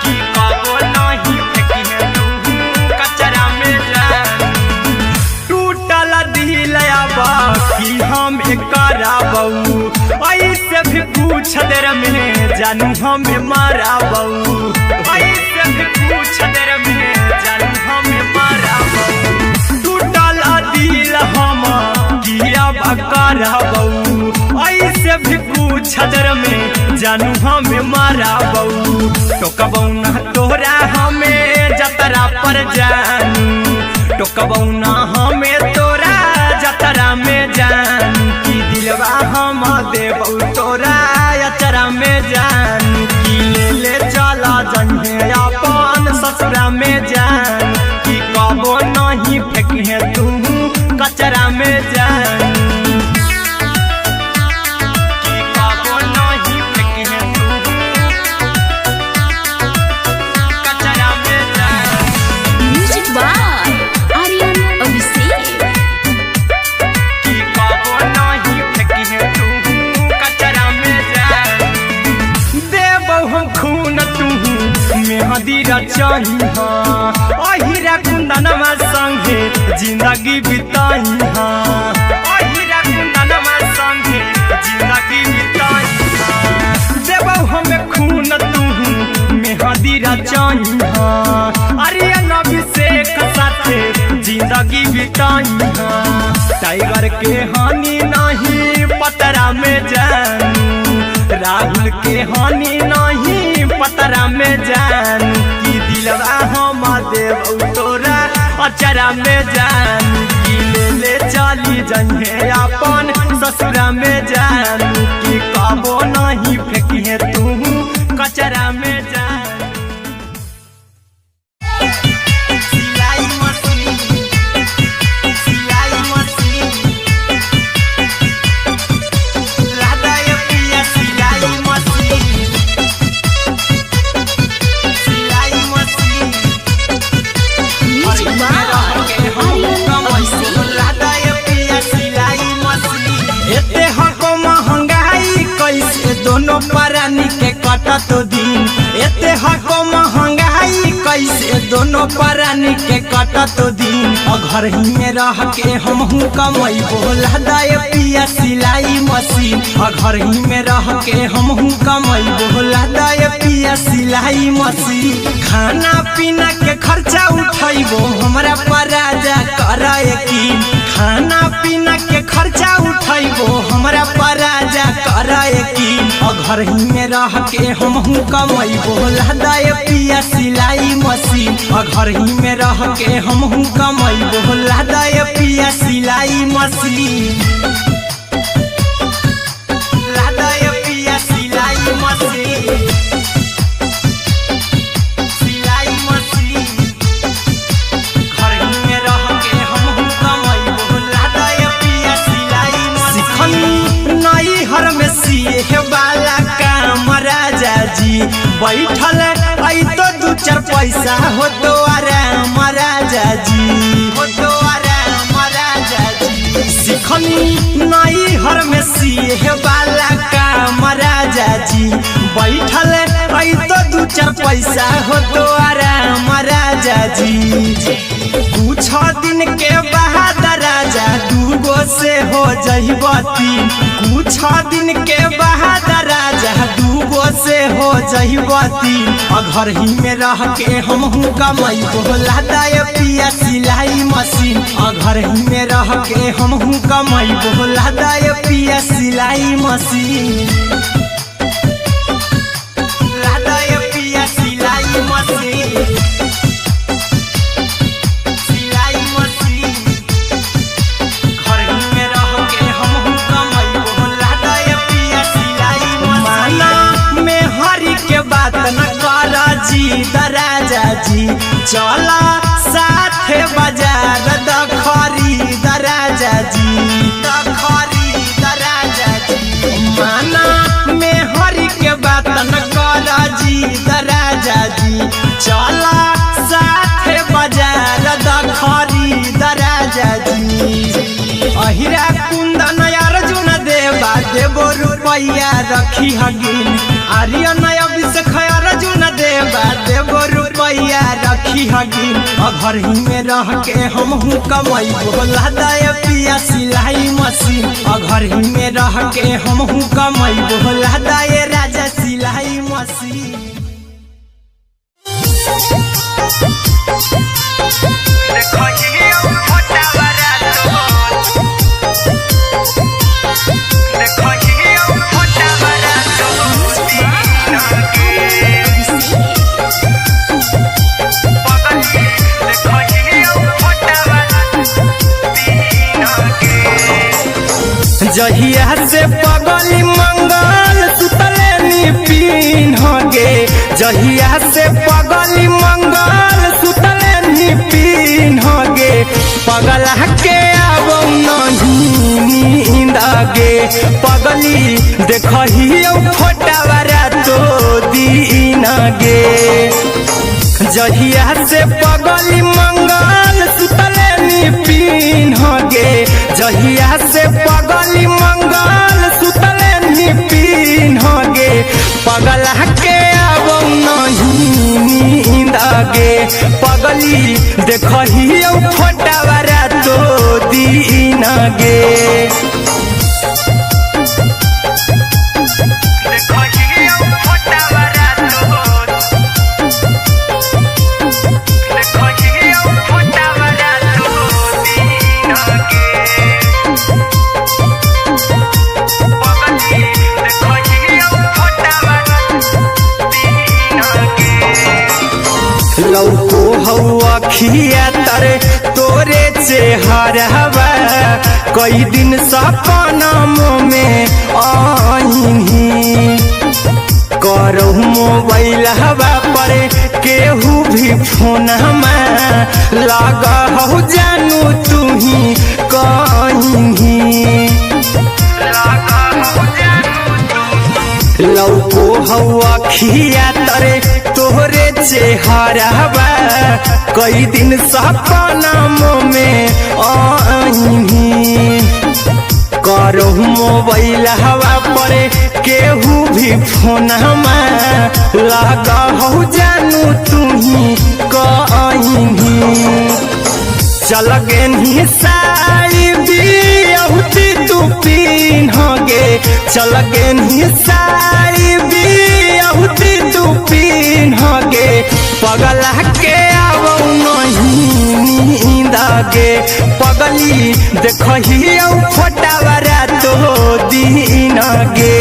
की कबो नहीं फेंकिहे तू कचरा में जान टूटल दिल बाकी हम कराबू ऐसे भी पूछ देर में जानू हमें माराबू ऐसे भी पूछ देर में जानू हमें माराबू टूटल दिल हम किया कराबू ऐसे भी पूछ देर में जानू हमें माराबू टोकबू ना तोरा हमें जतरा पर जानू टोकबू ना हमें तोरा जतरा में जानू की दिलवा हम देबौ तोरा अचरा में जान की ले चला जइहे अपन ससुरा में जान की कबो नहीं फेंकिहे तू कचरा में जान की कबो नहीं फेंकिहे तू कचरा में जान म्यूजिक बाय आर्यन अभिषेक की कबो नहीं फेंकिहे तू कचरा में जान देबौ हम खून तू मेहदी रचही अहिरा कुंदनमा संगे जिंदगी बिताई अहिरा कुंदनमा संगे जिंदगी बिताई देबौ हमें खून तू मेहदी रचही आर्यन अभिषेक साथे जिंदगी बिताई टाइगर के हानि नहीं पतरा में जानू राहुल के हानि नहीं पतरा में जानू की दिलवा हम देबौ तोरा अचरा में जानू की ले चली जइहे अपन ससुरा में जानू की कबो नहीं फेंकिहे तू कचरा में जानू दोनों परानी के कटत दिन एते हको महंगाई कैसे दोनों परानी के कटत दिन घर ही में रह के हमहू कमई बोला दाए पिया सिलाई मशीन घर ही में रह के हमहू कमई बोला दाए पिया सिलाई मशीन खाना पीना के खर्चा उठाइबो हमरा पर राजा करे यकीन खाना पीना के खर्चा उठाइबो हमरा पर राजा करे यकीन घर ही में रह के हमहू कमई बोला दाए पिया सिलाई मशीन घर ही में रह के हमहू कमई बोला दाए पिया सिलाई मशीन लादाए पिया सिलाई मशीन सिलाई मशीन बैठल आई तो दू चार पैसा हो तो आराम राजा जी, हो तो आराम राजा जी। सिखनी नई हर में सीहे वाला काम राजा जी, बैठल आई तो दू चार पैसा हो तो आराम राजा जी। कुछ दिन के बाद राजा दूगो से हो जहिबती, कुछ दिन के बाद राजा दूगो से हो जहिबती। घर ही में रह के हम कमाई बोला दाय पिया सिलाई मशीन, घर ही में रह के हम कमाई बोला दाय पिया सिलाई मशीन, लादाय पिया सिलाई मशीन, सिलाई मशीन। घर ही में रह के हम कमाई बोला दाय पिया सिलाई मशीन। माना में हरी के बात न कर जी दराजा जी, चला साथे बाजार द खरीद राजा जी, द खरीद राजा जी। माना में हरी के बात न कर जी दराजा जी, चला साथे बाजार द खरीद राजा जी। अहिरा कुंदन अर्जुन देवा देवो रुपैया रखी हगिन, आर्यन अभिषेक अर्जुन देवा देवो रुपैया रखी हगिन। घर ही में रह के हम कमाई बोला दाय पिया सिलाई मशीन, घर ही में रह के हम कमाई बोला दाय राजा सिलाई मशीन। जहिया से पगली मंगल सुतले निपिन गे, जहिया से पगली मंगल सुतले निपिन गे। पगला के आब नहीं नींद गे, पगली देखही फोटावारा तो दीन गे। जहिया से पगली मंगल सुतले निपिन गे, जहिया से पगली मंगल सुतले निपिन गे। पगला के आब नहीं नींद गे, पगली देखही फोटावारा तो दीन गे। लौको हवा खिया तरे तोरे चेहरवा, कई दिन सपना में आईनी। करहु मोबाइल हवा पर केहू भी फोन में लगा हो जानू तू ही कहीं। लौको हवा खिया तरे तोहरे चेहरवा, कई दिन सपना में आईनी। करहु मोबाइल हवा पर केहू भी फोन में लगा हो जानू तू ही कहीं। चल गेनी साड़ी बियहुती तू पीन गे, चल गेनी साड़ी बियहुती तू पीन गे। पगला के आब नहीं नींद गे, पगली देखही फोटावारा तो दीन गे।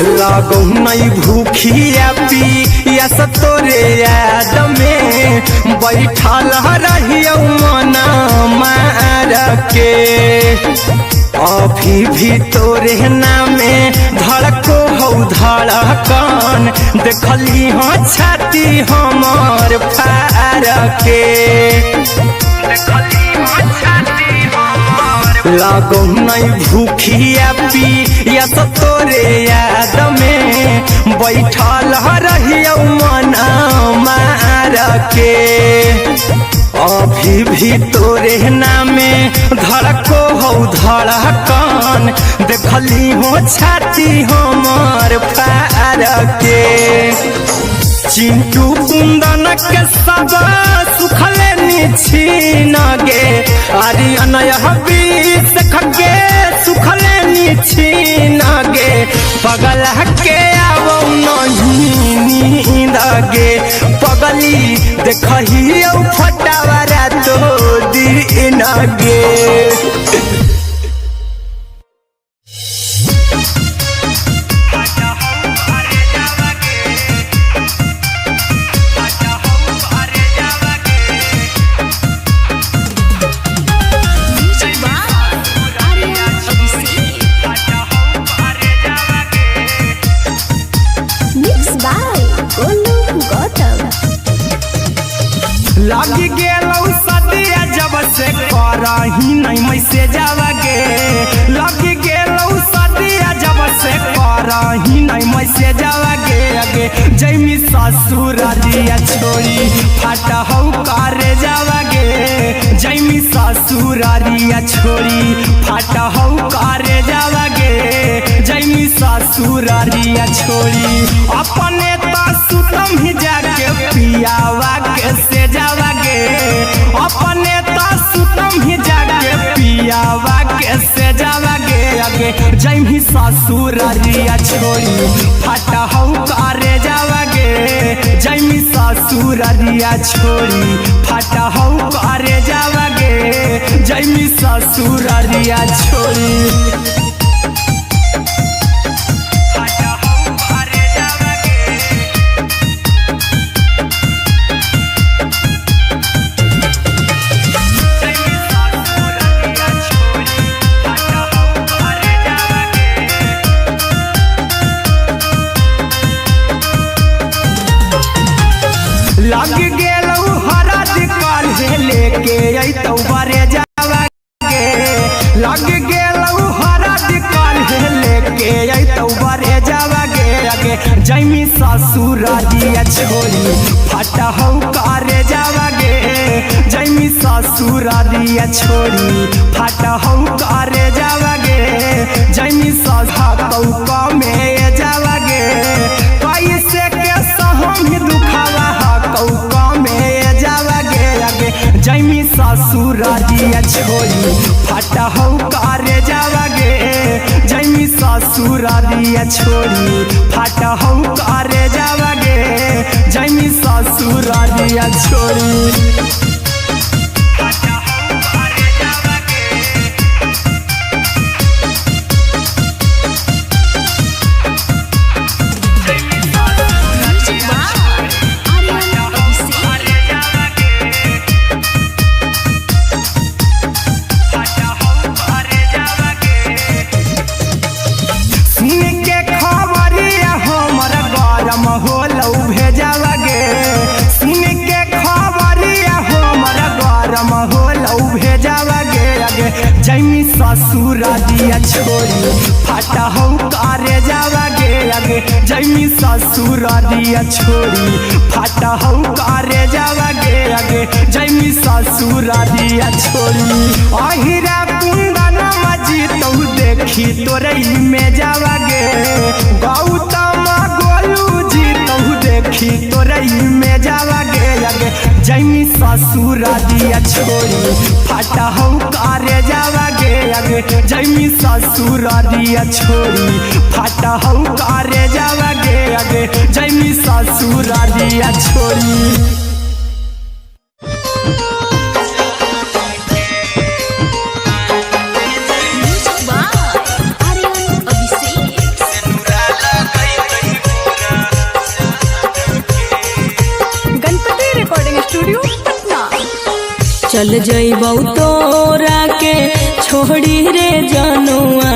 लागो नहीं भूखिया पिया तोरे याद में बैठल रहियो मना मार के अभी भी तोरे नामे धड़को हो धड़कन देखली हो छाती हमार फार के लागो नहीं भूखिया पिया तोरे याद में बैठल रहियो मना मार के अभी भी तोरे नामे धड़को हो धड़कन देखली हो छाती हमार फार के चिंटू कुंदन के सब सुखले निछीन गे आर्यन हबीस खगे सुखले निछीन गे पगल के आवो नहीं नींद गे पगली देखही फटावरा तो दिन गे लागी गेलौ सदिया जब से करही नहीं मैसे जावागे लागी गेलौ सदिया जब से करही नहीं मैसे जावागे अगे जैमी ससुरारिया छोड़ी फाटा हौ करे जावागे जैमी ससुरारिया छोड़ी फाटा हौ करे जावागे जैमी ससुरारिया छोड़ी अपने सुतम ही जाके पियावा के से जावागे अपने सुतम ही जाके पियावा के से जावागे आगे जैमी ससुरारिया छोड़ी फाटा हौ करे जावागे जैमी ससुरारिया छोड़ी फाटा हौ करे जावागे जैमी ससुरारिया छोड़ी लग गेलौ हरद काल्हे लेके अइतौ बारे जावागे लग गेलौ हरद काल्हे लेके अइतौ बारे जावागे आगे जैमी ससुरारिया छोड़ी फाटा हौ करे जावागे जैमी ससुरारिया छोड़ी फाटा हौ करे जावागे जैमी सहा कौका में जावागे कैसे के सहम दुखावा कौका में जावागे आगे जैमी ससुरारिया छोड़ी फाटा हौ करे जावागे जैमी ससुरारिया छोड़ी फाटा हौ करे जावागे जैमी ससुरारिया छोड़ी जैमी ससुरारिया छोड़ी फाटा हौ करे जावागे आगे जैमी ससुरारिया छोड़ी फाटा हौ करे जावागे आगे जैमी ससुरारिया छोड़ी अहिरा कुंदन मजी तो देखी तोरई में जावागे गौतम गोलू जी तो देखी तोरई में जावागे आगे जैमी ससुरारिया छोड़ी फाटा हौ करे जावागे आगे जैमी ससुरारिया छोड़ी फाटा हौ करे जावागे आगे जैमी ससुरारिया छोड़ी Music by Aryan Abhishek. चल जइबौ तोरा के छोड़ी रे जनुआ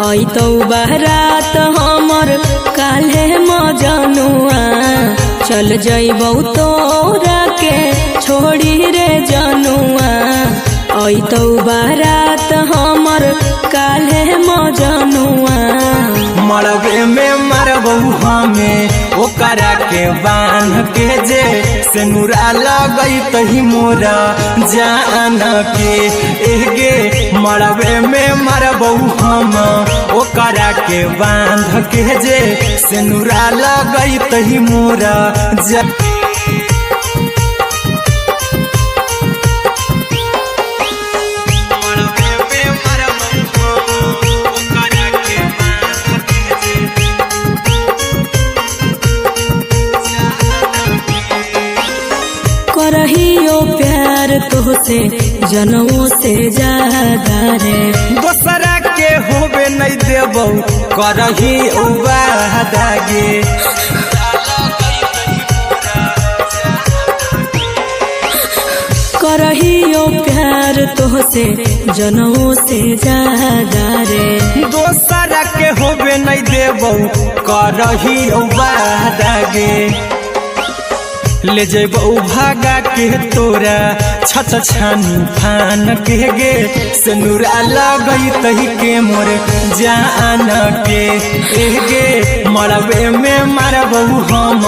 अइतौ बारात हमर काल्हे मजनुआ चल जइबौ तोरा के छोड़ी रे जनुआ अइतौ बारात हमर काल्हे मजनुआ मरबे में मरबौ हमें ओकरा के बांध के जे सिनुरा लगई तही मोरा जान के एगे मरबे में मरबौ हम ओकरा के बांध के जे सिनुरा लगई तही मोरा करहियो प्यार तोहसे जनमों से ज्यादा रे दोसरा के होबे नहीं देबौ करही वादा गे करहियो प्यार तोहसे जनमों से ज्यादा रे दोसरा के होबे नहीं देबौ करही वादा गे ले जेबौ भागा के तोरा छत छानी फान के गे सिनुरा लगई तही के मोर जान के गे मरबे में मरबौ हम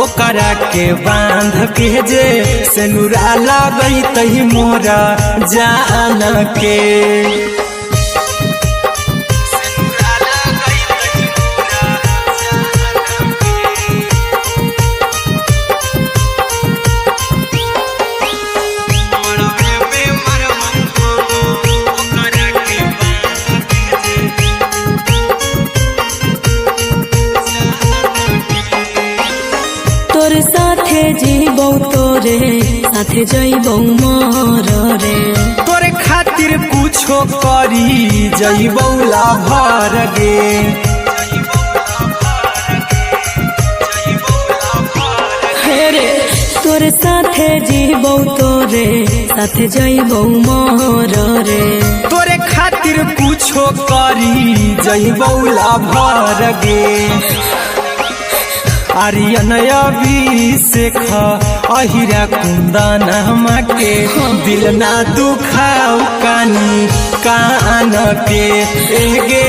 ओकरा के बांध के जे सिनुरा लगई तही मोरा जान के तोरे साथे जीबौ तोरे साथे जइबौ मर रे तोरे खातिर कुछो करी जइबौ लाभर गे रे तोरे साथे जीबौ तोरे साथे जइबौ मर रे तोरे खातिर कुछो करी जइबौ लाभर गे आर्यन अभिषेक अहिरा कुंदन के दिल ना दुखाऊ कानी कान के एगे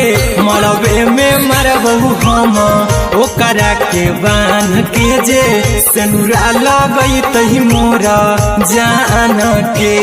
मरबे में मरबौ हम ओकरा के बांध के जे सिनुरा लगई तही मोरा जान के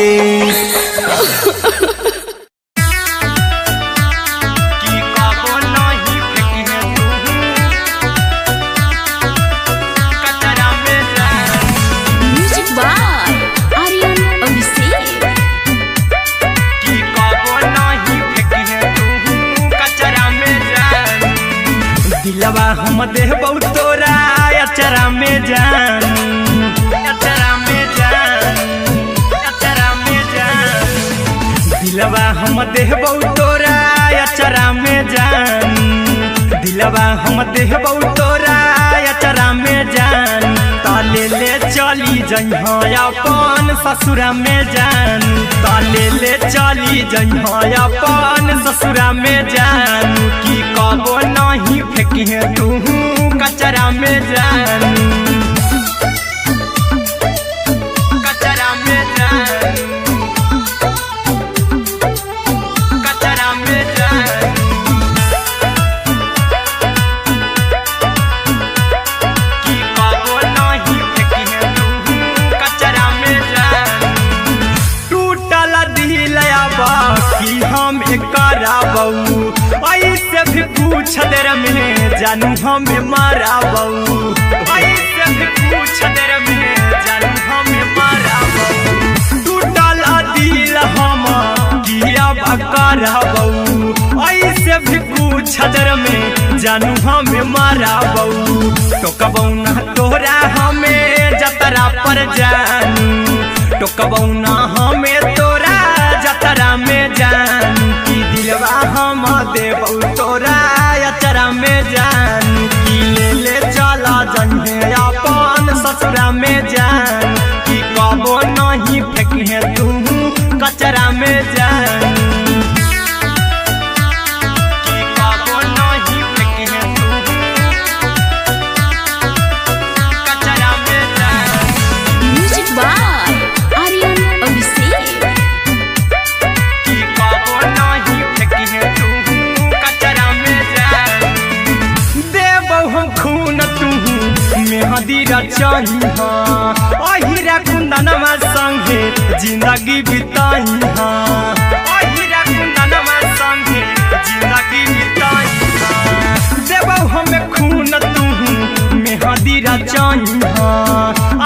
दिलवा हम देबौ तोरा अचरा में जान अचरा में जान अचरा में जान दिलवा हम देबौ तोरा अचरा में जान दिलवा हम देबौ तोरा अचरा में जान ताले ले चली जइहा अपन ससुरा में जान ताले ले चली जइहा अपन ससुरा में जान की कबो नहीं फेंके तू कचरा में जान कचरा में जान कचरा में जान की कबो नहीं फेंके तू कचरा में जान टूटल दिल आबा कि हम कराबौ ऐसे भी पूछ देर में जानू हमें माराबौ ऐसे भी पूछ देर में जानू हमें माराबौ टूटल दिल हम किया कराबौ ऐसे भी पूछ देर में जानू हमें माराबौ टोकबौ ना तोरा हमें जतरा पर जानू टोकबौ ना हमें तोरा जतरा में जानू की दिलवा हम देबौ तोरा अचरा में जान की ले चला जन्हे अपन ससुरा में जान की कबो नहीं फेंके मेहंदी रचाई अहिरा कुंदनमा संगे जिंदगी बिताई अहिरा कुंदनमा संगे जिंदगी बिताई देबौ हमें खून तू मेहंदी रचाई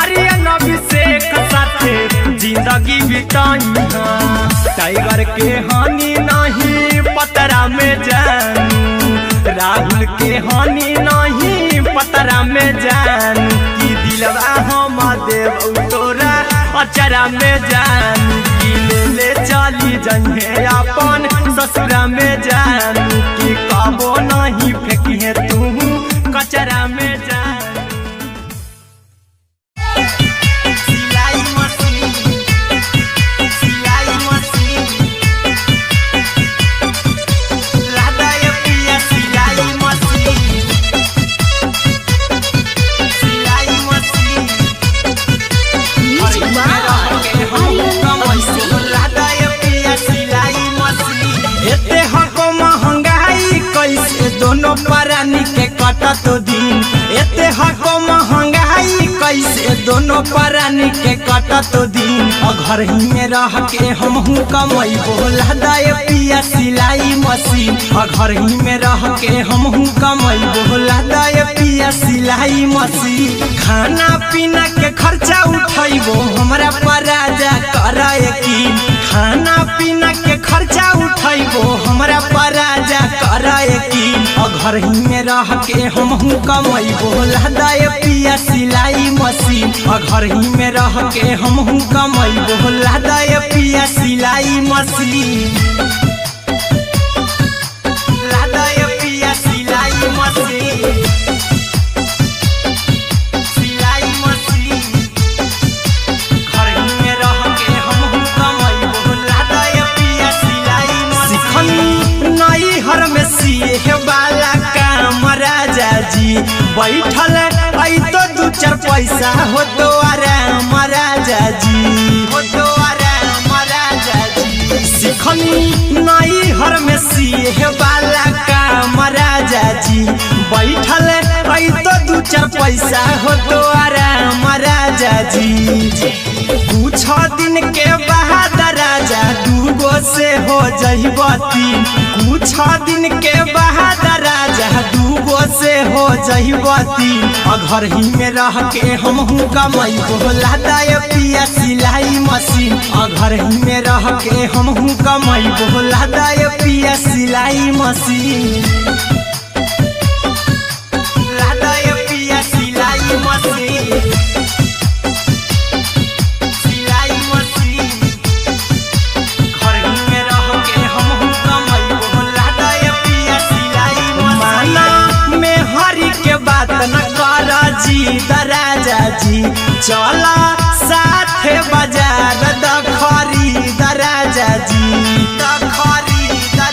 अरे अभिषेक साथे जिंदगी बिताई टाइगर के हानि नहीं पतरा में जानू राहुल के हानि नहीं पतरा में जानू कि दिलवा हम देव तोरा अचरा में जानू कि ले चली जइहे अपन ससुरा में जानू कि कबो नहीं फेंकिहे तू कचरा में जानू दोनों परानी के कटत दिन एते हको महंगाई कैसे दोनों परानी के कटत दिन घर ही में रह के हमहू कमाई बोला दाय पिया सिलाई मशीन घर ही में रह के हमहू कमाई बोला दाय पिया सिलाई मशीन खाना पीना के खर्चा उठाइबो हमरा पराजा कराए की खाना पीना के खर्चा उठाइबो हमरा पराजा कराए की घर ही में रह के हमहू कमाई बोला दाय पिया सिलाई मशीन घर ही में रह के हमहू कमाई बोला दाय पिया सिलाई मशीन लादाय पिया सिलाई मशीन सिलाई मशीन घर ही में रह के हमहू कमाई बोला दाय पिया सिलाई मशीन नई हर में सिए वाला काम राजा जी बैठल आई तो दू चार पैसा हो तो आराम राजा जी हो तो आराम राजा जी सिखनी नई हर में सिए वाला काम राजा जी बैठल आई तो दू चार पैसा हो तो आराम राजा जी कुछ दिन के बाद राजा दूगो से हो जहिबती कुछ दिन के बाद राजा दूगो से हो जहिबती घर ही में रह के हमहू कमाई बोला दाय पिया सिलाई मशीन घर ही में रह के हमहू कमाई बोला दाय पिया सिलाई मशीन लादाय पिया सिलाई मशीन राजा जी चला साथे बाजार दखरी राजा जी दखरी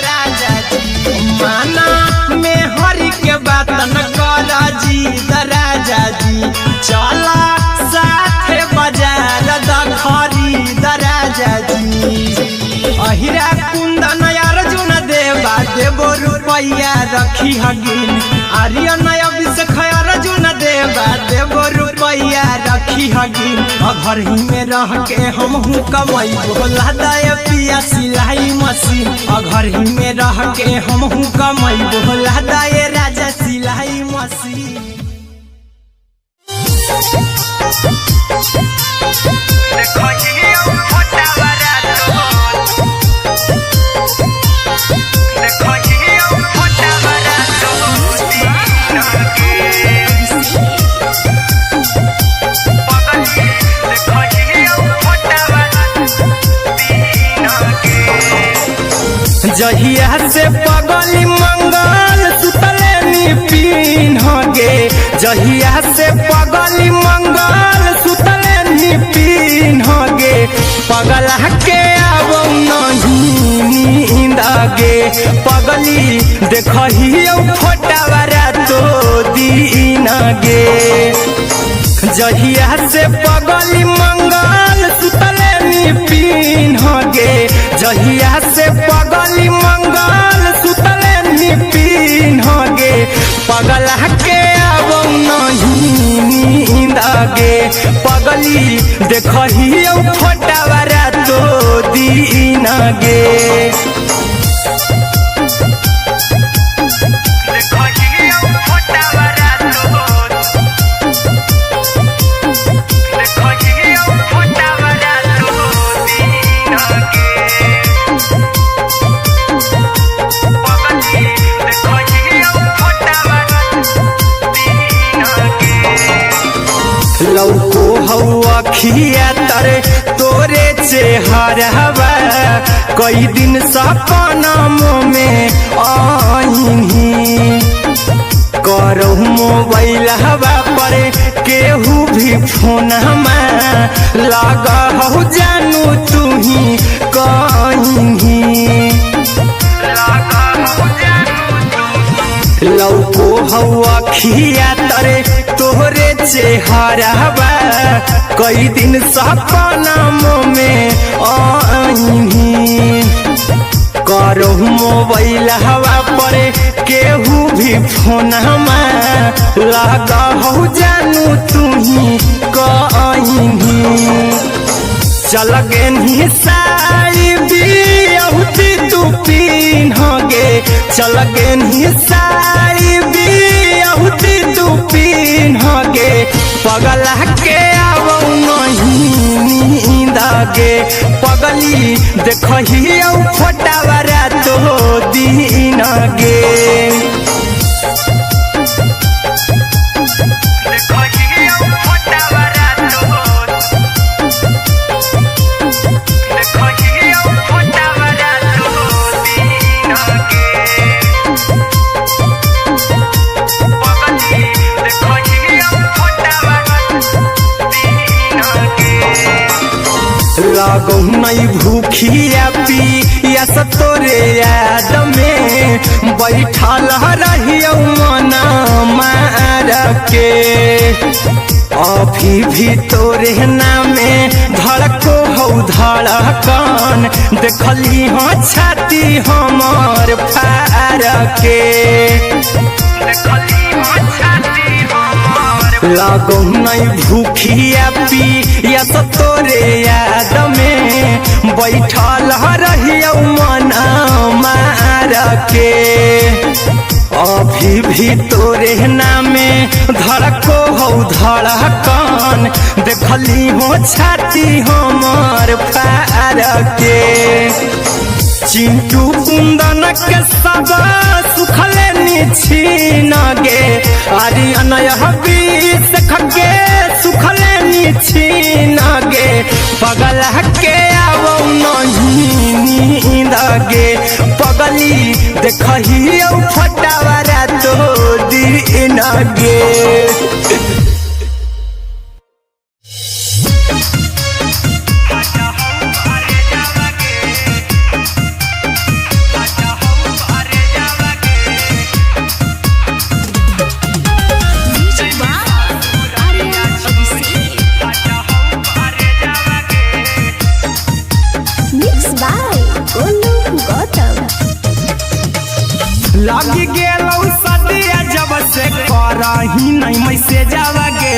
राजा जी माना में हरी के बात न कर जी राजा जी चला साथे बाजार दखरी राजा जी अहिरा कुंदन अर्जुन देवा देवो रुपया रखी हगिन आर्यन अभिषेक अर्जुन देवा देवो रुपया रखी हगिन घर ही में रह के हमहू कमाई बोला दाय पिया सिलाई मशीन घर ही में रह के हमहू कमाई बोला दाय राजा सिलाई मशीन जहिया से पगली मंगल सुतले निपिन गे जहिया से पगली मंगल सुतले निपिन गे पगला के आवो नहीं नींद गे पगली देखहियो फोटावारा तो दीन गे जहिया से पगली मंगल सुतले निपिन गे जहिया से पगली मंगल सुतले निपिन गे पगला के आवो नहीं पगली देखही फोटावारा तो दीन गे लौको हवा खिया तर तोरे चेहरवा कई दिन सपनम में आईनी करहु मोबाइल हवा पर केहू भी फोन लगा हो जानू तू ही कहीं लौको हवा खिया तरे तोहरे चेहरवा कई दिन सपनम में आईनी करहु मोबाइल हवा पर केहू भी फोन लगा हो जानू तू ही कहीं चल गे साड़ी बियहुती तू पिन्हगे चल गे साड़ी बियहुती तू पिन्हगे पगला के आवौ नहीं नींद गे पगली देखही फोटावारा तो दीन गे लागौ नहीं भूखिया पिया तोरे याद में बैठल रहियो मना मार के अभी भी तोरे नामे धड़को हो धड़कन देखली हाँ छाती हमार फार के लागौ नहीं भूखिया पिया तोरे याद में बैठल रहियो मना मार के अभी भी तोरे नामे धड़को हो धड़कन देखली हो छाती हमार फार के चिंटू कुंदन के सब सुखले निछीन गे आर्यन बीस खगे सुखले निछीन गे पगला के आवौ नहीं नींद गे पगली देखही फोटावारा तो दीन गे लग गेलौ सदिया जब से करही नहीं मैसेजवा गे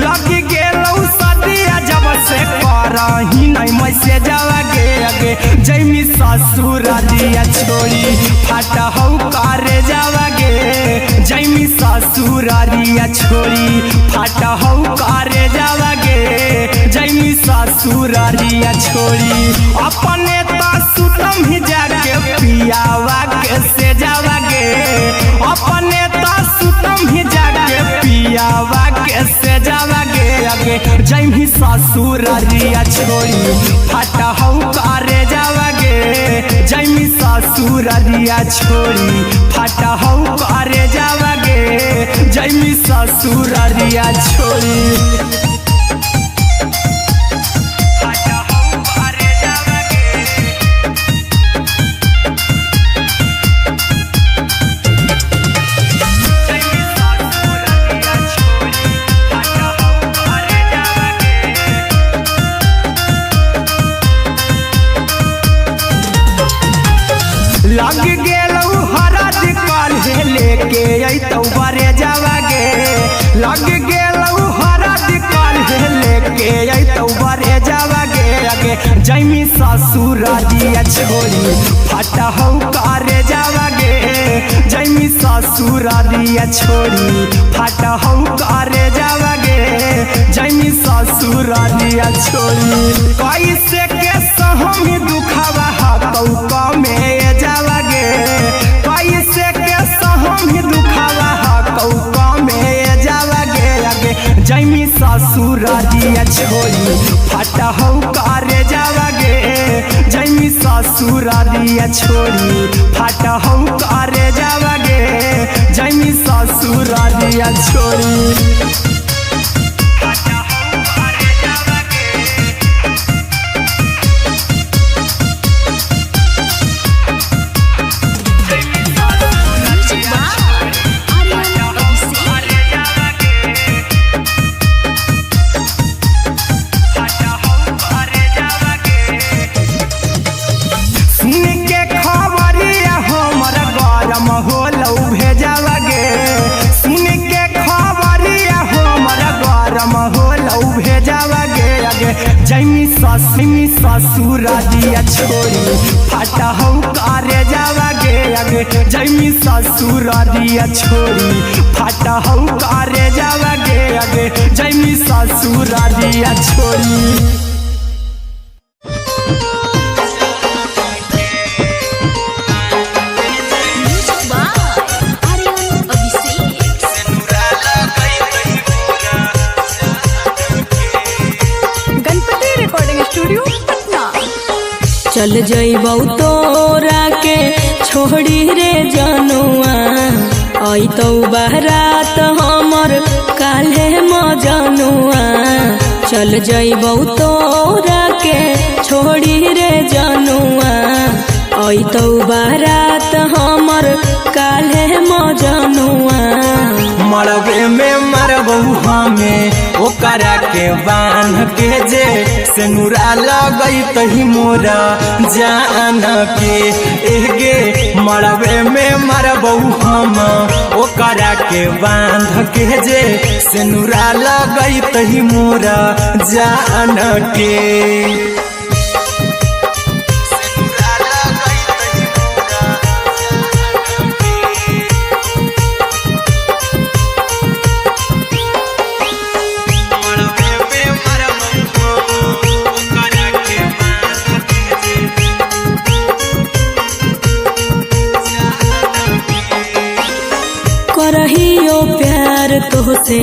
लग गेलौ सदिया जब से करही नहीं मैसेजवा गे अगे जैमी ससुरालिया छोड़ी फाटा हौ करे जावा गे जैमी ससुरालिया छोड़ी फाटा हौ करे जावा गे जैमी ससुरालिया छोड़ी अपने तो सुतम ही जाके पियावा के से जावा गे अपने तो सुतम ही जाके पियावा के से जावा गे अगे जैमी ससुरालिया छोड़ी फाटा हौ करे जावा गे जैमी ससुरालिया छोड़ी फाटा हौ करे जावा गे जैमी ससुरालिया छोड़ी लग गेलौ हरद काल्हे लेके अइतौ बरे जावा गे लग गेलौ हरद काल्हे लेके जैमी ससुरारिया छोड़ी फटा हो करे जावागे जैमी ससुरारिया छोड़ी फटा हो करे जावागे जैमी ससुरारिया छोड़ी कैसे के सहमी दुखावा हकौका में जावागे कैसे के सहमी दुखावा हकौका में जावागे आगे जैमी ससुरारिया छोड़ी फटा हो करे जावागे जैमी ससुरारिया छोड़ी फटा हो करे जावागे जैमी ससुरारिया छोड़ी जैमी ससुरारिया छोड़ी फटा हो करे जावागे आगे जैमी ससुरारिया छोड़ी फटा हो करे जावागे आगे जैमी ससुरारिया छोड़ी चल जइबौ तोरा के छोड़ी रे जनुआ अइतौ बारात हमर काल्हे मजनुआ चल जइबौ तोरा के छोड़ी रे जनुआ अइतौ बारात हमर काल्हे मजनुआ मरबे में मरबौ हमें ओकरा के बांध के जे सेनुरा लगई तही मोरा जान के एगे मरबे में मरबौ हम ओकरा के बांध के जे सेनुरा लगई तही मोरा जान के करहियो प्यार तोहसे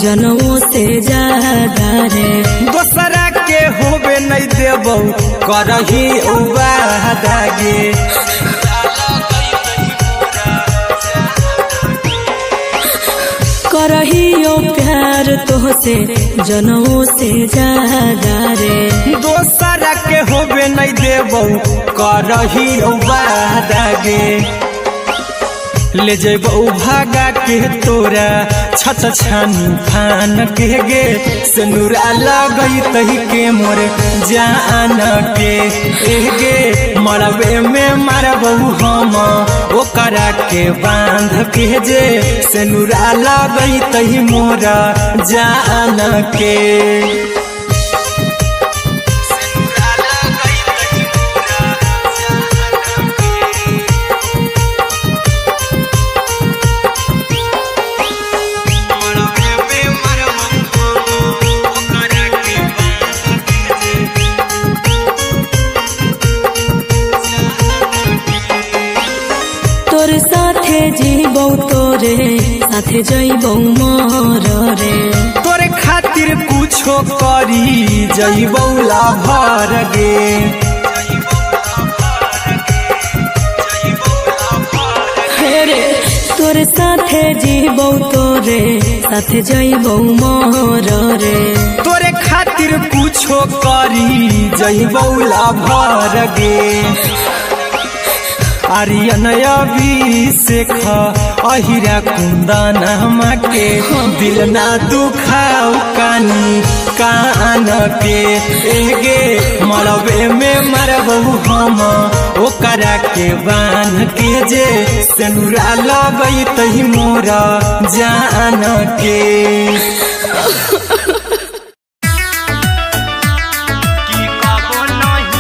जनमों से ज्यादा रे दोसरा के होबे नहीं देबौ करही उबादागे करहियो प्यार तोहसे जनमों से ज्यादा रे दोसरा के होबे नहीं देबौ करही उबादागे ले जेबौ भागा के तोरा छत छानी फान के गे सेनुरा लगई तही के मोर जान के एगे मरबे में मरबौ हम ओकरा के बांध के जे सेनुरा लगई तही मोरा जान के तोरे साथे जीबौ तोरे साथे जइबौ मर रे तोरे खातिर कुछो करी जइबौ लाभर गे रे तोरे साथे जीबौ तोरे साथे जइबौ मर रे तोरे खातिर कुछो करी जइबौ लाभर गे आर्यन अभिषेक अहिरा कुंदन के दिल ना दुखाऊ कानी कान के एगे मरबे में मरबौ हम ओकरा के बांध के जे सेनुरा लगई तही मोरा जान के की कबो नहीं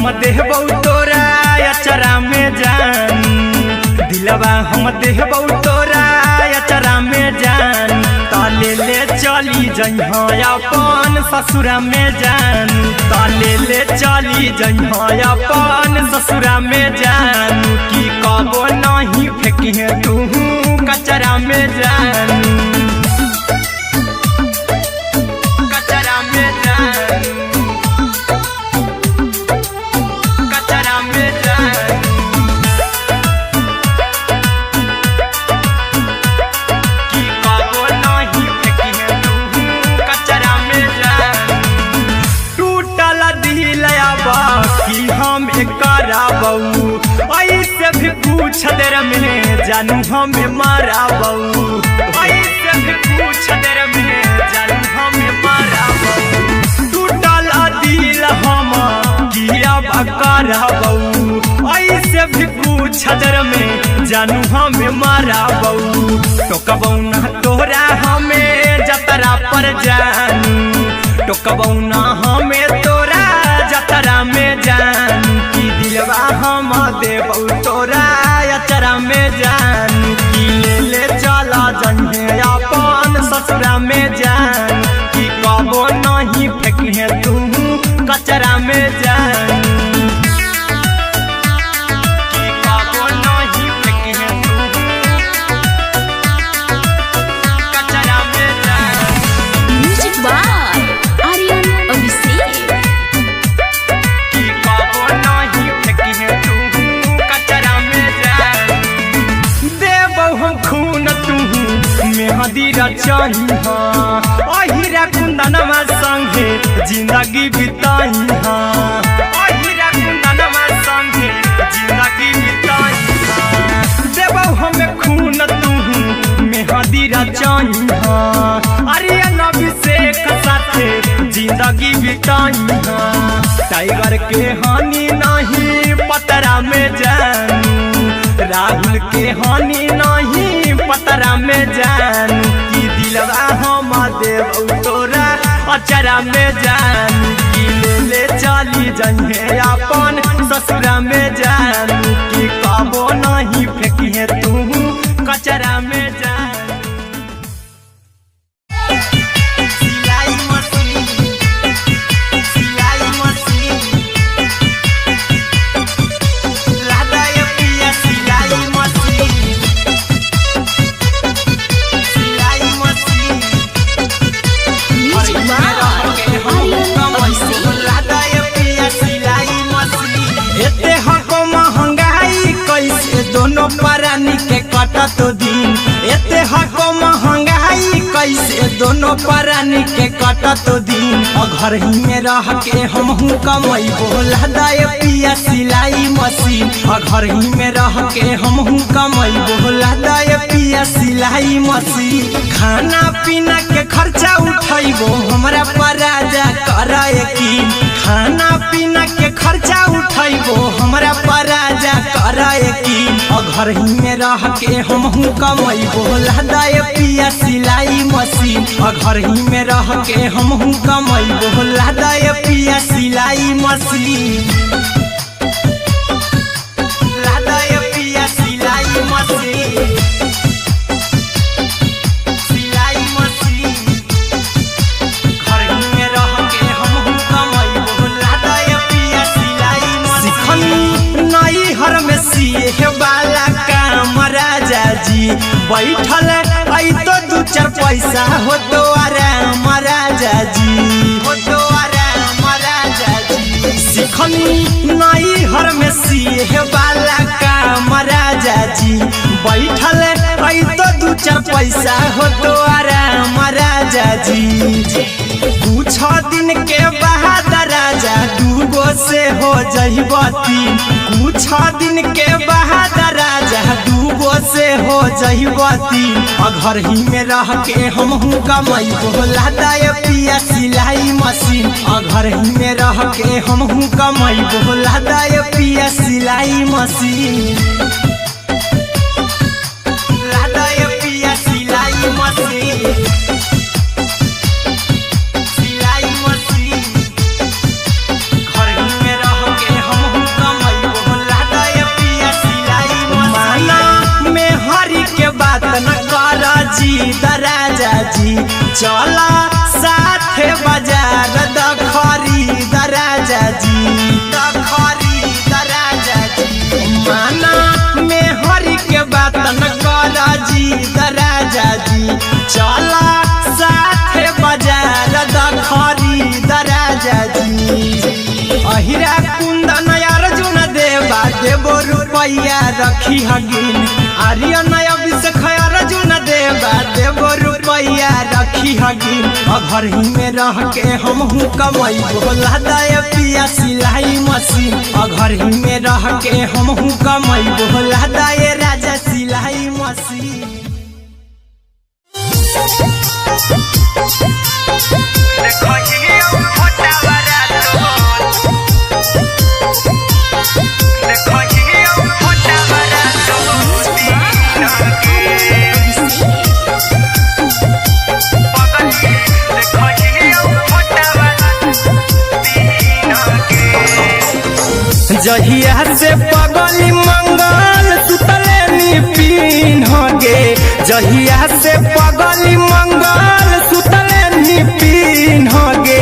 हम देहबौ तोरा अचरा में जान, दिलवा हम देहबौ तोरा अचरा में जान। ताले ले चली जइहा अपन ससुरा में जान, ताले ले चली जइहा अपन ससुरा में जान। की कबो नहीं फेंकिहे तू कचरा में जान, कचरा में जान, कचरा में जान। की कबो नहीं फेंकिहे तू कचरा में जान। टूटल दिल कि हम कराबू, ऐसे भी पूछ देर में जानू हमें माराबू, ऐसे भी पूछ देर में जानू हमें माराबू। टूटल दिल हम किया कराबू, ऐसे भी पूछ देर में जानू हमें माराबू। टोकबौ ना तोरा हमें जतरा पर जानू, टोकबौ ना हमें तोरा जतरा में जान। की दिलवा हम देबौ तोरा अचरा में जान। की ले ले चला जन्हे अपन ससुरा में जान। की कबो नहीं फेंकिहे तू कचरा में जान, की कबो नहीं फेंकिहे तू कचरा में जान। Music by Aryan Abhishek. की कबो नहीं फेंकिहे तू कचरा में जान। देबौ हम खून तू मेहंदी रचइहा, अहिरा कुंदनमा संगे जिंदगी बिताइहा, अहिरा कुंदनमा संगे जिंदगी बिताइहा। देबौ हमें खून तू मेहंदी रचइहा, आर्यन अभिषेक साथे जिंदगी बिताइहा। टाइगर के हानि नहीं पतरा में जानू, राहुल के हानि नहीं पतरा में जान। की दिलवा हम देबौ तोरा अचरा में जान। की ले ले चली जइहे अपन ससुरा में जान। की कबो नहीं फेंकिहे तू कचरा में जान। सिलाई मशीन, सिलाई मशीन, लादा ये पिया सिलाई मशीन, सिलाई machine. Music by Aryan Abhishek. लादा ये पिया सिलाई मशीन। एते हको महंगाई कैसे दोनों परानी के कटत दिन, एते हको महंगाई कैसे दोनों परानी के कटत दिन। और घर ही में रह के हमहू कमैबो लादा ये पिया सिलाई मशीन, और घर ही में रह के हमहू कमैबो लादा ये पिया सिलाई मशीन। खाना पीना के खर्चा उठैबो हमरा पर राजा करा यकीन, खाना पीना के खर्चा उठैबो हमरा पर राजा करा यकीन। और घर ही में रह के हमहू कमैबो लादा ये पिया सिलाई मशीन, और घर ही में रह के हमहू कमैबो लादा ये पिया सिलाई मशीन, लादा ये पिया सिलाई मशीन, सिलाई मशीन। घर ही में रह के हमहू कमैबो लादा ये पिया सिलाई मशीन। सिखनी नई हर में सिए वाला काम राजा जी, बैठल आई तो दू चार पैसा हो तो आराम राजा जी, हो तो आराम राजा जी। सिखनी नई हर में सिए वाला काम राजा जी, बैठल आई तो दू चार पैसा हो तो आराम राजा जी। कुछ दिन के बाद राजा दूगो से हो जहिबती, कुछ दिन के बाद राजा दूगो से हो जहिबती। और घर ही में रह के हमहू कमैबो लादा ये पिया सिलाई मशीन, और घर ही में रह के हमहू कमैबो लादा ये पिया सिलाई मशीन, लादा ये पिया सिलाई मशीन, सिलाई मशीन। घर ही में रह के हम जी चला साथे बाजार द खरीद राजा जी द खरीद राजा जी माना में हरि के बात न कर जी द राजा जी चला साथे बाजार द खरीद राजा जी अहिरा कुंदन अर्जुन देवा देवो रुपया रखी हगिन आर्यन अभिषेक अर्जुन देवा देवो रुपया रखी हगिन घर ही में रह के हम कमाई बोला दे पिया सिलाई मशीन घर ही में रह के हम कमाई बोला दे राजा सिलाई मशीन जहिया से पगली मंगल सुतले निपिन गे जहिया से पगली मंगल सुतले निपिन गे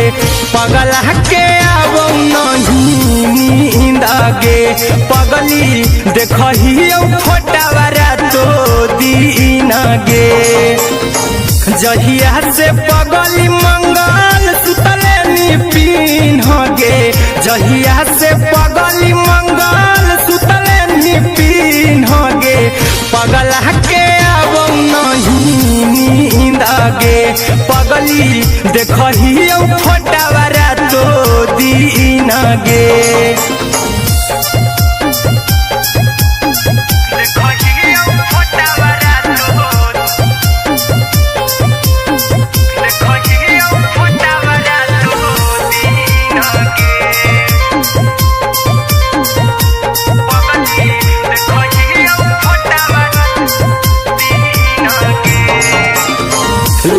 पगला के अब नहीं नींद गे पगली देखही फोटावारा तो दीन गे जहिया से पगली मंगल सुतले निपिन गे जहिया से पगली मंगल सुतले निपिन गे पगला के अब नहीं नींद गे पगली देखही फोटावारा तो दीन गे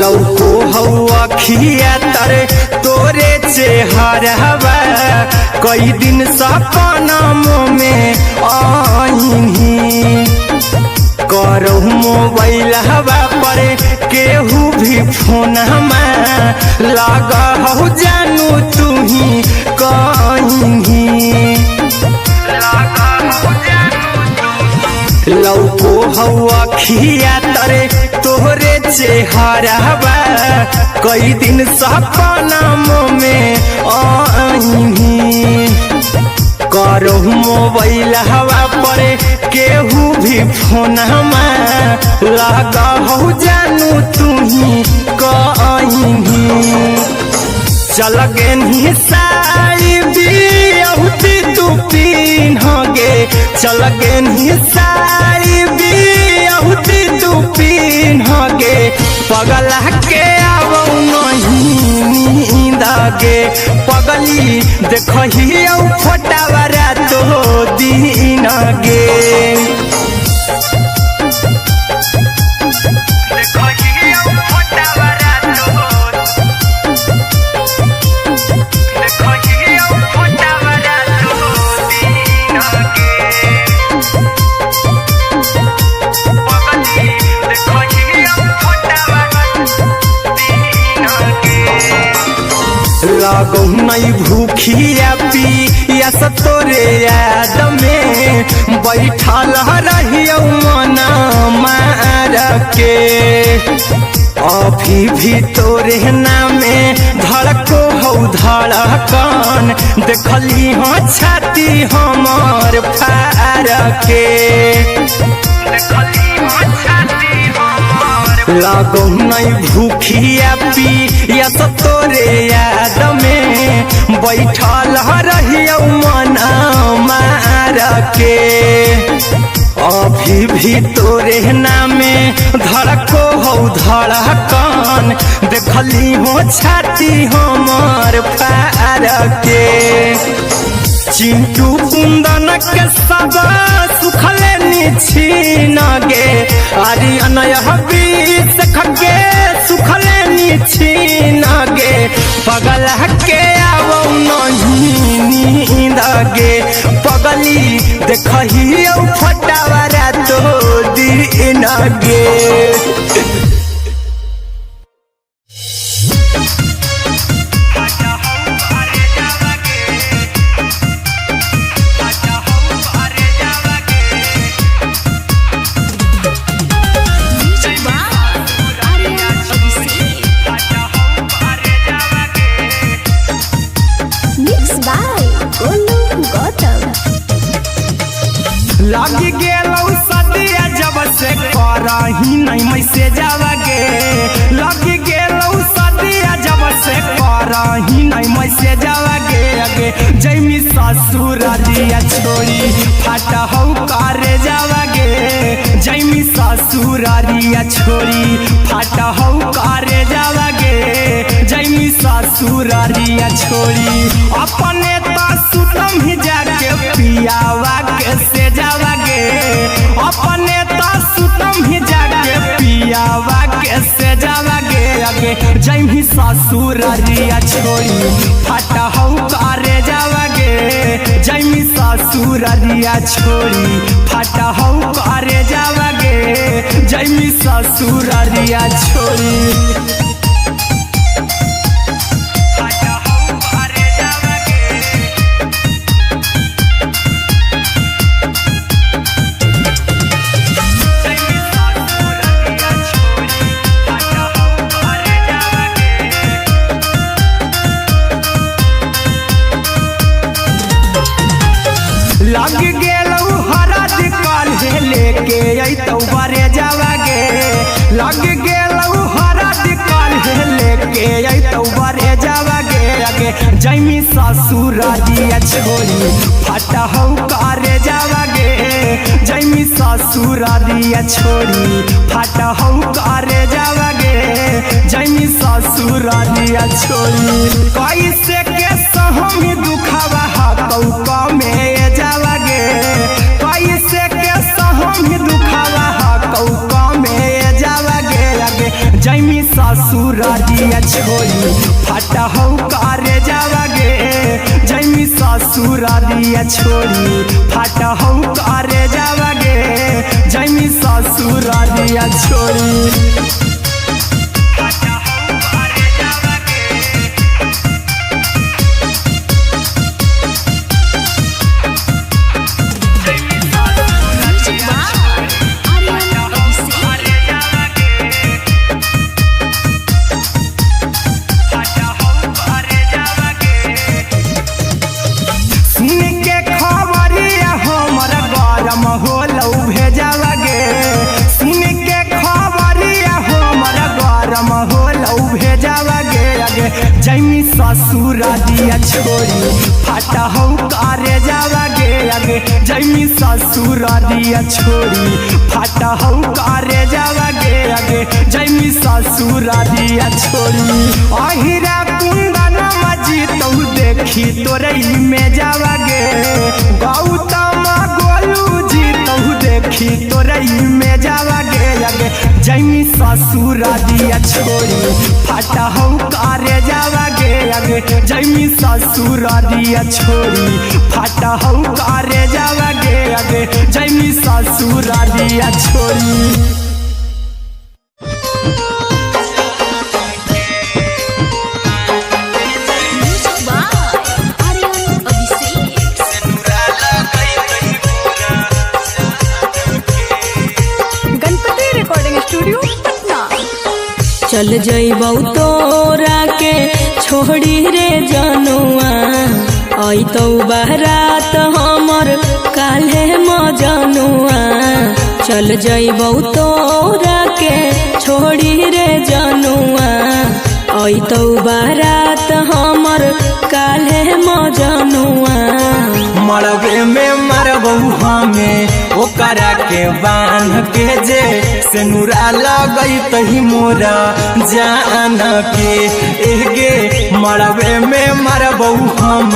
लौको हवा खिया तरे तोरे चेहरवा कई दिन सपना में आईनी करो मोबाइल हवा पर केहू भी फोन में लगा हो जानू तू ही कहीं लौको हवा खिया तरे तोहरे चेहरवा कई दिन सपना में आईनी करो मोबाइल हवा पर केहू भी फोन में लगा हो जानू तू ही कहीं चल गे साड़ी बिहुती तू पीन गे चल गे साड़ी बिहुती तू पीन गे पगला के अब नहीं नींद गे पगली देखही फोटावारा तो दीन गे लगो नहीं भूखिया पिया तोरे याद में बैठल रहियो मना मार के अभी भी तोरे नामे धड़को हो धड़कन देखली हो छाती हमर फार के लगो नहीं भूखिया पिया तोरे याद में बैठल रहियो मना मार के अभी भी तोरे नामे धड़को हो धड़कन देखली हो छाती हमर फार के चिंटू कुंदन के सब सुखले निछीन गे आर्यन अभिषेक के सुखले निछीन गे पगला के अब नहीं नींद गे पगली देखही फटावारा तो दीन गे। नहीं मैसेज आवागे लग गेलौ सदिया जब से करही नहीं मैसेज आवागे आगे जैमी ससुरारिया छोड़ी फाटा हौ करे जावागे जैमी ससुरारिया छोड़ी फाटा हौ करे जावागे जैमी ससुरारिया छोड़ी अपने तो सुतम ही जाके पियावा के से जावागे अपने तो सुतम ही जाके पियावा के से जावागे आगे जैमी ससुरारिया छोड़ी फाटा हौ करे जावागे जैमी ससुरारिया छोड़ी फाटा हौ करे जावागे जैमी ससुरारिया छोड़ी लग गेलौ हरद काल्हे लेके अइतौ बरे जावागे लग गेलौ हरद काल्हे लेके अइतौ बरे जावागे आगे जैमी ससुरारिया छोड़ी फाटा हौ करे जावागे जैमी ससुरारिया छोड़ी फाटा हौ करे जावागे जैमी ससुरारिया छोड़ी कैसे के सहम दुखावा हकौ कमे जावागे कैसे के सहम दुखावा हकौ कमे जावागे आगे जैमी ससुरारिया छोड़ी फाटा हौ करे जावागे जैमी ससुरारिया छोड़ी फाटा हौ करे जावागे जैमी ससुरारिया छोड़ी जैमी ससुरारिया छोड़ी फाटा हौ करे जावागे आगे जैमी ससुरारिया छोड़ी फाटा हौ करे जावागे आगे जैमी ससुरारिया छोड़ी अहिरा कुंदन मजी तौ देखी तोरई में जावागे गौतम गोलू जी तौ देखी तोरई में जावागे आगे जैमी ससुरारिया छोड़ी फाटा हौ करे जावागे आगे जैमी ससुरारिया छोड़ी फाटा हौ करे जावागे आगे जैमी ससुरारिया छोड़ी चल जइबौ तोरा के छोड़ी रे जनुआ अइतौ बारात हमर काल्हे मजनुआ चल जइबौ तोरा के छोड़ी रे जनुआ अइतौ बारात हमर काल्हे मजनुआ मरबे में मरबौ हमें ओकरा के बांध के जे सेनुरा लगई तही मोरा जान के एगे मरबे में मरबौ हम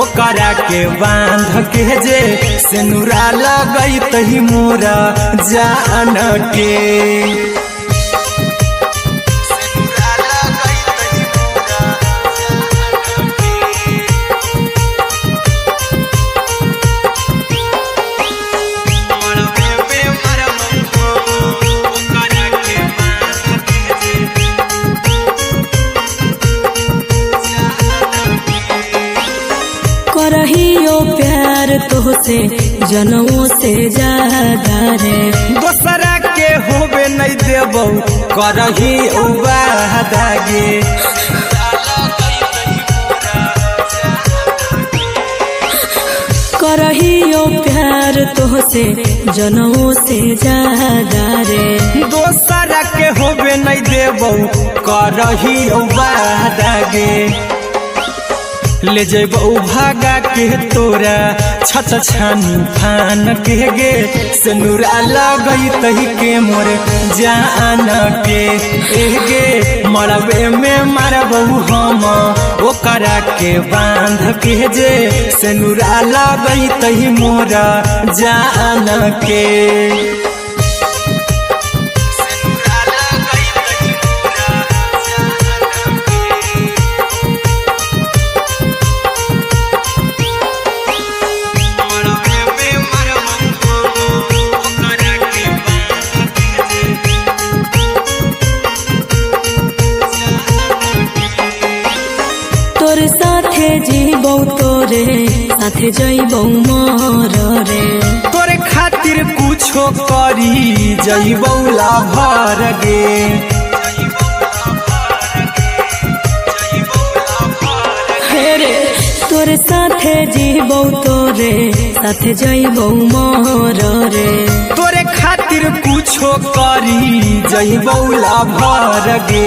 ओकरा के बांध के जे सेनुरा लगई तही मोरा जान के करहियो प्यार तोहसे जनमों से ज्यादा रे दोसरा के होबे नहीं देबौ करही उबादागे करहियो प्यार तो से जनों से ज्यादा रे। दोसरा के होबे नहीं देबो करही वादागे ले जेबो भागा के तोरा छत छानी फान के गे से नूरा लगई तही के मोर जान के एगे मरबे में मारबो हम ओकरा के बांध के जे से नूरा लगई तही मोर जान के। तोर साथे जीबो तोरे साथे जइबो मोर रे। तोरे खातिर कुछो करी जइबो लाभर गे रे। तोर साथे जीबो तोरे साथे जइबो मोर रे। तोरे खातिर कुछो करी जइबो लाभर गे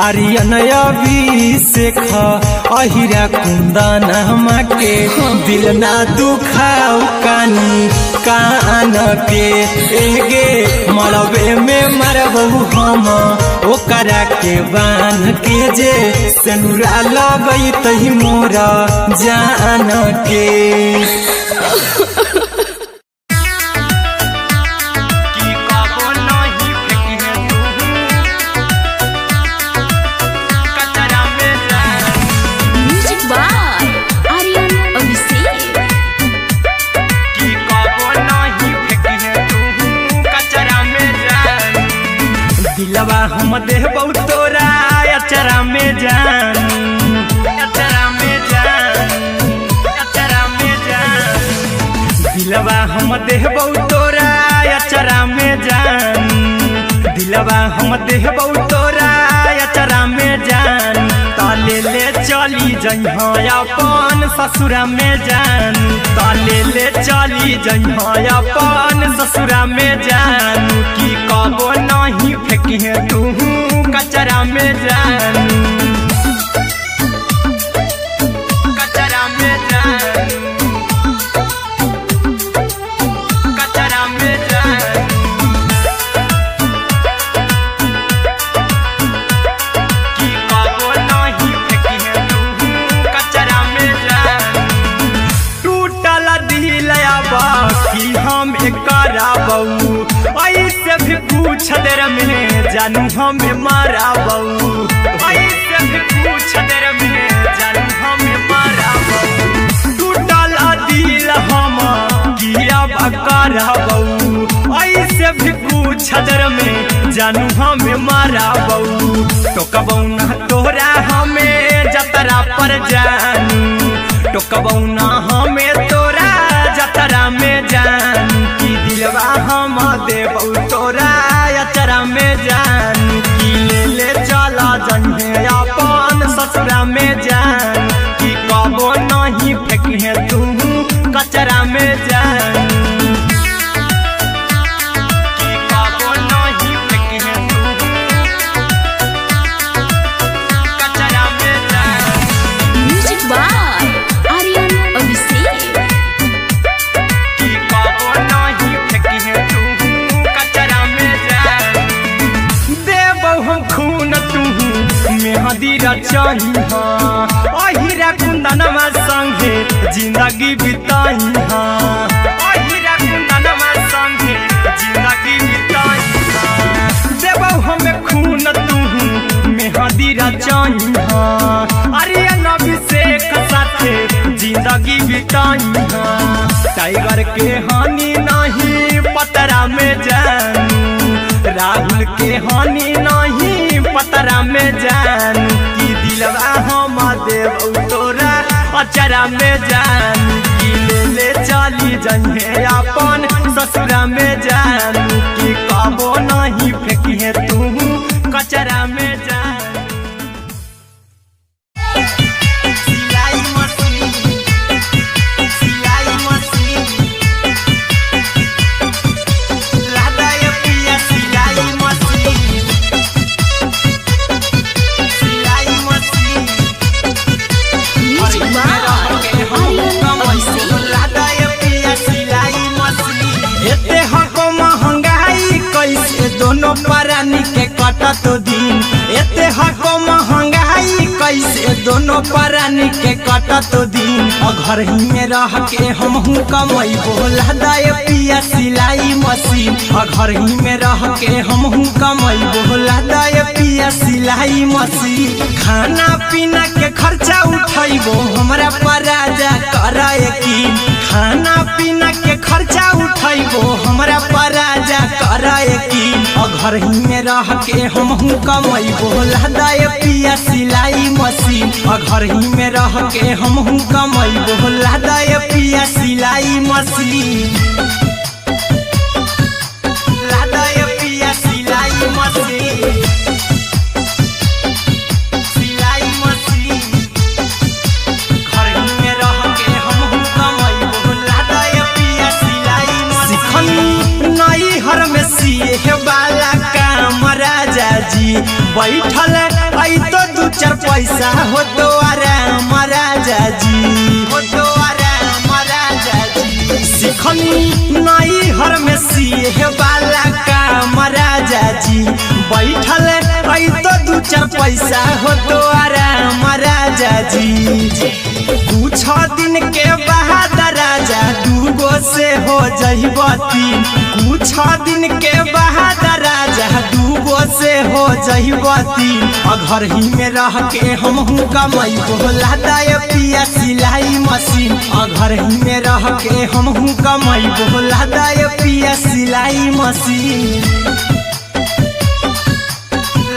आर्यन अभिषेक अहिरा कुंदन के दिल ना दुखाऊ कानी कान के एगे मरबे में मरबो हम ओकरा के बांध के जे सेनुरा लगई तही मोरा जान के। दिलवा हम देबो तोरा अचरा में जान अचरा में जान अचरा में जान दिलवा हम देबो तोरा अचरा में जान दिलवा हम देबो तोरा अचरा में जान ताले ले चली जइहा अपन ससुरा में जान ताले ले चली जइहा अपन ससुरा में जान की कबो नहीं फेंकिहे तू कचरा में जान कचरा में जान कचरा में जान की कबो नहीं फेंकिहे तू कचरा में जान टूटल दिल बाकी हम कराबू ऐसे भी पूछ देर में जानू हमें माराबू ऐसे भी पूछ देर में जानू हमें माराबू टूटल दिल हम किया कराबू ऐसे भी पूछ देर में जानू हमें माराबू टोकबू ना तोरा हमें जतरा पर जानू टोकबू ना हमें तोरा जतरा में जानू की दिलवा हम देबो तोरा अचरा में जान की ले ले चला जन्हे अपन ससुरा में जान की कबो नहीं फेंकिहे तू कचरा में जान की कबो नहीं फेंकिहे तू कचरा में जान। Music by Aryan Abhishek. की कबो नहीं फेंकिहे तू कचरा में जान देबो हम खून तू मेहदी रचही अहिरा कुंदनमा संगे जिंदगी बिताई अहिरा कुंदनमा संगे जिंदगी बिताई देबो हमें खून तू मेहदी रचही आर्यन अभिषेक साथे जिंदगी बिताई टाइगर के हानि नहीं पतरा में जानू राहुल के हानि नहीं पतरा में जानू की दिलवा हम देबो तोरा अचरा में जानू की ले ले चली जइहे अपन ससुरा में जानू की कबो नहीं फेंकिहे तू कचरा में जानू। सिलाई मशीन कटत दिन एते हको महंगाई कैसे दोनों प्राणी के कटत दिन घर ही में रह के हमहू कमाई बोला दाय पिया सिलाई मशीन घर ही में रह के हमहू कमाई बोला दाय पिया सिलाई मशीन खाना पीना के खर्चा उठाइबो हमरा पर राजा करा यकीन खाना पीना के खर्चा उठाइबो हमरा पर राजा करा यकीन घर ही में रह के हमहू कमाई बोला दाय पिया सिलाई मशीन घर ही में रह के हमहू कमाई बोला दाय पिया सिलाई मशीन लादाय पिया सिलाई मशीन सिलाई मशीन घर ही में रह के हमहू कमाई बोला दाय पिया सिलाई मशीन नई हर में सिए वाला काम राजा जी बैठल आई तो दू चार पैसा हो तो आराम राजा जी हो तो आराम राजा जी सिखनी नई हर में सिए वाला काम राजा जी बैठल आई तो दू चार पैसा हो तो आराम राजा जी कुछ दिन के बाद राजा दूगो से हो जइबो तीन कुछ दिन के बाद राजा दूगो से हो जइबो तीन घर ही में रह के हमहू कमाई बोला दाय पिया सिलाई मशीन घर ही में रह के हमहू कमाई बोला दाय पिया सिलाई मशीन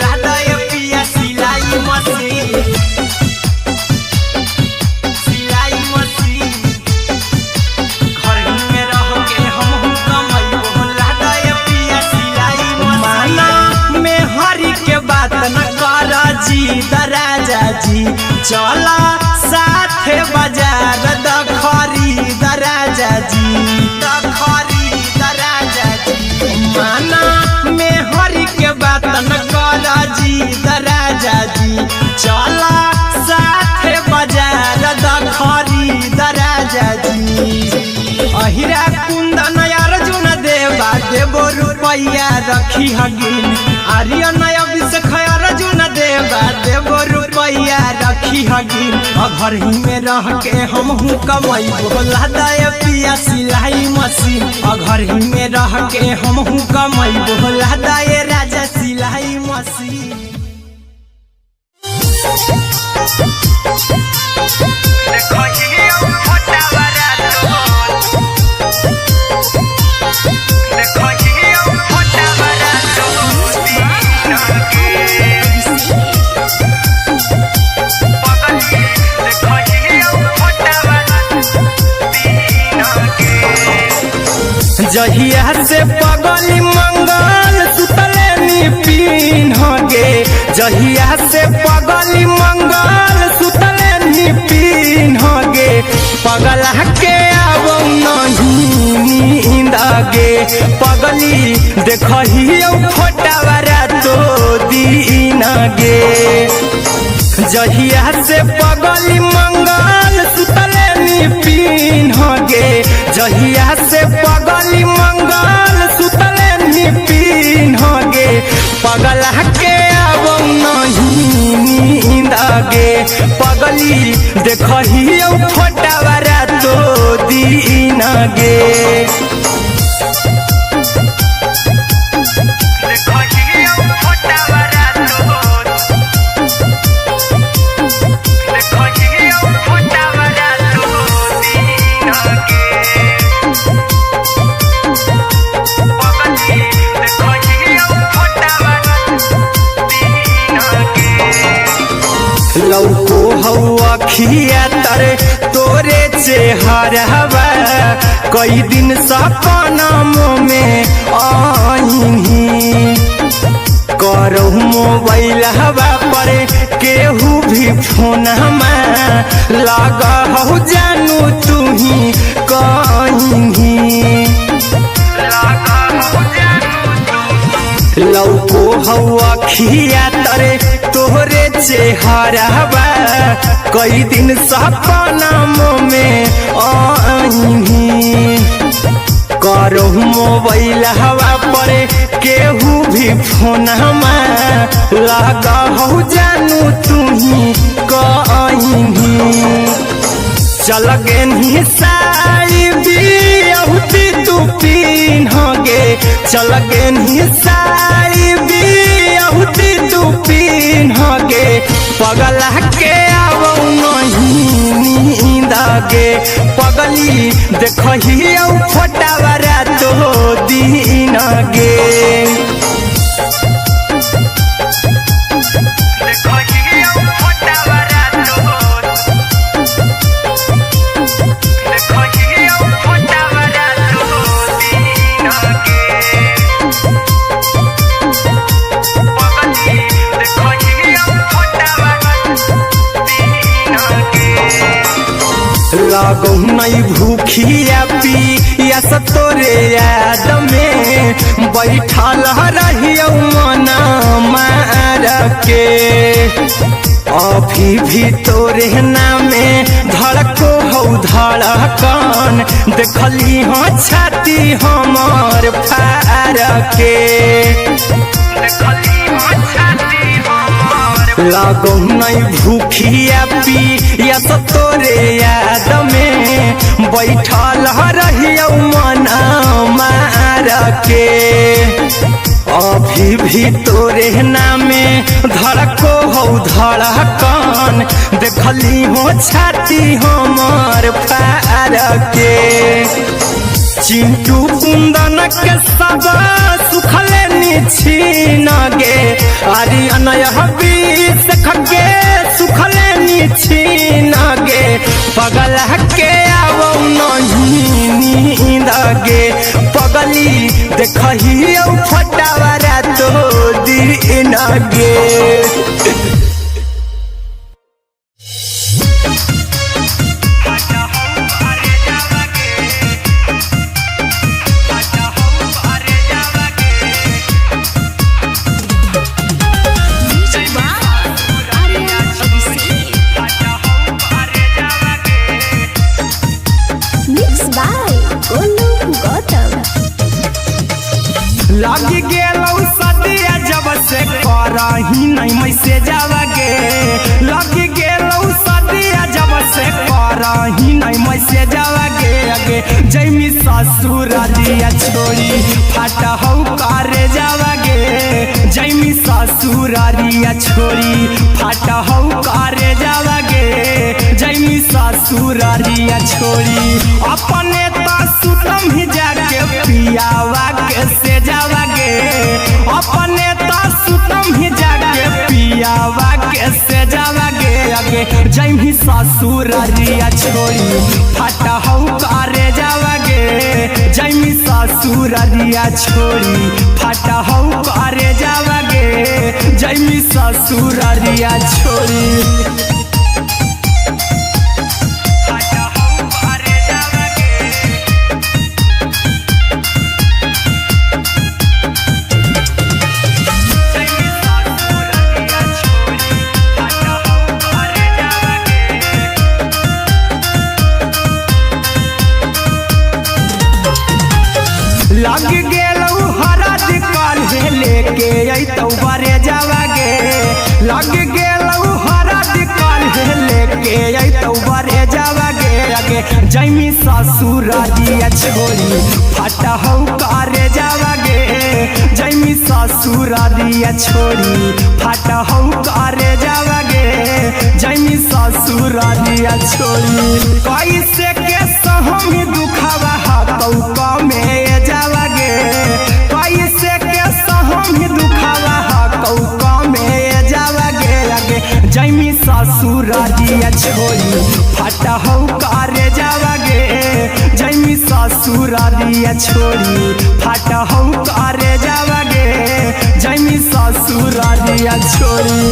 लादाय पिया सिलाई मशीन सिलाई मशीन घर ही में रह के हमहू कमाई बोला दाय पिया सिलाई मशीन में हरी के बात न कर जी दराजा जी चला साथे बाजार द खरीद राजा जी द खरीद राजा जी माना में हरी के बात न कर जी दराजा जी चला साथे बाजार द खरीद राजा जी अहिरा कुंदन अर्जुन देवा देवो रुपया रखी हगिन आर्यन अभिषेक अर्जुन देवा देवो रुपया रखी हगिन घर ही में रह के हमहू कमाई बोला दाय पिया सिलाई मशीन घर ही में रह के हमहू कमाई बोला दाय राजा सिलाई मशीन जहिया से पगली मंगल सुतले निपिन गे जहिया से पगली मंगल सुतले निपिन गे पगला के आब नहीं नींद गे पगली देखही फोटावारा तो दीन गे जहिया से पगली मंगल सुतले निपिन गे जहिया से पगली मंगल सुतले निपिन गे पगला के आब नहीं नींद गे पगली देखही फोटावारा तो दीन गे लौको हवा खिया तरे तोरे चेहरवा कई दिन सपना में आईनी करो मोबाइल हवा पर केहू भी फोन में लगा हो जानू तू ही कहीं लौको हवा खिया तरे तोहरे चेहरवा कई दिन सपना में आईनी करो मोबाइल हवा पर केहू भी फोन लगा हो जानू तुही कहीं चल गे साड़ी बियहुती तू पिन्हगे चल गे साड़ी बियहुती तू पिन्हगे पगला के आवो नहीं नींदगे पगली देखही फोटावरा तो दिन गे लगो नहीं भूखिया पिया तोरे याद में बैठल रहियो मन मार के अभी भी तोरे नामे धड़को हो धड़कन देखली हो छाती हमर फार के लगो नहीं भूखिया पिया तोरे याद में बैठल रहियो मन मार के अभी भी तोरे नामे धड़को हो धड़कन देखली हो छाती हमर फार के चिंटू कुंदन के सब सुखले निछीन गे आर्यन बीस खगे सुखले निछीन गे पगला के आवो नहीं नींद गे पगली देखही फटावरा तो दिन गे लगी गेलौ सदिया जब से करही नहीं मैसे जावगे लगी गेलौ सदिया जब से करही नहीं मैसे जावगे अगे जैमी ससुर दिया छोड़ी फाटा हो करे जावगे जैमी ससुर दिया छोड़ी फाटा हो करे जावगे जैमी ससुर दिया छोड़ी अपने तो सुतम ही जाके पियावा के से जावगे अपने तो सुतम ही जाके पियावा के से जावगे अगे जैमी ससुर दिया छोड़ी फाटा हो करे जावगे जैमी ससुर दिया छोड़ी फाटा हो करे जावगे जैमी ससुर दिया छोड़ी लग गेलौ हरद काल्हे लेके अइतौ बरे जावगे लग गेलौ हरद काल्हे लेके अइतौ बरे जावगे अगे जैमी ससुर दिया छोड़ी फाटा हो करे जावगे जैमी ससुर दिया छोड़ी फाटा हो करे जावगे जैमी ससुर दिया छोड़ी कैसे के सहम दुखवा हतौ कमे जावगे कैसे के सहम दुखवा हतौ कमे जावगे अगे जैमी ससुर दिया छोड़ी फाटा हो करे जावगे जैमी ससुर दिया छोड़ी फाटा हो करे जावगे जैमी ससुर दिया छोड़ी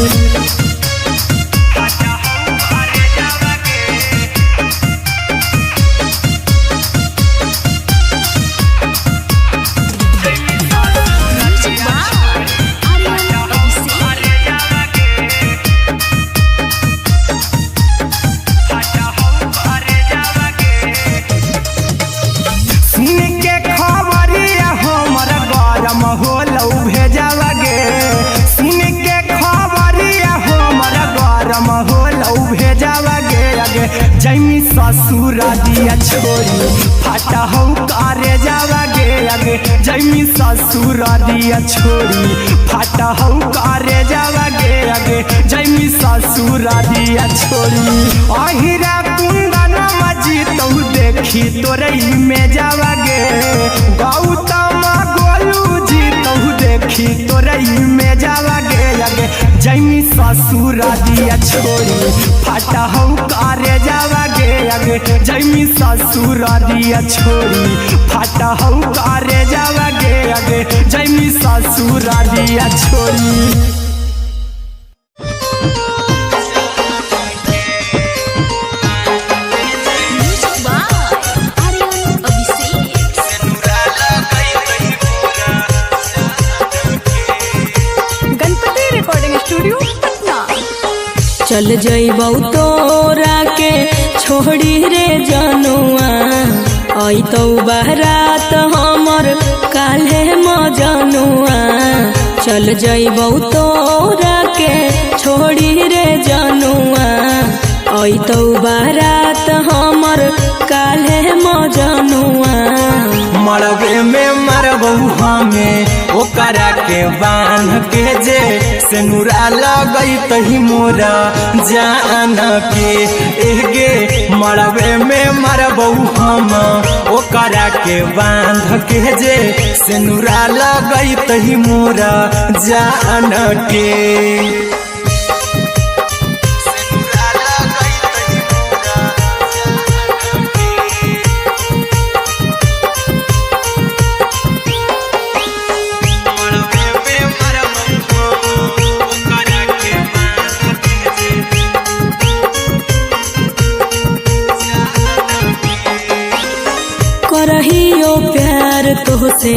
भेजावा गे आगे जैमी ससुर दिया छोड़ी फाटा हो करे जावा गे आगे जैमी ससुर दिया छोड़ी फाटा हो करे जावा गे आगे जैमी ससुर दिया छोड़ी अहिरा कुंदन मजी तो देखी तोरई में जावा गे गौतम गोलू जी तो देखी तोरई में जावा गे आगे जैमी ससुर दिया छोड़ी फाटा हो करे जावा गे आगे जैमी ससुर दिया छोड़ी फाटा हो करे जावा गे आगे जैमी ससुर दिया छोड़ी। चल जइबौ तोरा के छोड़ी रे जनुआ अइतौ बारात हमर काल्हे मजनुआ चल जइबौ तोरा के छोड़ी रे जनुआ अइतौ बारात हमर काल्हे मजनुआ मरबे में मरबू हमें ओकरा के बांध के जे सेनुरा लगई तही मोरा जान के एगे मरबे में मरबू हम ओकरा के बांध के जे सेनुरा लगई तही मोरा जान के करहियो प्यार तोहसे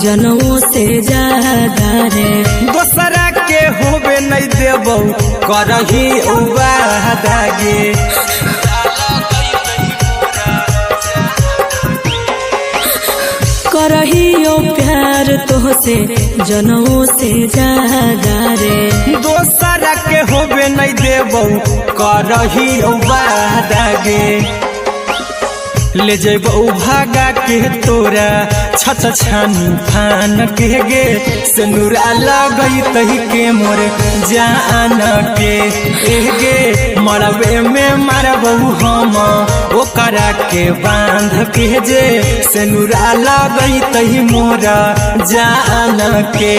जनों से ज्यादा रे दोसरा के होबे नहीं देबौ करही वादा गे करहियो प्यार तोहसे जनों से ज्यादा रे दोसरा के होबे नहीं देबौ करही वादा गे ले जेबौ भागा के तोरा छत छानी फान के गे सेनुरा लगई तही के मोर जान के एगे मरबे में मरबौ हम ओकरा के बांध के जे सेनुरा लगई तही मोरा जान के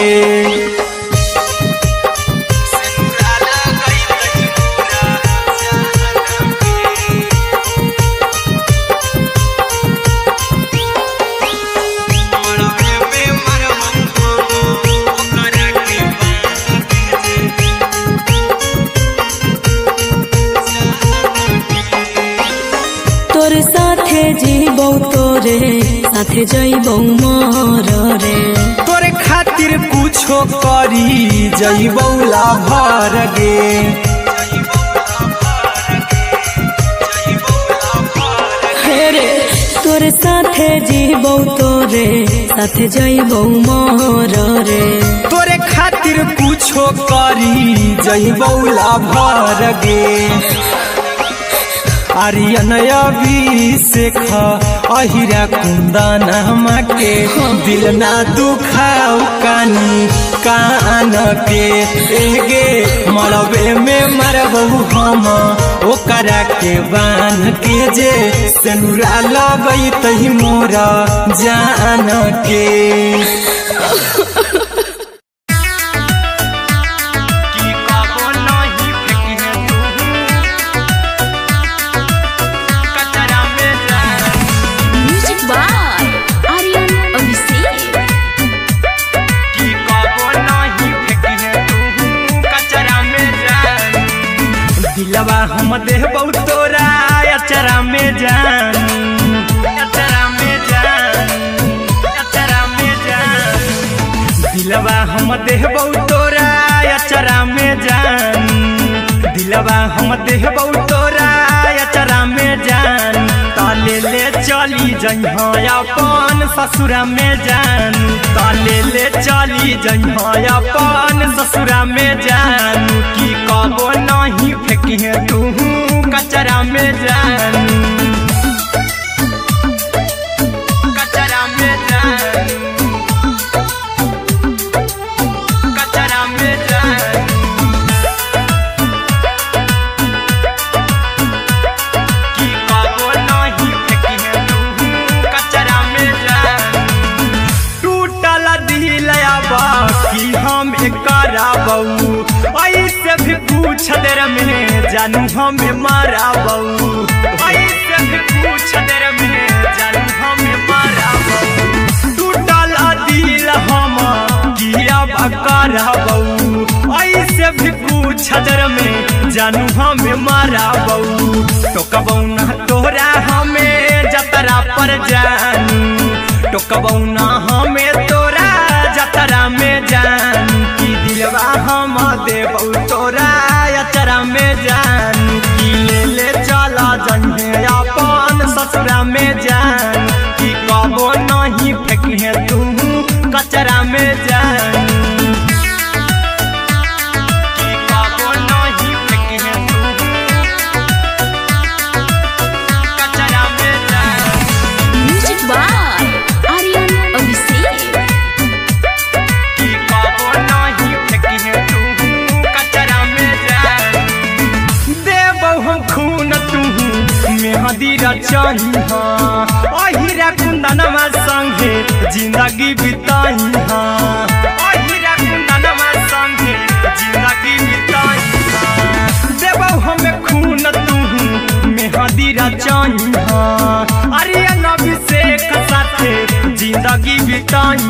जीबौ तोरे साथे जइबौ मोर रे तोरे खातिर कुछो करी जइबौ लाभर गे रे तोरे साथे जीबौ तोरे साथे जइबौ मोर रे तोरे खातिर कुछो करी जइबौ लाभर गे आर्यन अभिषेक अहिरा कुंदन के दिल ना दुखाऊ कानी कान के एगे मरबे में मरबू हम ओकरा के बांध के जे सेनुरा लगई तही मोरा जान के दिलवा हम देबौ तोरा अचरा में जान अचरा में जान अचरा में जान दिलवा हम देबौ तोरा अचरा में जान दिलवा हम देबौ तोरा अचरा में जान ताले ले चली जइहा अपन ससुरा में जान ताले ले चली जइहा अपन ससुरा में जान की कबो नहीं फेंकी तू में जानू, कचरा में जानू, कचरा में जानू। कि कबो नहीं फेंकी तू कचरा में जानू। टूटल दिल बा कि हम कराबू, ऐसे भी पूछ देर में जानू हमें माराबू, ऐसे भी पूछ देर में जानू हमें माराबू। टूटल दिल हम किया कराबू, ऐसे भी पूछ देर में जानू हमें माराबू। टोकबू ना तोरा हमें जतरा पर जानू, टोकबू ना हमें तोरा जतरा में जानू। कि दिलवा हम देबू तोरा अचरा में जानू। कि ले चला जन्हे अपन ससुरा में जानू। कि कबो नहीं फेंके तू कचरा में जानू। कि कबो नहीं फेंके तू कचरा में जानू। Music by Aryan Abhishek. कि कबो नहीं फेंके तू कचरा में जानू। देबौ हम खून तू मेहदी रचही अहिरा कुंदनमा संगे जिंदगी बिताई। अहिरा कुंदनमा संगे जिंदगी बिताई। देबौ हमें खून तू मेहदी रचही आर्यन अभिषेक साथे जिंदगी बिताई।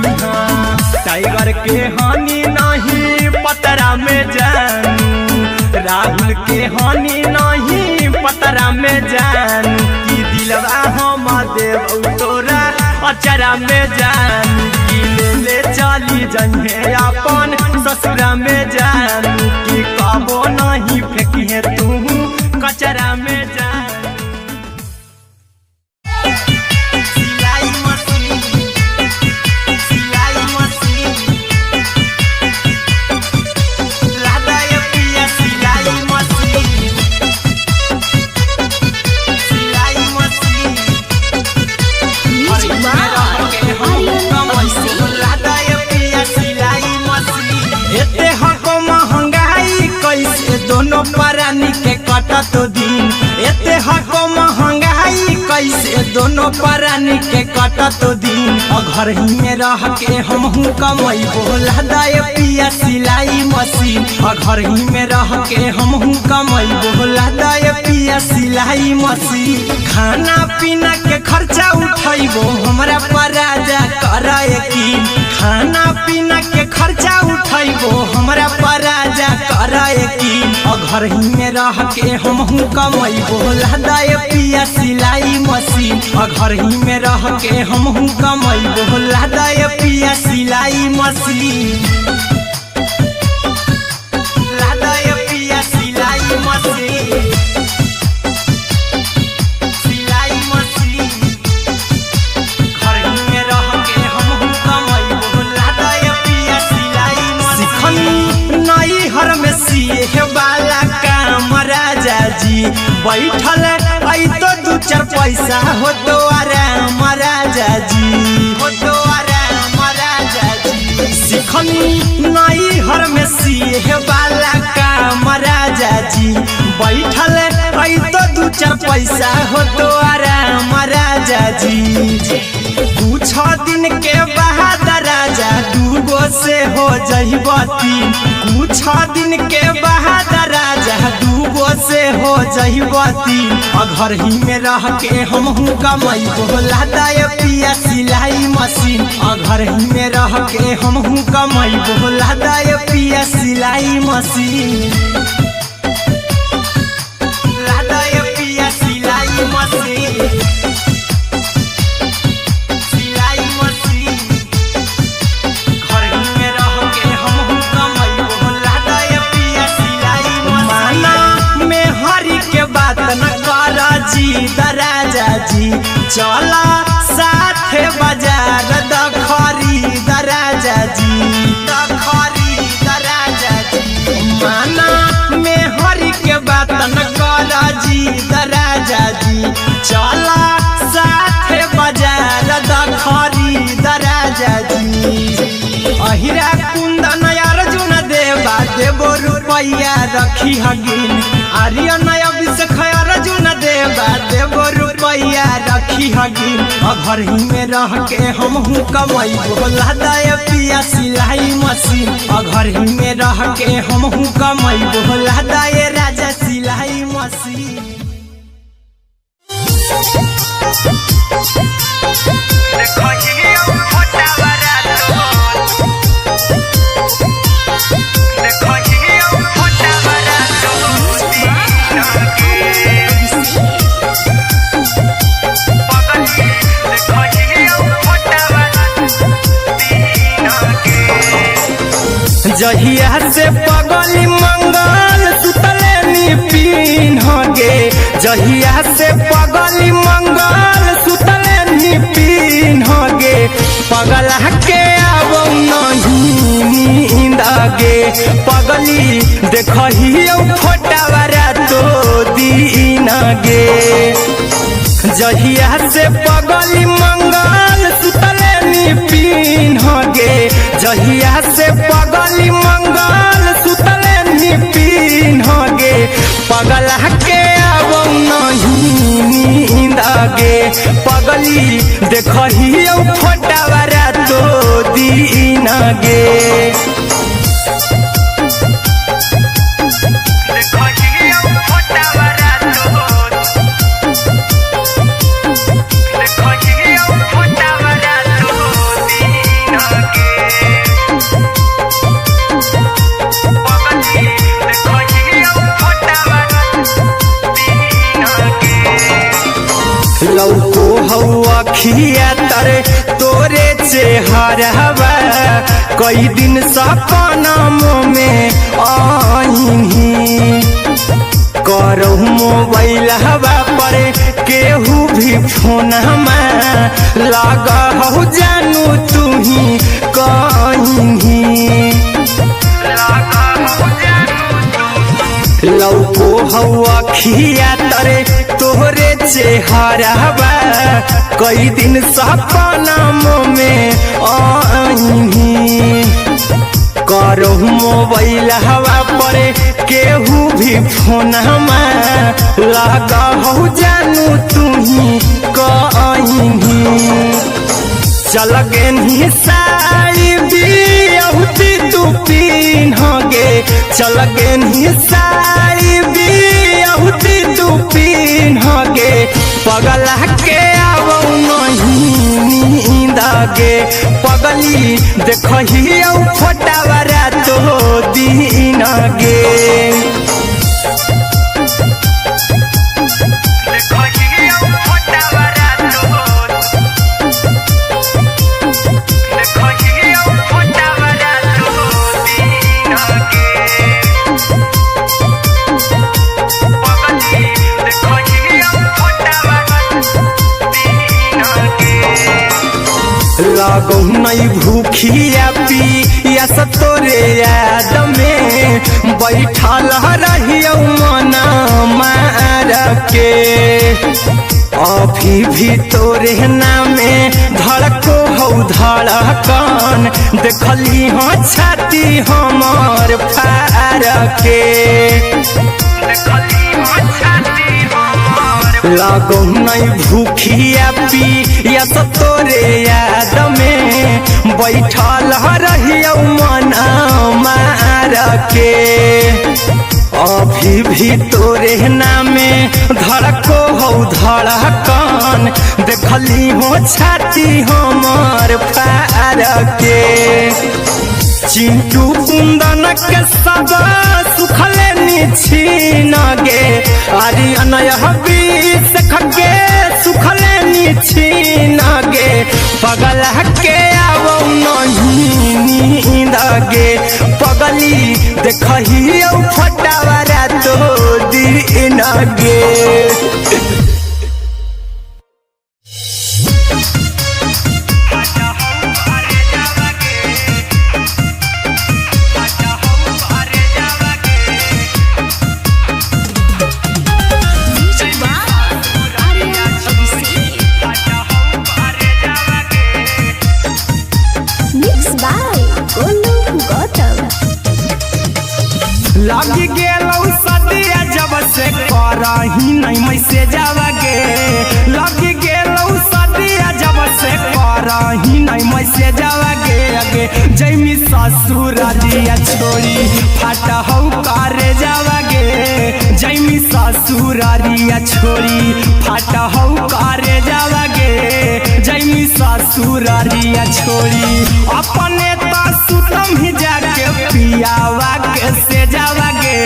टाइगर के हानि नहीं पतरा में जानू, राहुल के हानि नहीं पतरा में जानू। कि दिलवा हम देबू तोरा अचरा में जानू। कि ले चली जन्हे अपन ससुरा में जानू। कि कबो नहीं फेंकिए तू कचरा में जानू। सिलाई मशीन, सिलाई मशीन, लादा ये पिया सिलाई मशीन, सिलाई machine. Music by Aryan Abhishek. लादा ये पिया सिलाई मशीन। एते हको महंगाई कैसे दोनों परानी के कटत दिन। एते हको महंगाई कैसे दोनों परानी के कटत दिन। और घर ही में रह के हमहू कमैबो लादा ये पिया सिलाई मशीन। और घर ही में रह के हमहू कमैबो लादा ये पिया सिलाई मशीन। खाना पीना के खर्चा उठैबो हमरा पर राजा करा यकीन। खाना पीना के खर्चा उठैबो हमरा पर राजा करा यकीन। और घर ही में रह के हमहू कमैबो लादा ये पिया सिलाई मशीन। और घर ही में रह के हमहू कमैबो लादा ये पिया सिलाई मशीन। लादा ये पिया सिलाई मशीन, सिलाई मशीन। घर ही में रह के हमहू कमैबो लादा ये पिया सिलाई मशीन। सिखनी नई हर में सिए वाला काम राजा जी बैठल आई तो दू चार पैसा हो तो आराम राजा जी, हो तो आराम राजा जी। सिखनी नई हर में सिए वाला काम राजा जी बैठल आई तो दू चार पैसा हो तो आराम राजा जी। कुछ दिन के बाद राजा दूगो से हो जहिबती। कुछ दिन के बाद राजा दूगो से हो जहिबती। और घर ही में रह के हमहू कमैबो लादा ये पिया सिलाई मशीन। और घर ही में रह के हमहू कमैबो लादा ये पिया सिलाई मशीन। लादा ये पिया सिलाई मशीन, सिलाई मशीन। घर ही में रह के हमहू कमैबो लादा ये पिया सिलाई मशीन। माना में हरी के बात न कर जी दराजा जी। चला साथे बाजार द खरीद राजा जी, द खरीद राजा जी। माना में हरी के बात न कर जी दराजा रुपया रखी हगिन आर्यन अभिषेक अर्जुन देवा देवो रुपया रखी हगिन घर ही में रह के हम कमाई बोला दाय पिया सिलाई मशीन घर ही में रह के हम कमाई बोला दाय राजा सिलाई मशीन जहिया से पगली मंगल सुतले निपिन गे जहिया से पगली मंगल सुतले निपिन गे पगला के अब नहीं नींद गे पगली देखही फोटावारा तो दीन गे जहिया से पगली मंगल सुतले निपिन गे जहिया से पगली मंगल सुतले निपिन गे पगला के अब नहीं नींद गे पगली देखही फोटावारा तो दीन गे लौको हवा खिया तरे तोरे चेहरवा कई दिन सपनों में आईनी करहु मोबाइल हवा पर केहू भी फोन लगा हो जानू तू ही कहीं लौको हवा खिया तरे तोहरे चेहरवा कई दिन सपनों में आईनी करहु मोबाइल हवा पर केहू भी फोन लगा हो जानू तू ही कहीं चल गेनी साड़ी बियहुती तू पीन गे चल गेनी साड़ी बियहुती तू पीन गे पगला के अब नहीं नींद गे पगली देखही फोटावारा तो दीन गे लागो नहीं भूखिया पिया तोरे याद में बैठल रहियो मना मार के अभी भी तोरे नामे धड़को हो धड़कन देखली हो छाती हमर फार के लागो नहीं भूखिया पिया तोरे याद में बैठल रहियो मना मार के अभी भी तोरे नामे धड़को हो धड़कन देखली हो छाती हमर फार के चिंटू कुंदन के सब सुखले निछीन गे आर्यन अभिषेक के सुखले निछीन गे पगला के अब नहीं नींद गे पगली देखही फटावारा तो दीन गे लागी करही नहीं मैसे जावागे लग गेलौ सदिया जब से करही नहीं मैसे जावागे आगे जैमी ससुरारिया छोड़ी फाटा हौ करे जावागे जैमी ससुरारिया छोड़ी फाटा हौ करे जावागे जैमी ससुरारिया छोड़ी अपने तो सुतम ही जाके पियावा के से जावागे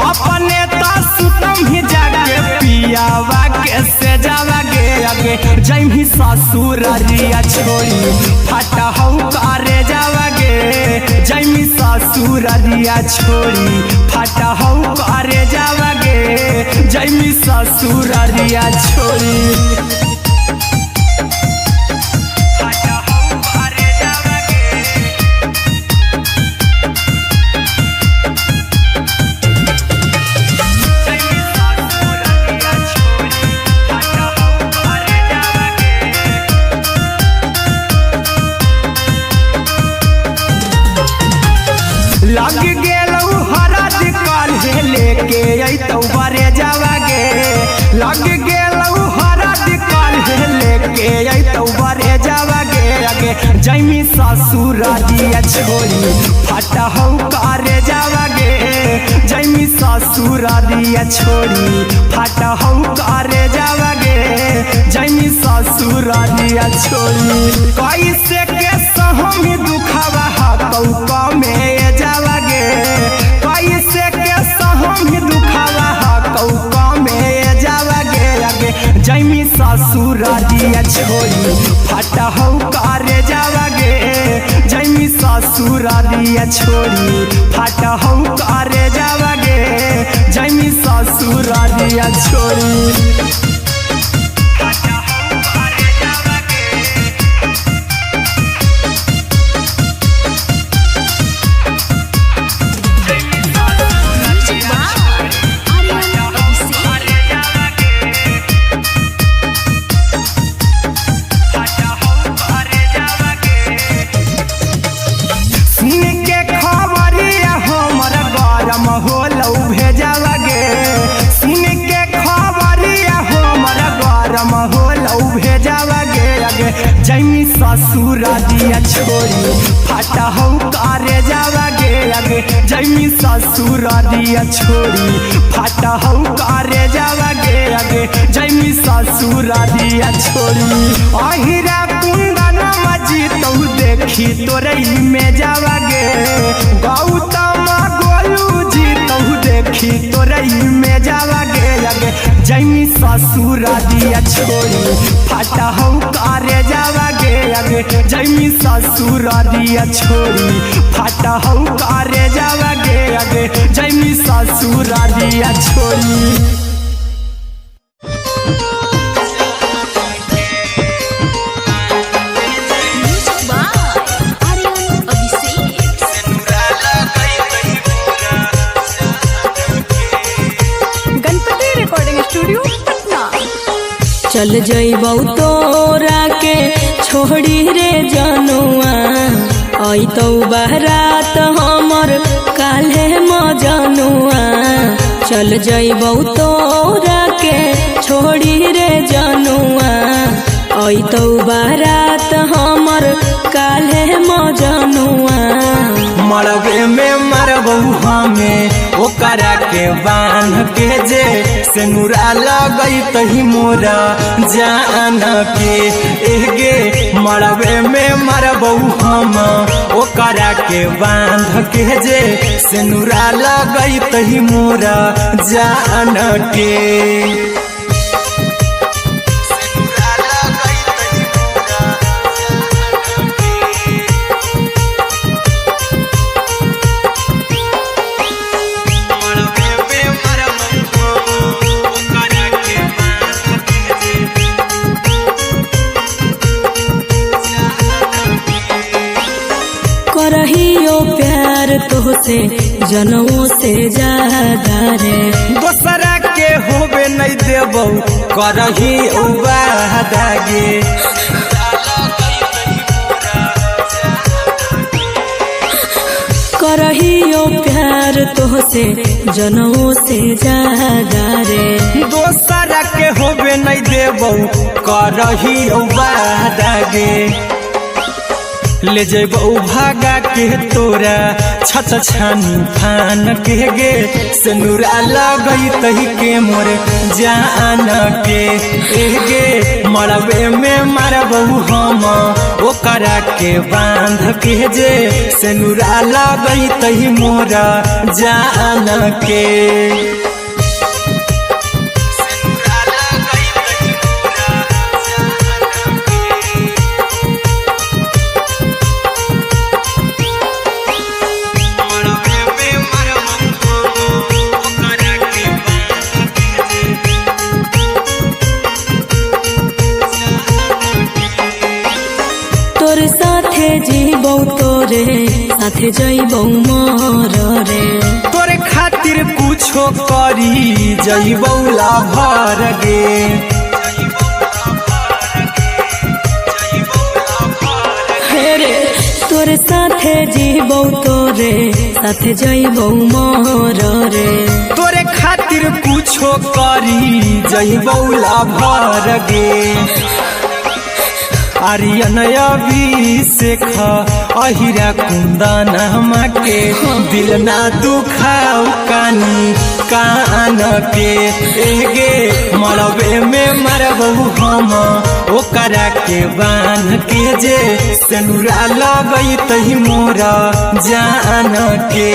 अपने तो सुतम ही जाके पियावा के से जावागे आगे जैमी ससुरारिया छोड़ी फाटा हौ करे जावागे जैमी ससुरारिया छोड़ी फाटा हौ करे जावागे जैमी ससुरारिया छोड़ी लग गेलौ हरद काल्हे लेके अइतौ बरे जावागे लग गेलौ हरद काल्हे लेके अइतौ बरे जावागे आगे जैमी ससुरारिया छोड़ी फाटा हौ करे जावागे जैमी ससुरारिया छोड़ी फाटा हौ करे जावागे जैमी ससुरारिया छोड़ी कैसे के सहम दुखवा हकौ में जावागे कैसे के सहम दुखवा हकौ में जावागे आगे जैमी ससुरारिया छोड़ी फाटा हौ करे जावागे जैमी ससुरारिया छोड़ी फाटा हौ करे जावागे जैमी ससुरारिया छोड़ी जैमी ससुरारिया छोड़ी फाटा हौ करे जावागे आगे जैमी ससुरारिया छोड़ी फाटा हौ करे जावागे आगे जैमी ससुरारिया छोड़ी अहिरा कुंदन मजी तौ देखी तोरई में जावागे गौतम गोलू जी तौ देखी तोरई में जावागे आगे जैमी ससुरारिया छोड़ी फाटा हौ करे जावागे आगे जैमी ससुरारिया छोड़ी फाटा हौ करे जावागे आगे जैमी ससुरारिया छोड़ी चल जइबौ तोरा के छोड़ी रे जनुआ अइतौ बारात हमर काल्हे मजनुआ चल जइबौ तोरा के छोड़ी रे जनुआ अइतौ बारात हमर काल्हे मजनुआ मरबे में मरबौ हमें ओकरा के बांध के जे सेनुरा लगई तही मोरा जान के एगे मरबे में मरबौ हम ओकरा के बांध के जे सेनुरा लगई तही मोरा जान के करहियो प्यार तोहसे जनों से ज्यादा रे दोसरा के होबे नहीं देबौ करही उबादागे करहियो प्यार तोहसे जनों से ज्यादा रे कई देबौ करही बादागे ले जेबौ भागा के तोरा छत छानी फान के गे सिनुरा लगई तही के मोर जान के गे मरबे में मारबौ हम ओकरा के बांध के जे सिनुरा लगई तही मोर जान के तोर साथे जीबौ तोरे साथे जइबौ मोर रे तोरे खातिर कुछो करी जइबौ लाभर गे रे तोर साथे जीबौ तोरे साथे जइबौ मोर रे तोरे खातिर कुछो करी जइबौ लाभर गे आर्यन अभिषेक अहिरा कुंदन के दिल ना दुखाऊ कानी कान के एगे मरबे में मरबौ हम ओकरा के बांध के जे सिनुरा लगई तही मोरा जान के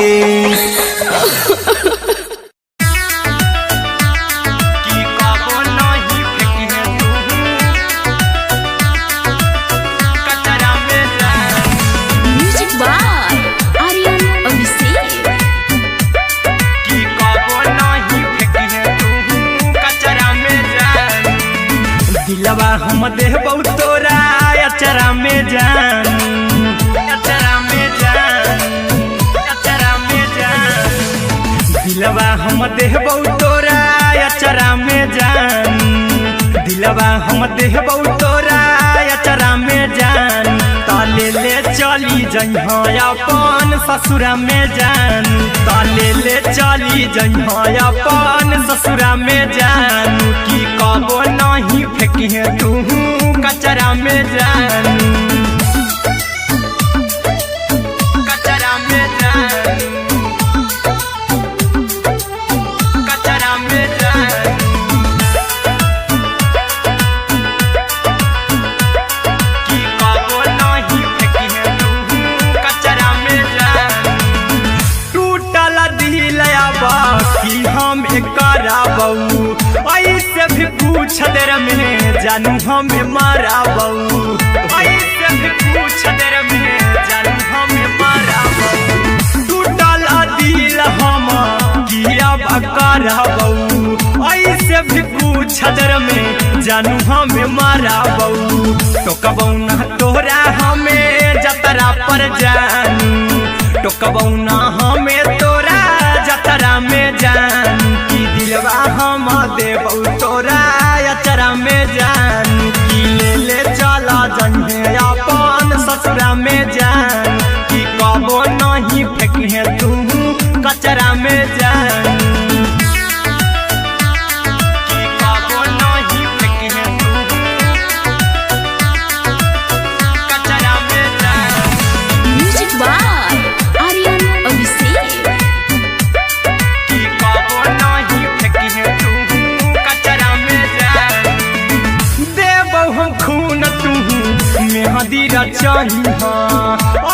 दिलवा हम देबौ तोरा अचरा में जान अचरा में जान अचरा में जान दिलवा हम देबौ तोरा अचरा में जान दिलवा हम देबौ तोरा अचरा में जान ताले ले चली जइहा अपन ससुरा में जान ताले ले चली जइहा अपन ससुरा में जान की कबो नहीं फेंकिहे तू कचरा में जान कचरा में जान कचरा में जान की कबो नहीं फेंकिहे तू कचरा में जान टूटल दिल बाकी हम कराबौ ऐसे भी पूछ देर में जानू हमें माराबौ ऐसे भी पूछ देर में जानू हमें माराबौ टूटल दिल हम किया कराबौ ऐसे भी पूछ देर में जानू हमें माराबौ टोकबौ ना तोरा हमें जतरा पर जानू टोकबौ ना हमें तोरा जतरा में जानू की दिलवा हम देबौ तोरा अचरा में जान की ले चला जन्हे अपन ससुरा में जान की कबो नहीं फेंकिहे तू कचरा में जान की कबो नहीं फेंकिहे तू कचरा में जान म्यूजिक बाय आर्यन अभिषेक की कबो नहीं फेंकिहे तू कचरा में जान देबौ हम खून तू मेहदी रचहिहा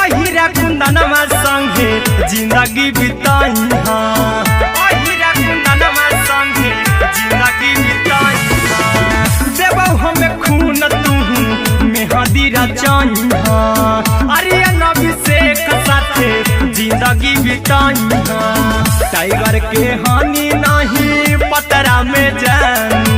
अहिरा कुंदनमा संगे जिंदगी बिताइहा अहिरा कुंदनमा संगे जिंदगी बिताइहा देबौ हमें खून तू मेहदी रचहिहा आर्यन अभिषेक साथे जिंदगी बिताइहा टाइगर के हानि नहीं पतरा में जानू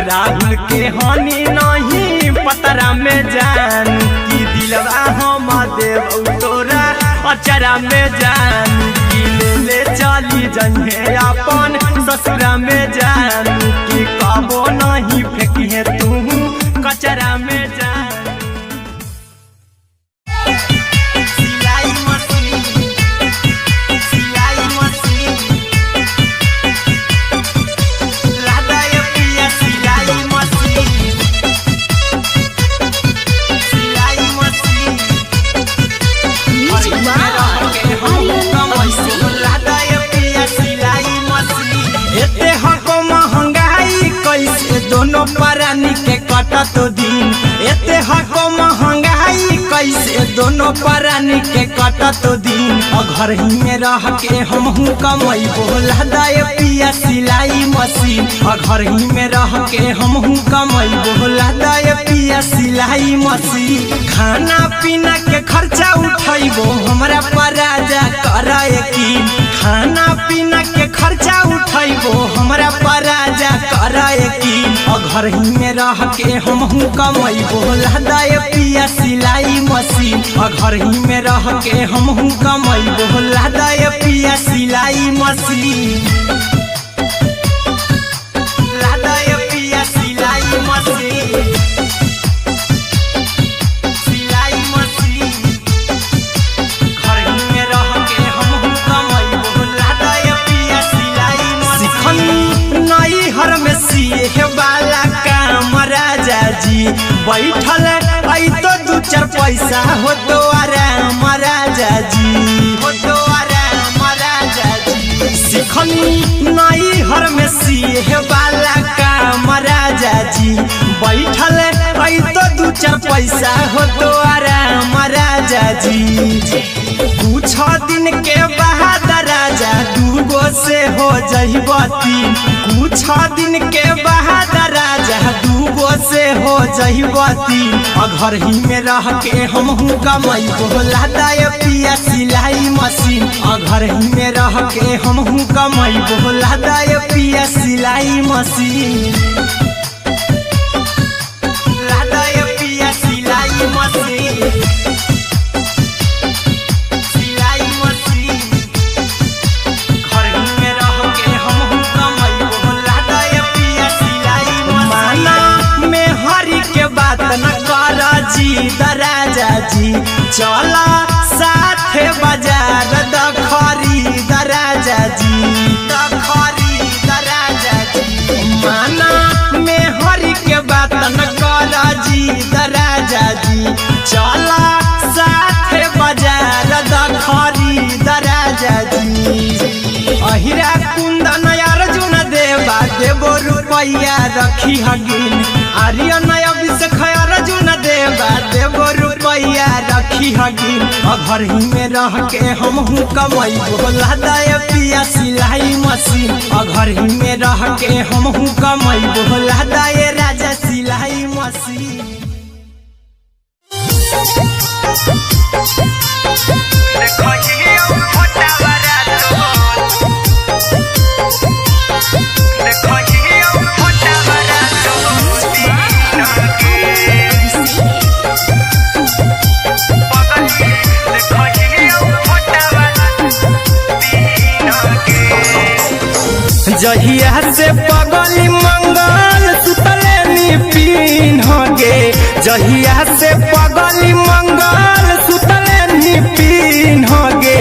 राहुल के हानि नहीं पतरा में जानू की दिलवा हम देबौ तोरा अचरा में जानू की ले चली जइहे अपन ससुरा में जानू की कबो नहीं फेंकिहे तू कचरा में जानू मशीन परानी के कटत दिन एते हको महंगाई कैसे दोनों परानी के कटत दिन घर ही में रह के हमहू कमाई बोला दाय पिया सिलाई मशीन घर ही में रह के हमहू कमाई बोला दाय पिया सिलाई मशीन खाना पीना के खर्चा उठाइबो हमरा पर राजा कराए की खाना पीना के खर्चा उठाइबो हमरा पर राजा कराए की घर ही में रह के हमहू कमाई बोला दाय पिया सिलाई मशीन घर ही में रह के हमहू कमाई बोला दाय पिया सिलाई मशीन लादाय पिया सिलाई मशीन सिलाई मशीन घर ही में रह के हमहू कमाई बोला दाय पिया सिलाई मशीन नई हर में सिए वाला काम राजा जी बैठल आई तो दू चार पैसा हो तो आराम राजा जी हो तो आराम राजा जी सिखनी नई हर में सिए वाला काम राजा जी बैठल आई तो दू चार पैसा हो तो आराम राजा जी कुछ दिन के बाद राजा दूगो से हो जहिबती कुछ दिन के बाद राजा दूगो से हो जहिबती घर ही में रह के हमहू कमाई बोला दाय पिया सिलाई मशीन घर ही में रह के हमहू कमाई बोला दाय पिया सिलाई मशीन लादाय पिया सिलाई मशीन सिलाई मशीन घर ही में रह के हमहू कमाई बोला दाय पिया सिलाई मशीन में हरी के बात न कर जी दराजा जी चला साथे बाजार द खरीद राजा जी द खरीद राजा जी माना में हरी के बात न कर जी दराजा जी चला साथे बाजार द खरीद राजा जी अहिरा कुंदन अर्जुन देवा देवो रुपया रखी हगिन आर्यन अभिषेक अर्जुन देवा देवो रुपया रखी हगिन घर ही में रह के हमहू कमाई बोला दाय पिया सिलाई मशीन घर ही में रह के हमहू कमाई बोला दाय राजा सिलाई मशीन जहिया से पगली मंगल सुतले निपिन गे जहिया से पगली मंगल सुतले निपिन गे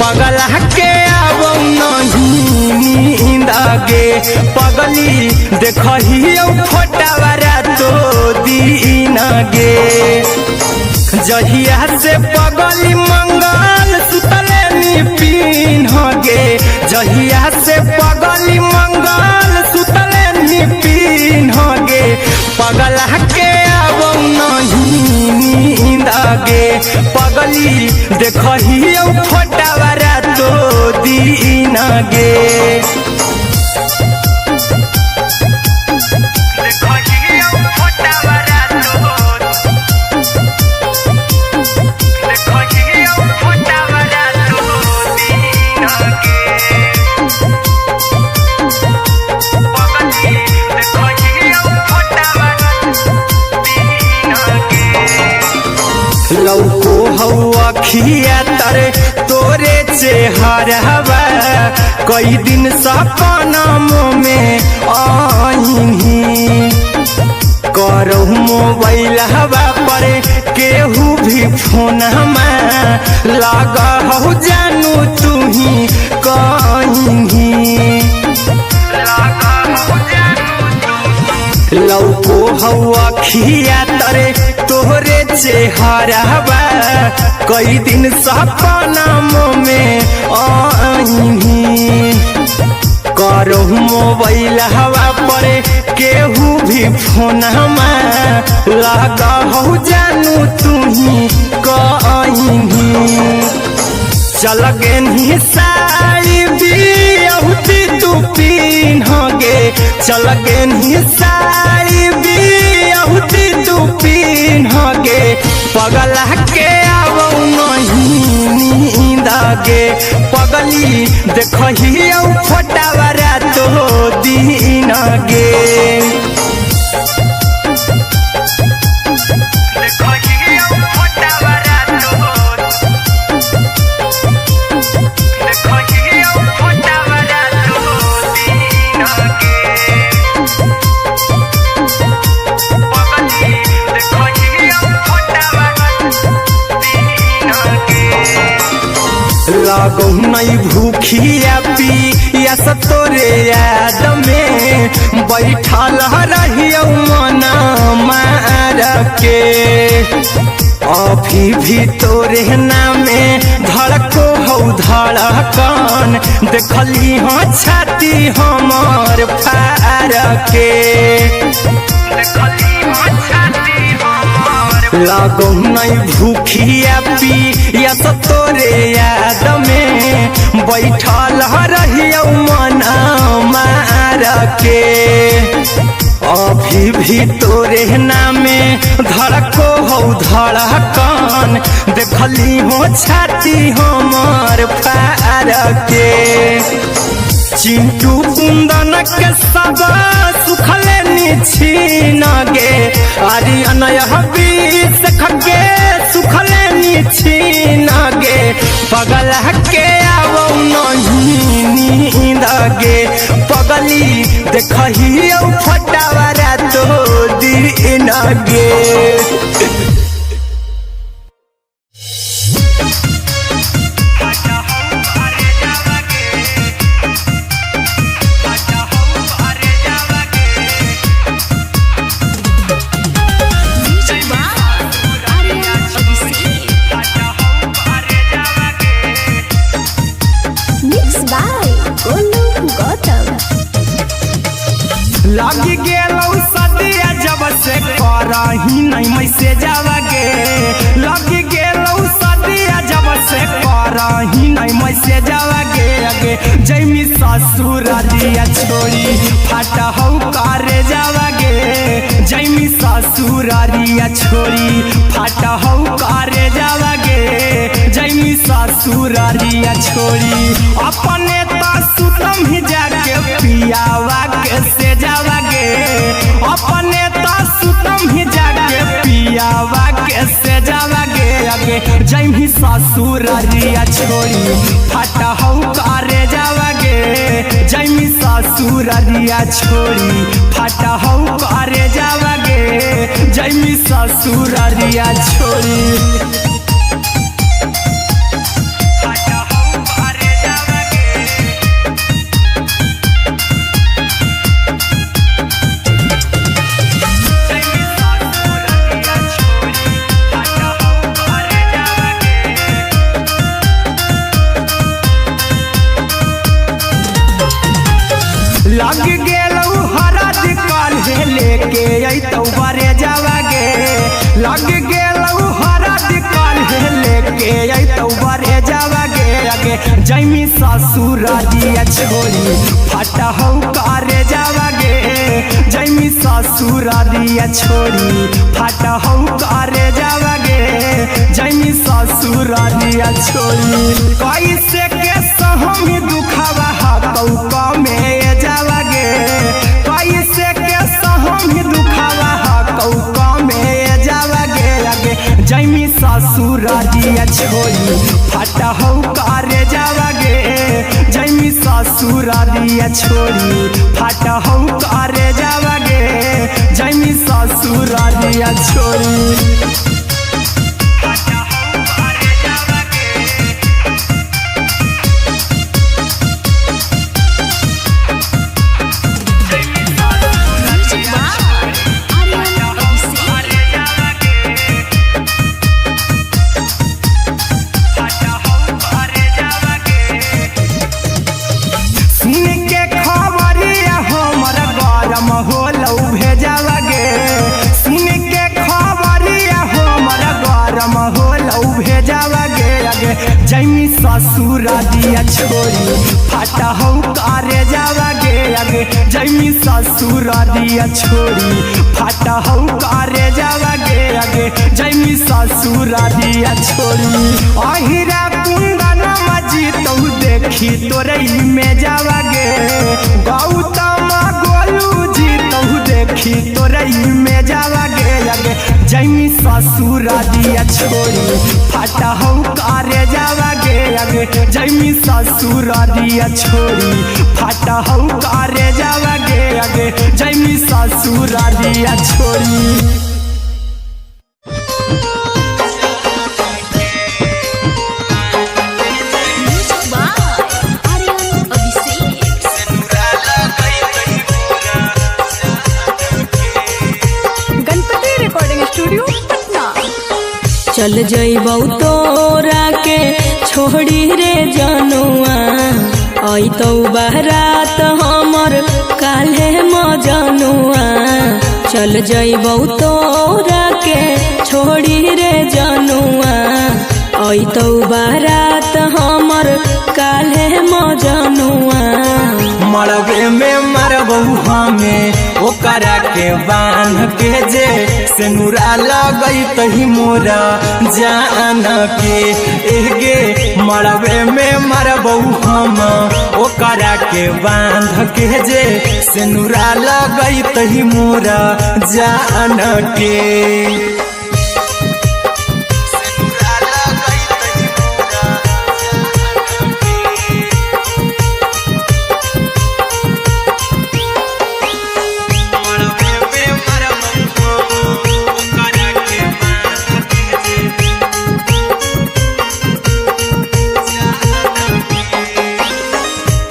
पगला के अब नहीं नींद गे पगली देखही फोटावारा तो दीन गे जहिया से पगली मंगल सुतले निपिन गे जहिया से पगली मंगल सुतले निपिन गे पगला के अब नहीं नींद गे पगली देखही फोटावारा तो दीन गे लौको हवा खिया तरे तोरे चेहरवा कई दिन सपनों में आईनी करो मोबाइल हवा पर केहू भी फोन में लगा हो जानू तू ही कहीं लौको हवा खिया तरे तोहरे चेहरवा कई दिन सपनों में आईनी करो मोबाइल हवा पर केहू भी फोन लगा हो जानू तुही कहीं चल गे साड़ी बियहुती तू पिन्हगे चल गे साड़ी बियहुती तू पिन्हगे पगला के आवो नहीं नींदगे पगली देखही फोटावरा तो दिन गे लागो नहीं भूखिया पिया तोरे याद में बैठल रहियो मन मार के अभी भी तोरे नामे धड़को हो धड़कन देखली हाँ छाती हमर फार के लागो नहीं भूखिया पिया तोरे याद में बैठल रहियो मन मार के अभी भी तोरे नामे धड़को हो धड़कन देखली हो छाती हमर फार के चिंटू कुंदन के सब सुखले छीन गे आर्यन बीस खगे सुखले छीन गे पगला के आवो नहीं नींद गे पगली देखही फटावरा तो दिन गे लगी गेलौ सदिया जब से करही नहीं मैसेज गे लगी गेलौ सदिया जब से करही नहीं मैसेज गे जैमी ससुर दिया छोड़ी फाटा हो करे जावागे जैमी ससुर दिया छोड़ी फाटा हो करे जावागे जैमी ससुर दिया छोड़ी अपने सुतम ही जाके पियावा के से जावागे अपने सुतम ही जाके पियावा के से जावागे आगे जैमी ससुर दिया छोड़ी फाटा हो करे जावागे जैमी ससुर दिया छोड़ी फाटा हो करे जावागे जैमी ससुर दिया छोड़ी लग गेलौ हरा दिकाल लेके अइतौ बरे जावागे लग गेलौ हरा दिकाल लेके अइतौ बरे जावागे आगे जैमी ससुर दिया छोड़ी फाटा हो करे जावागे जैमी ससुर दिया छोड़ी फाटा हो करे जावागे जैमी ससुर दिया छोड़ी कैसे के सहम दुखावा हकौ में जावागे कैसे के सहम दुखावा हकौ में जावागे आगे जैमी ससुर दिया छोड़ी फाटा हो करे जावागे जैमी ससुर दिया छोड़ी फाटा हो करे जावागे जैमी ससुर दिया छोड़ी हो लौ भेजावा ससुर दिया छोड़ी फाटा हो करे जावा गे आगे जैमी ससुर दिया छोड़ी फाटा हो करे जावा गे आगे जैमी ससुर दिया छोड़ी अहिरा कुंदन मजी तो देखी तोरे में जावा गे गौतम गोलू जी तो देखी तोरे में जावा गे आगे जैमी ससुर दिया छोड़ी फाटा हो करे जावा गे आगे जैमी ससुर दिया छोड़ी फाटा हो करे जावा गे आगे जैमी ससुर दिया छोड़ी चल जइबौ तोरा के छोड़ी रे जनुआ अइतौ बारात हमर काल्हे मजनुआ चल जइबौ तोरा के छोड़ी रे जनुआ अइतौ बारात हमर काल्हे मजनुआ मरबे में मरबू हमें ओकरा के बांध के जे सेनुरा लगई तही मोरा जान के एगे मरबे में मरबू हम ओकरा के बांध के जे सेनुरा लगई तही मोरा जान के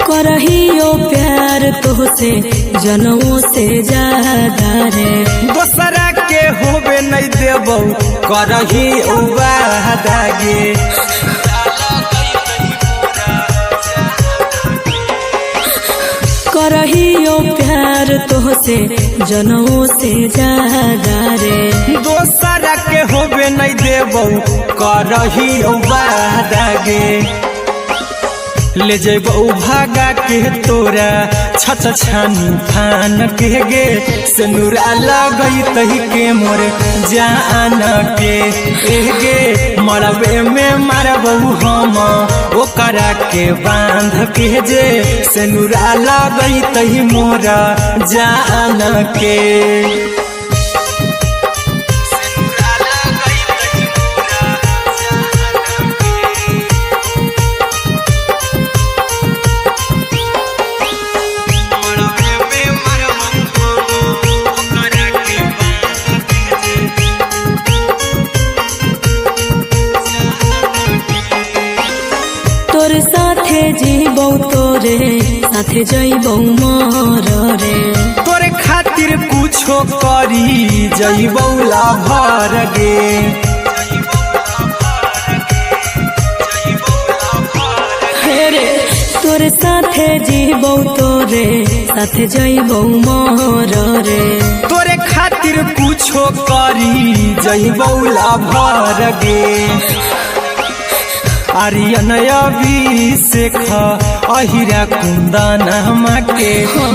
करहियो प्यार तोहसे जनों से ज्यादा रे दोसरा के होबे नहीं देबौ करही वादा गे करहियो प्यार तोहसे जनों से ज्यादा रे दोसरा के होबे नहीं देबौ करही वादा गे ले जेबौ भागा के तोरा छछ छानी थान के गे सेनुरा लगई तही के मोर जान के एगे मरबे में मरबौ हम ओकरा के बांध के जे सेनुरा लगई तही मोरा जान के तोर साथे जीबौ तोरे साथे जइबौ मोर रे तोरे खातिर कुछो करी जइबौ लाभर गे रे तोर साथे जीबौ तोरे साथे जइबौ मोर रे तोरे खातिर कुछो करी जइबौ लाभर गे आर्यन अभिषेक अहिरा कुंदन के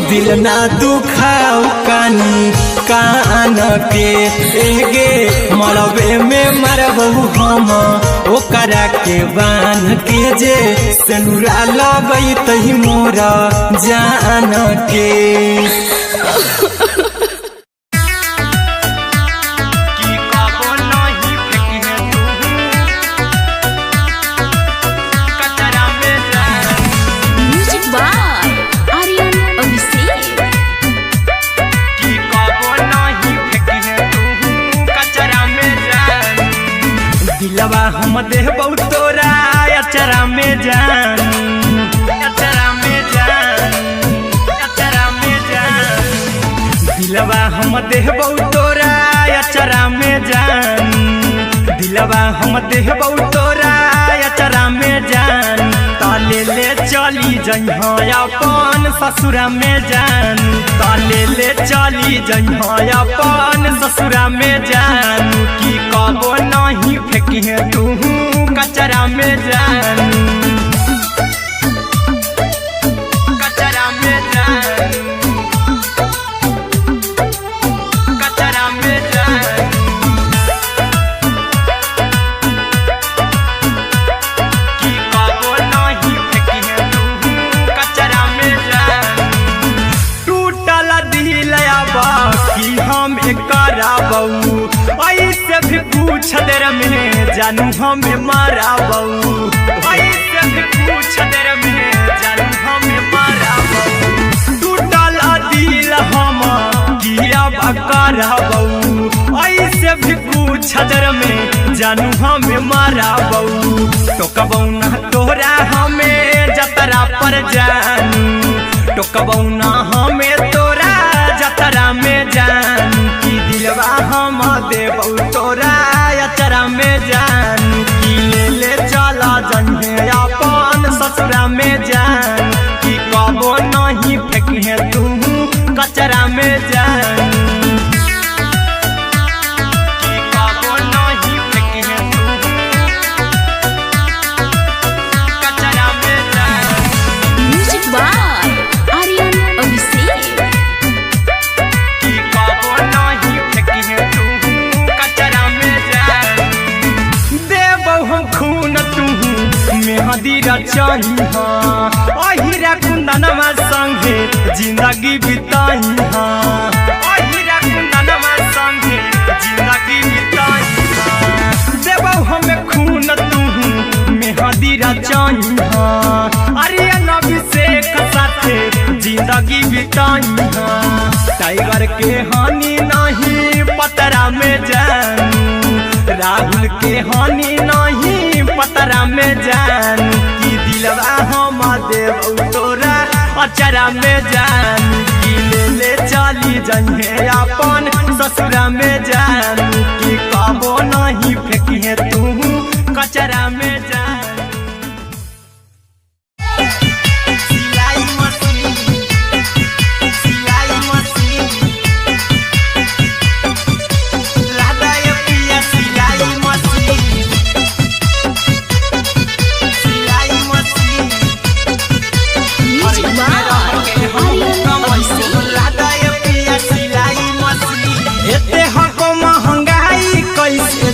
दिल ना दुखाऊ कानी कान के एगे मरबे में मरबू हम ओकरा के बांध के जे सेनुरा लगई तही मोरा जान के दिलवा हम देबौ तोरा अचरा में जान अचरा में जान अचरा में जान दिलवा हम देबौ तोरा अचरा में जान दिलवा हम देबौ तोरा अचरा में जान ताले ले चली जइहा अपन ससुरा में जान ताले ले चली जइहा अपन ससुरा में जान की कबो नहीं फेंकी तू कचरा में जान कि हम कराबू ऐसे भी पूछ देर में जानू हमें माराबू ऐसे भी पूछ देर में जानू हमें माराबू टूटल दिल हम किया कराबू ऐसे भी पूछ देर में जानू हमें माराबू टोकबू ना तोरा हमें जतरा पर जानू टोकबू ना हमें तोरा जतरा में जानू की दिलवा हम देबू तोरा अचरा में जानू की ले चला जन्हे अपन ससुरा में जान की कबो नहीं फेंके तू कचरा में जानू अहिरा कुंदनमा संगे जिंदगी बिताई अहिरा कुंदनमा संगे जिंदगी बिताई देबो हमें खून तू मेहदी रचाई आर्यन अभिषेक साथे जिंदगी बिताई टाइगर के हानि नहीं पतरा में जानू राहुल के हानि नहीं पतरा में जानू की दिलवा हम देबू तोरा अचरा में जानू की ले चली जन्हे अपन ससुरा में जानू की कबो नहीं फेंकिए तू कचरा में जानू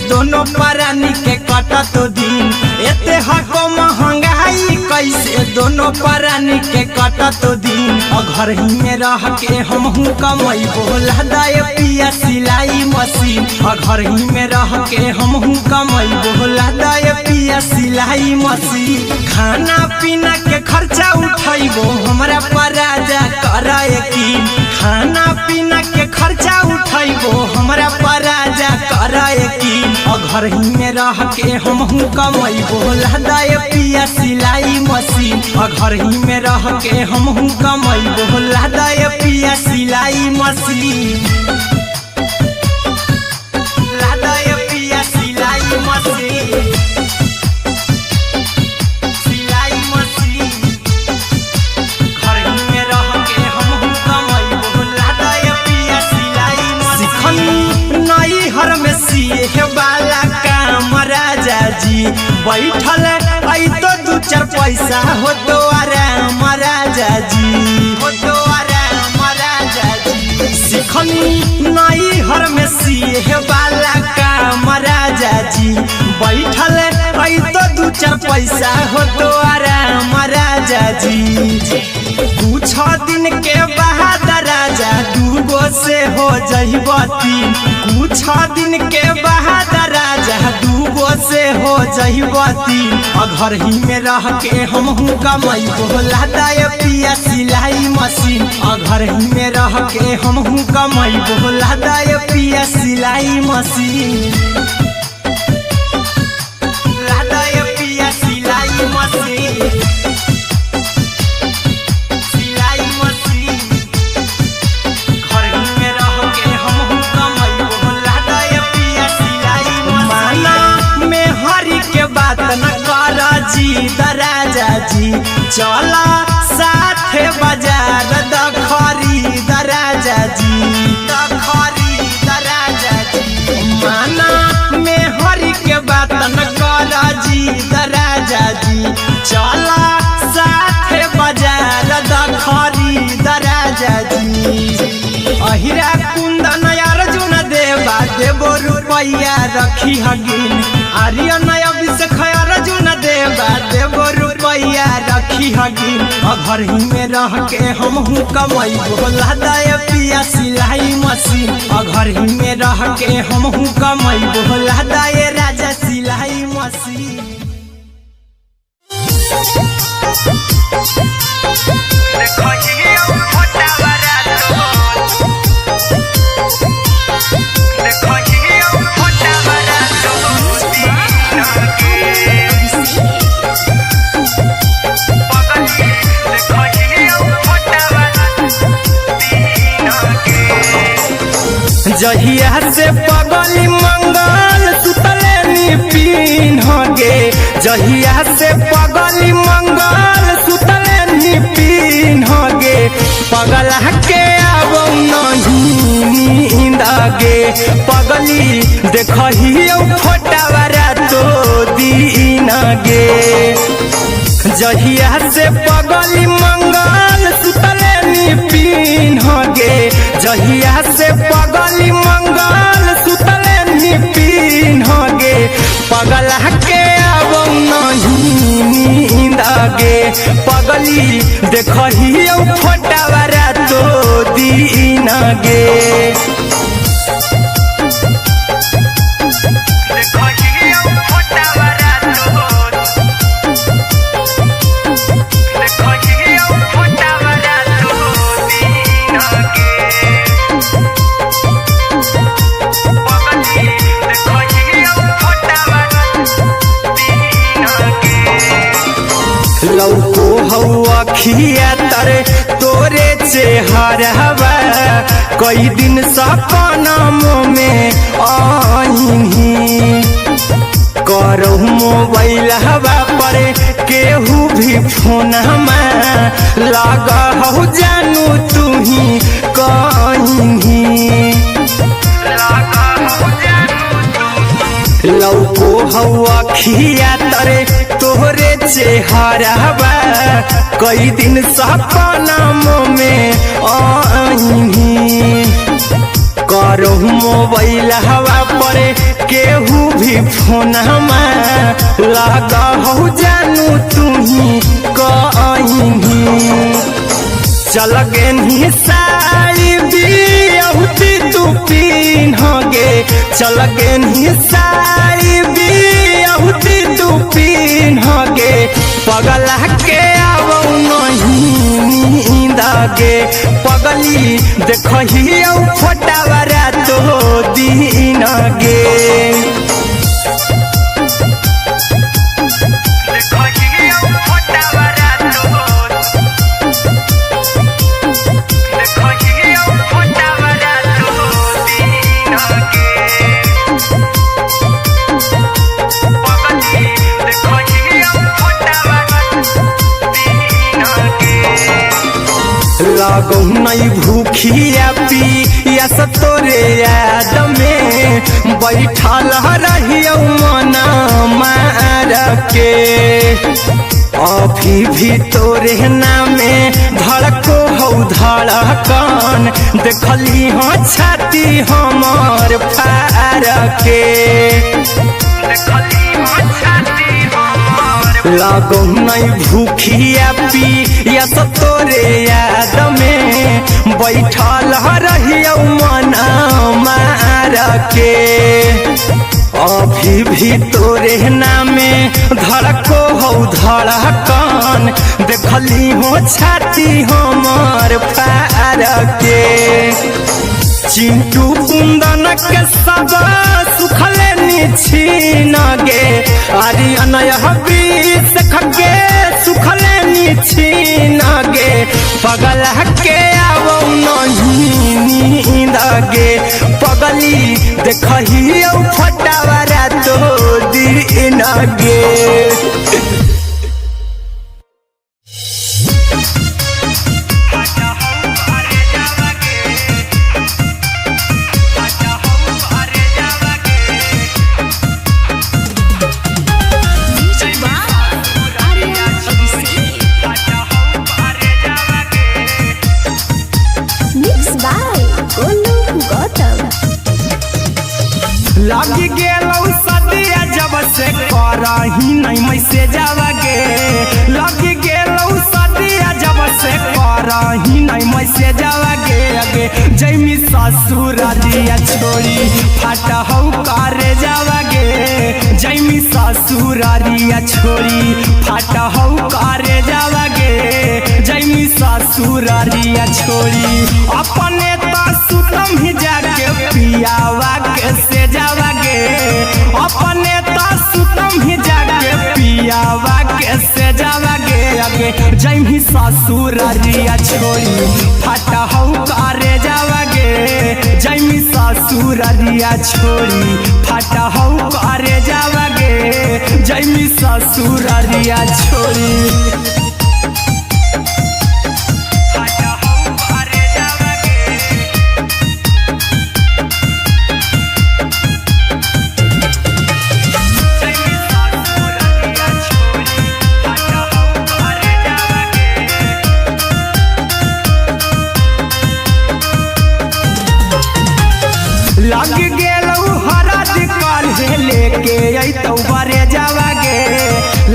दोनों परानी के कटा तो दिन एते हको महंगाई कैसे दोनों परानी के कटा तो दिन घर ही में रह के हमहू कमाई बोला दाय पिया सिलाई मशीन घर ही में रह के हमहू कमाई बोला दाय पिया सिलाई मशीन खाना पीना के खर्चा उठाइबो हमरा पराजा कराए की खाना पीना के खर्चा उठाइबो हमरा पराजा कराए की घर ही में रह के हमहू कमाई बोला दाय पिया सिलाई मशीन घर ही में रह के हमहू कमाई बोला दाय पिया सिलाई मशीन लादाय पिया सिलाई मशीन सिलाई मशीन घर ही में रह के हमहू कमाई बोला दाय पिया सिलाई मशीन नई हर में सिए वाला काम राजा जी बैठल आई तो दू चार पैसा हो तो आराम राजा जी हो तो आराम राजा जी सिखनी नई हर में सिए वाला काम राजा जी बैठल आई तो दू चार पैसा हो तो आराम राजा जी कुछ दिन के बाद राजा दूगो से हो जहिबती कुछ दिन के बाद राजा दूगो से हो जहिबती घर ही में रह के हमहू कमाई बोला दाय पिया सिलाई मशीन घर ही में रह के हमहू कमाई बोला दाय पिया सिलाई मशीन लादाय पिया सिलाई मशीन राजा जी चला साथे बाजार द खरीद राजा जी द खरीद राजा जी माना में हरी के बात न कर जी द राजा जी चला साथे बाजार द खरीद राजा जी अहिरा कुंदन अर्जुन देवा देबो रुपया रखी हगिन आर्यन अभिषेक अर्जुन देवा देबो रुपया रखी रखी हगी घर ही में रह के हम हूँ कमाई बोला दाए पिया सिलाई मशीन घर ही में रह के हम हूँ कमाई बोला दाए राजा सिलाई मशीन जहिया से पगली मंगल सुतले निपिन गे जहिया से पगली मंगल सुतले निपिन गे पगला के अब नहीं नींद गे पगली देखही फोटावारा तो दीन गे जहिया से पगली मंगल सुतले निपिन गे जहिया से पगली मंगल सुतले निपिन गे पगला के अब नहीं नींद गे पगली देखही फोटावारा तो दीन गे लौको हवा खिया तरे तोरे चेहरवा कई दिन सपनों में आईनी करो मोबाइल हवा पर केहू भी फोन लगा हो जानू तू ही कहीं लौको हवा खिया तरे तोहरे चेहरवा कई दिन सपनों में आईनी करो मोबाइल हवा पर केहू भी फोन लगा हो जानू तू ही कहीं चल गे साड़ी बिहुती तू पीन गे चल गे साड़ी बिहुती तू पीन गे पगला के अब नहीं नींद गे पगली देखही फोटावारा तो दीन गे लागो नहीं भूखिया पिया तोरे याद में बैठल रहियो मना मार के अभी भी तोरे नामे धड़को हो धड़कन देखली हो छाती हमर फार के लागो नहीं भूखिया पिया तोरे याद में बैठल रहियो मना मार के अभी भी तोरे नामे धड़को हो धड़कन देखली हो छाती हमर फार के चिंटू कुंदन के सब सुखले निछीन गे आर्यन बीस खगे सुखले निछीन गे पगला के अब नहीं नींद गे पगली देखही फटावारा तो दीन गे लगी गेलौ सदिया जब से करही नहीं मैसेज आवा गे लगी गेलौ करही नहीं मैसेजवा गे अगे जैमी ससुरारिया छोड़ी फाटा हौ करे जावा गे जैमी ससुरारिया छोड़ी फाटा हौ करे जावा गे जैमी ससुरारिया छोड़ी अपने तो सुतम ही जाके पियावा के से जावा गे अपने तो सुतम ही जाके पियावा के से जावा गे अगे जैमी ससुरारिया छोड़ी फाटा हौ करे जावा गे जैमी ससुरारिया छोड़ी फाटा हौ करे जावा गे जैमी ससुरारिया छोड़ी लग गेलौ हरद काल्हे लेके अइतौ बरे जावा गे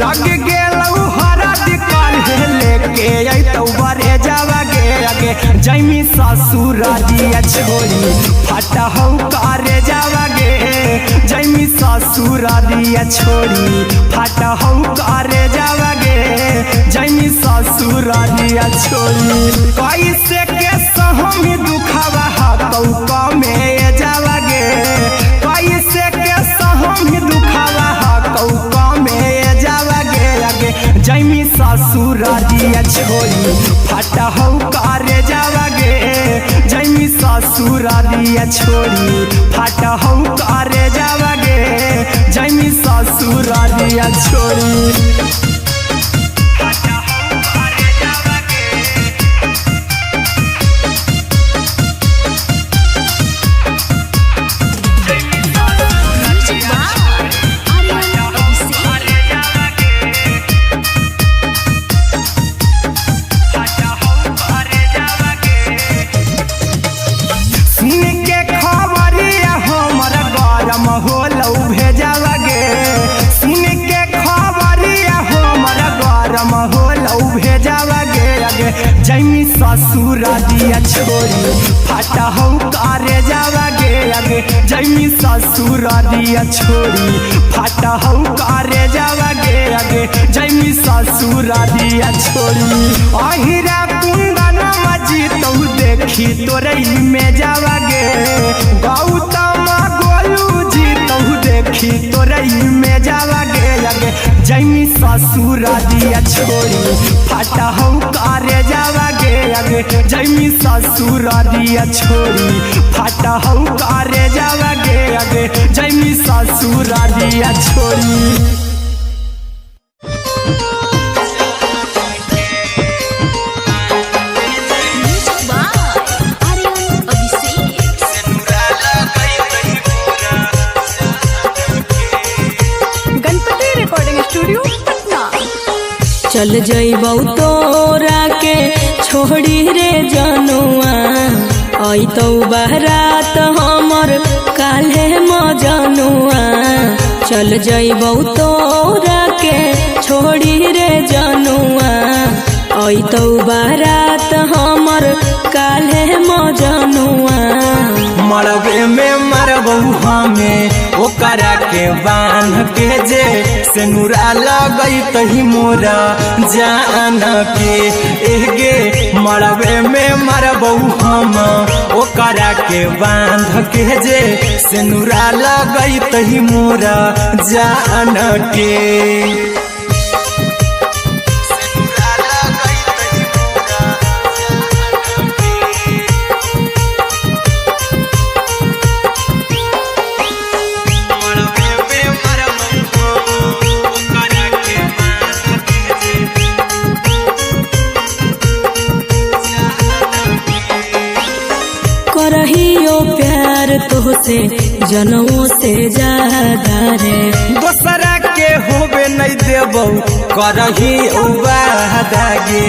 लग गेलौ हरद काल्हे लेके अइतौ बरे जावा गे अगे जैमी ससुरारिया छोड़ी फाटा हौ करे जावा गे जैमी ससुरारिया छोड़ी फाटा हौ करे जावा गे जैमी ससुरारिया छोड़ी कैसे के सहम दुखवा हतौ कमे जावा गे कैसे के सहम दुखवा हतौ कमे जावा गे अगे जैमी ससुरारिया छोड़ी फाटा हौ करे जावा गे जैमी ससुरारिया छोड़ी फाटा हौ करे जावा गे जैमी ससुरारिया छोड़ी जैमी ससुरारिया छोड़ी फाटा हौ करे जावा गे अगे जैमी ससुरारिया छोड़ी फाटा हौ करे जावा गे अगे जैमी ससुरारिया छोड़ी अहिरा कुंदन मजी तौ देखी तोरई में जावा गे गौतम गोलू जी तौ देखी तोरई में जावा गे अगे जैमी ससुरारिया छोड़ी फाटा हौ करे जावा गे अगे जैमी ससुरारिया छोड़ी फाटा हौ करे जावा गे अगे जैमी ससुरारिया छोड़ी चल जइबौ तोरा के छोड़ी रे जनुआ अइतौ बारात हमर काल्हे मजनुआ चल जइबौ तोरा के छोड़ी रे जनुआ अइतौ बारात हमर काल्हे मजनुआ मरबे में मरबौ हमें ओकरा के बांध के जे सेनुरा लगई तही मोरा जान के एगे मरबे में मरबौ हम ओकरा के बांध के जे सेनुरा लगई तही मोरा जान के करहियो प्यार तोहसे जनों से ज्यादा रे दोसरा के होबे नहीं देबौ करही वादा गे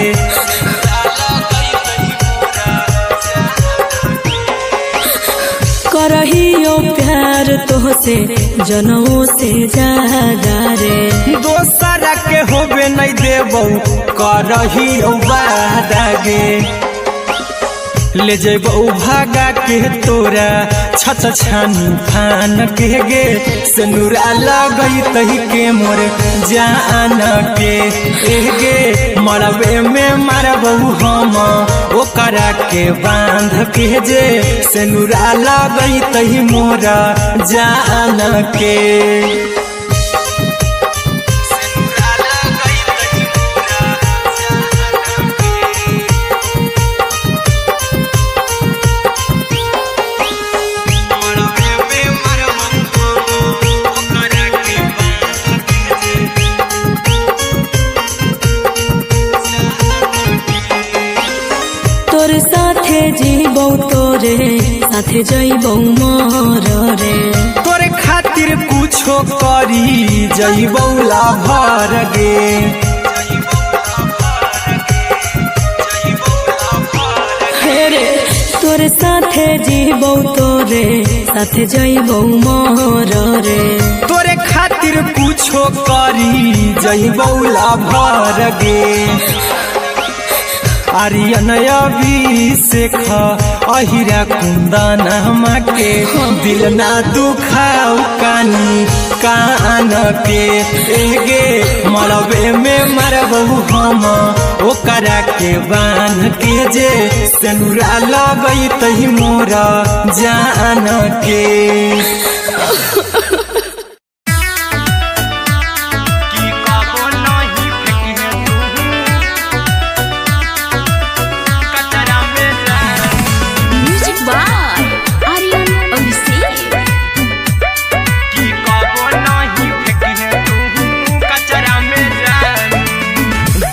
करहियो प्यार तोहसे जनमों से ज्यादा रे। दोसरा के होबे नहीं देबो करहियो वादा गे। ले जेबो भागा के तोरा छत छानी फान के गे। सिनुरा लगई तही के मोर जान के गे। मरबे में मारबो हम ओकरा के बांध के जे। सिनुरा लगई तही मोर जान के। तोर साथे जीबो तोरे साथे जइबो मोर रे। तोरे खातिर कुछो करी जइबो लाभर गे। हेरे तोर साथे जीबो तोरे साथे जइबो मोर रे। तोरे खातिर कुछो करी जइबो लाभर गे। आर्यन अभिषेक अहिरा कुंदन के दिल ना दुखाऊ कानी कान के गे। मरबे में मरबो हम ओकरा के बांध के जे। सिनुरा लगई तही मोर जान के।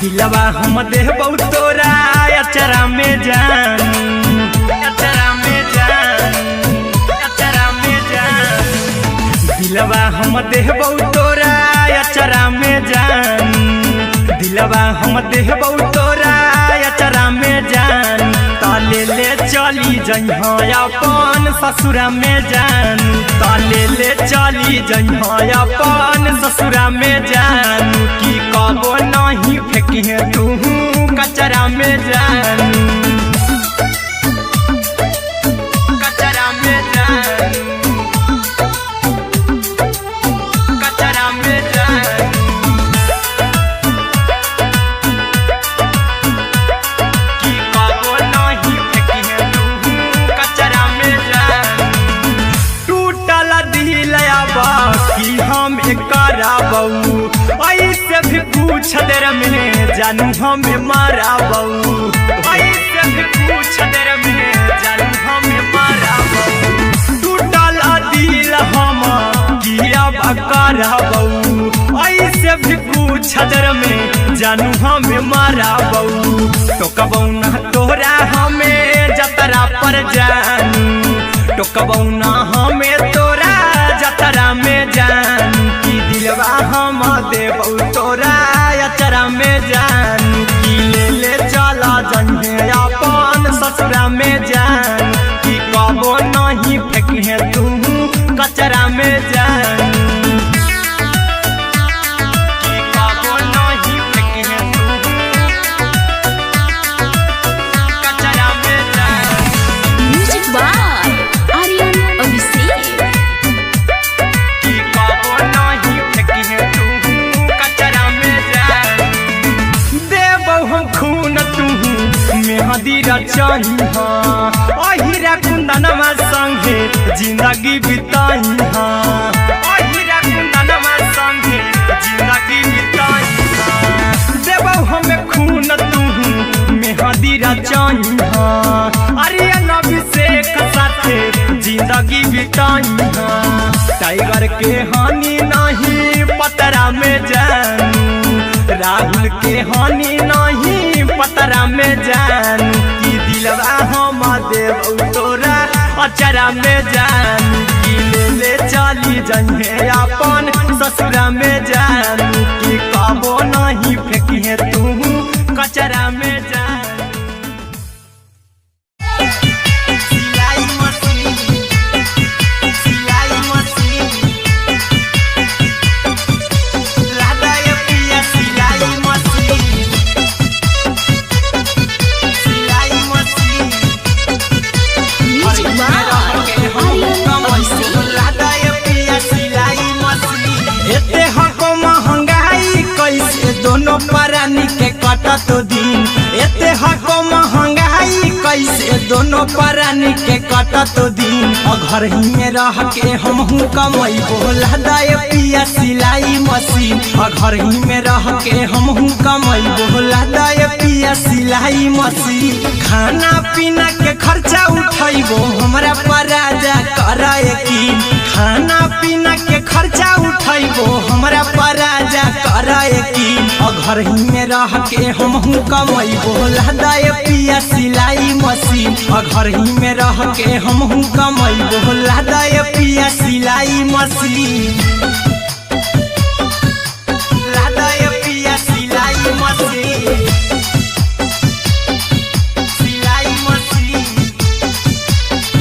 दिलवा हम देबो तोरा अचरा में जान। अचरा में जान। अचरा में जान। दिलवा हम देबो तोरा अचरा में जान। दिलवा हम देबो तोरा अचरा में जान। ताले ले चली जइहा अपन ससुरा में जान। ताले ले चली जइहा अपन ससुरा में जान। की कबो नहीं फेंकिहे तू कचरा में जान। कचरा में जान। कचरा में जान। की कबो नहीं फेंकिहे तू कचरा में जान। टूटल दिल आबा की हम कराबू। ऐसे भी पूछ देर में जानू हमें माराबू। ऐसे भी पूछ देर में जानू हमें माराबू। टूटल दिल हम किया कराबू। ऐसे भी पूछ देर में जानू हमें माराबू। टोकबौ ना तोरा हमें जतरा पर जानू। टोकबौ ना हमें तोरा जतरा में जानू। की दिलवा हम देबौ तोरा अचरा में जान। की ले ले चला जइहे अपन ससुरा में जान। की कबो नहीं फेंकिहे तू कचरा में जान। की कबो नहीं फेंकिहे तू कचरा में जान। Music by Aryan Abhishek. की कबो नहीं फेंकिहे तू कचरा में जान। देबौ हम खून तू मेहदी रचइहा। अहिरा कुंदनमा संगे जिंदगी बिताइहा। अहिरा कुंदनमा संगे जिंदगी बिताइहा। देबौ हमें खून तू मेहदी रचइहा। आर्यन अभिषेक साथे जिंदगी बिताइहा। टाइगर के हानि नहीं पतरा में जानू। राहुल के हानि नहीं पतरा में जानू। की दिलवा हम देबौ तोरा अचरा में जानू। की ले ले चली जइहे अपन ससुरा में जानू। की कबो नहीं फेंकिहे तू कचरा में जानू। सिलाई मशीन कटतो दिन एते हको महंगाई कैसे दोनों प्राणी के कटतो दिन घर ही में रह के हमहू कमाई बोला दाय पिया सिलाई मशीन घर ही में रह के हमहू कमाई बोला दाय पिया सिलाई मशीन खाना पीना के खर्चा उठाइबो हमरा पर राजा कराए की खाना पीना के खर्चा उठाइबो हमरा पर राजा कराए की घर ही में रह के हमहू कमाई बोला दाय पिया सिलाई मशीन घर ही में रह के हमहू कमाई बोला दाय पिया सिलाई मशीन लादाय पिया सिलाई मशीन सिलाई मशीन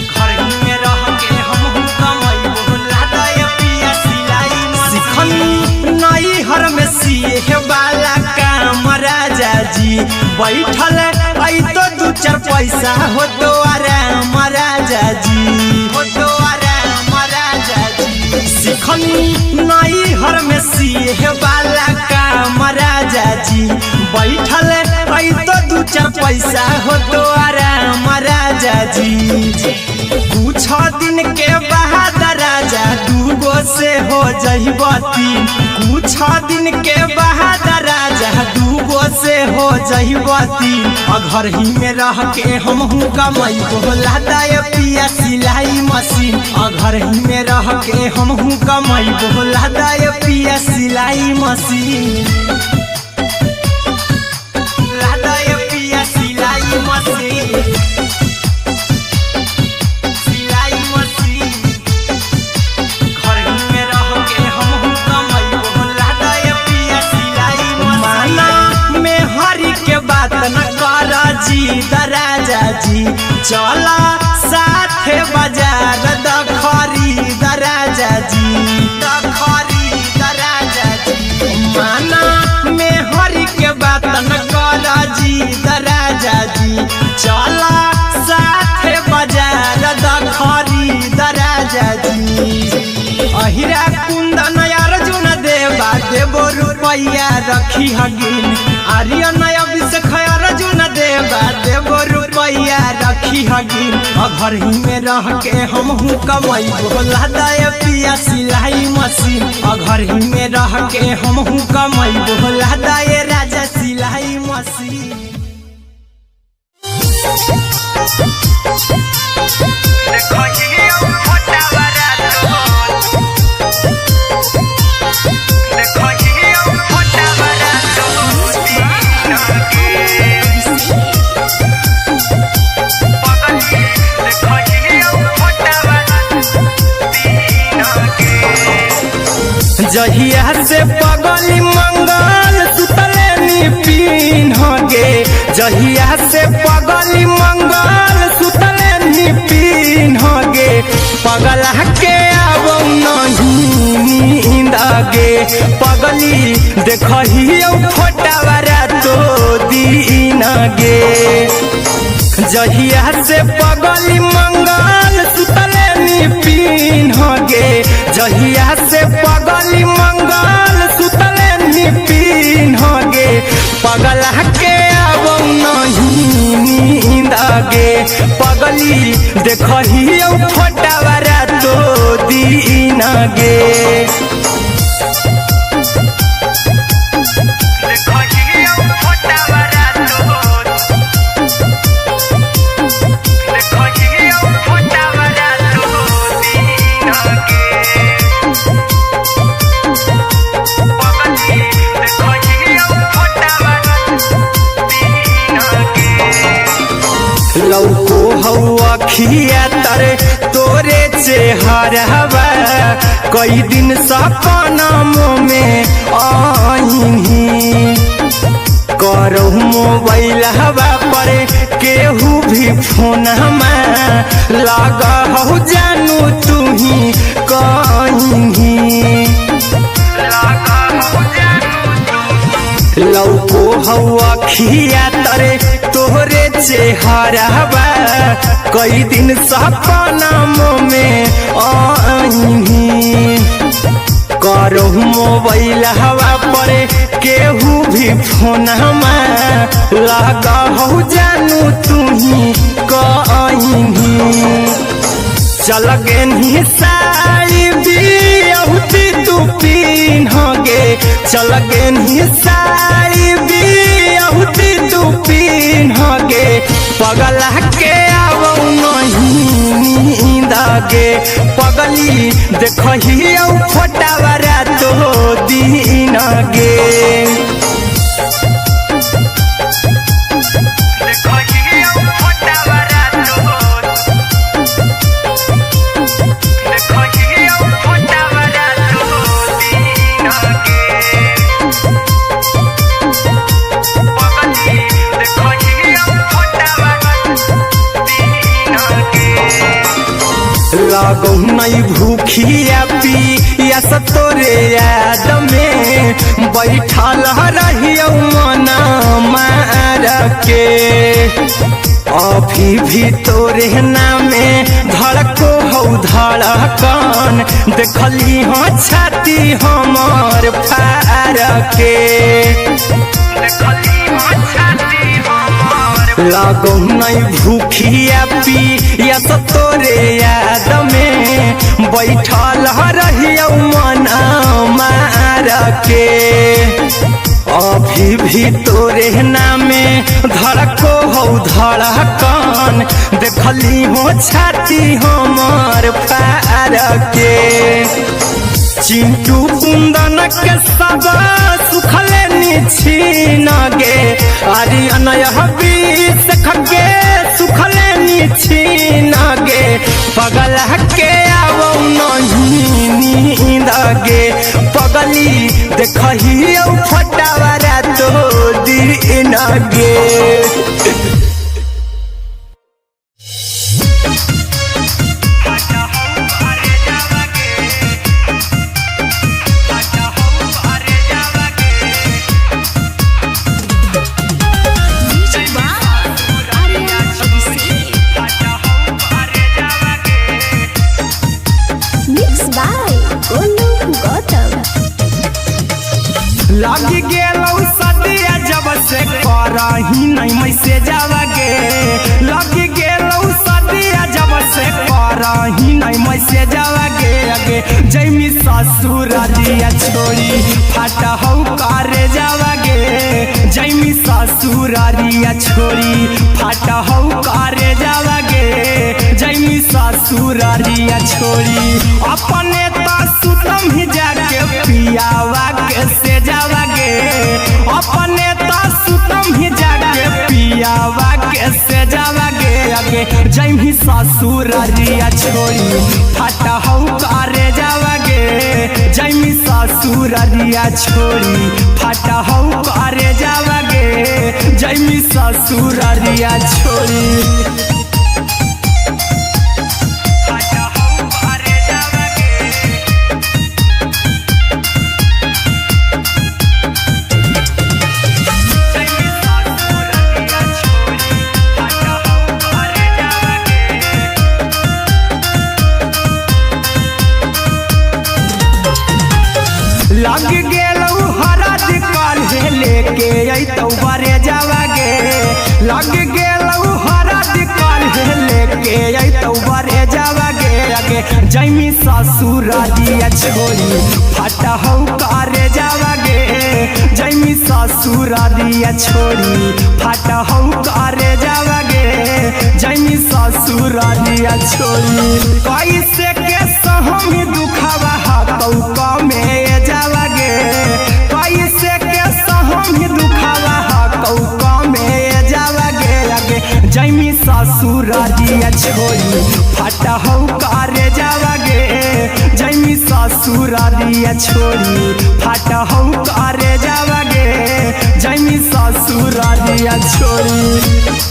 घर ही में रह के हमहू कमाई बोला दाय पिया सिलाई मशीन नई हर में सिए वाला काम राजा जी बैठल आई तो दू चार पैसा हो तो आराम राजा जी हो तो आराम राजा जी सिखनी नई हर में सिए वाला काम राजा जी बैठल आई तो दू चार पैसा हो तो आराम राजा जी कुछ दिन के बाद राजा दूगो से हो जइबो तीन कुछ दिन के बाद राजा दूगो से हो जइबो तीन घर ही में रह के हमहू कमाई बोला दाय पिया सिलाई मशीन घर ही में रह के हमहू कमाई बोला दाय पिया सिलाई मशीन लादाय पिया सिलाई मशीन सिलाई मशीन घर ही में रह के हमहू कमाई बोला दाय पिया सिलाई मशीन में हरी के बात न कर जी दराजा जी चला साथे बाजार द खरीद राजा जी द खरीद राजा जी माना में हरी के बात न कर जी दराजा जी चला साथे बाजार द खरीद राजा जी अहिरा कुंदन अर्जुन देवा देबो रुपया रखी हगिन आर्यन अभिषेक अर्जुन देवा देबो रुपया रखी हगिन घर ही में रह के हमहू कमाई बोला दाय पिया सिलाई मशीन घर ही में रह के हमहू कमाई बोला दाय राजा सिलाई मशीन जहिया से पगली मंगल सुतले निपिन गे जहिया से पगली मंगल सुतले निपिन गे पगला के अब नहीं नींद गे पगली देखही फोटावारा तो दीन गे जहिया से पगली मंगल सुतले निपिन गे जहिया से पगली मंगल सुतले निपिन गे पगला के अब नहीं नींद गे पगली देखही फोटावारा तो दीन गे लौको हवा खिया तरे तोरे चेहरवा कई दिन सपनों में आईनी करो मोबाइल हवा पर केहू भी फोन लगा हो जानू तू ही कहीं लौको हवा खिया तरे तोहरे चेहरवा कई दिन सपनों में आईनी करो मोबाइल हवा पर केहू भी फोन लगा हो जानू तुही कहीं चल गे साड़ी बियहुती तू पिन्हगे चल गे साड़ी बियहुती तू पिन्हगे पगला के आवो नहीं नींदगे पगली देखही फोटावरा तो दिन गे लगो नहीं भूखिया पिया तोरे याद में बैठल रहियो मना मार के अभी भी तोरे नामे धड़को हो धड़कन देखली हो छाती हमर फार के लगो नहीं भूखिया पिया तोरे याद में बैठल रहियो मन मार के अभी भी तोरे नामे धड़को हो धड़कन देखली हो छाती हमर फार के चिंटू कुंदन के सब सुखले छीन गे आर्यन बीस खगे सुखले छीन गे पगला के आवो नहीं नींद गे पगली देखही फटावरा तो दिन गे लगी गेलौ सदिया जब से करही नहीं मैसेज आवागे लगी गेलौ सदिया जब से करही नहीं मैसेज आवागे आगे जैमी ससुर दिया छोड़ी फाटा हो करे जावागे जैमी ससुर दिया छोड़ी फाटा हो करे जावागे जैमी ससुर दिया छोड़ी अपने तो सुतम ही जाके पियावा के से जावागे अपने तो सुतम ही जाके पियावा के से जावागे आगे जैमी ससुर दिया छोड़ी फाटा हो करे जावागे जैमी ससुर दिया छोड़ी फाटा हो करे जावागे जैमी ससुर दिया छोड़ी लग गेलौ हरा दिकाल लेके अइतौ बरे जावागे लग गेलौ हरा दिकाल लेके अइतौ बरे जावागे आगे जैमी ससुर दिया छोड़ी फाटा हो करे जावागे जैमी ससुर दिया छोड़ी फाटा हो करे जावागे जैमी ससुर दिया छोड़ी कैसे के सहमी दुखावा हतौ कमे जावागे कैसे के सहमी दुखावा हतौ कमे जावागे आगे जैमी ससुर दिया छोड़ी फाटा हो करे जावागे जैमी ससुर दिया छोड़ी फाटा हो करे जावागे जैमी ससुर दिया छोड़ी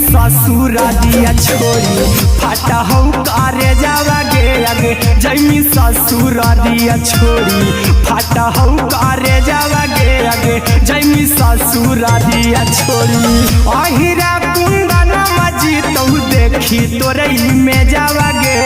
ससुर दिया छोड़ी फाटा हो करे जावा गे आगे जैमी ससुर दिया छोड़ी फाटा हो करे जावा गे आगे जैमी ससुर दिया छोड़ी अहिरा कुंदन मजी तो देखी तोरे में जावा गे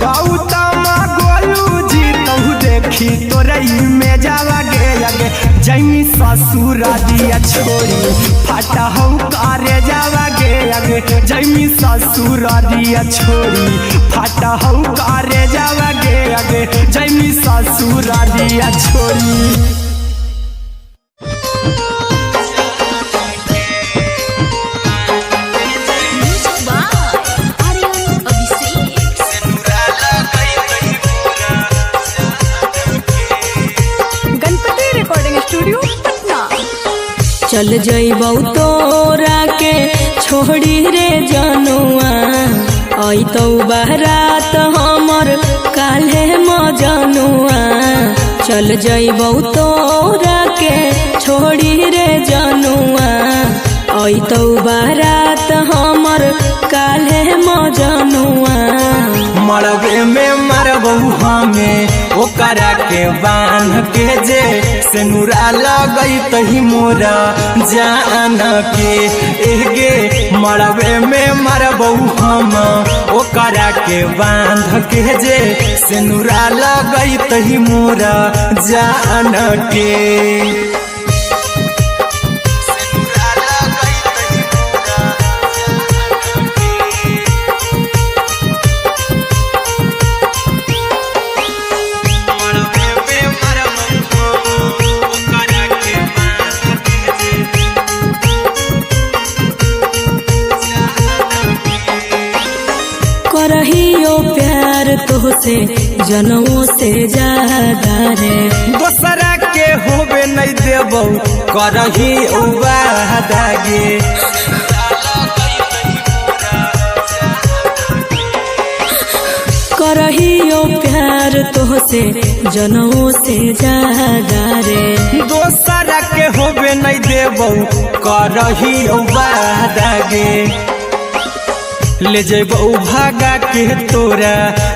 गौतम गोलू जी तो देखी तोरे में जावा गे आगे जैमी ससुर दिया छोड़ी फाटा हो करे जावा गे आगे जैमी ससुर दिया छोड़ी फाटा हो करे जावा गे आगे जैमी ससुर दिया छोड़ी चल जइबौ तोरा के छोड़ी रे जनुआ अइतौ बारात हमर काल्हे मजनुआ चल जइबौ तोरा के छोड़ी रे जनुआ अइतौ बारात हमर काल्हे मजनुआ मरबे में मरबू हमें ओकरा के बांध के जे सेनुरा लगई तही मोरा जान के एगे मरबे में मरबू हम ओकरा के बांध के जे सेनुरा लगई तही मोरा जान के करहियो प्यार तोहसे जनमों से ज्यादा रे दोसरा के होबे नहीं देबौ करही वादा गे करहियो प्यार तोहसे जनमों से ज्यादा रे दोसरा के होबे नहीं देबौ करही वादा गे ले जेबौ भागा के तोरा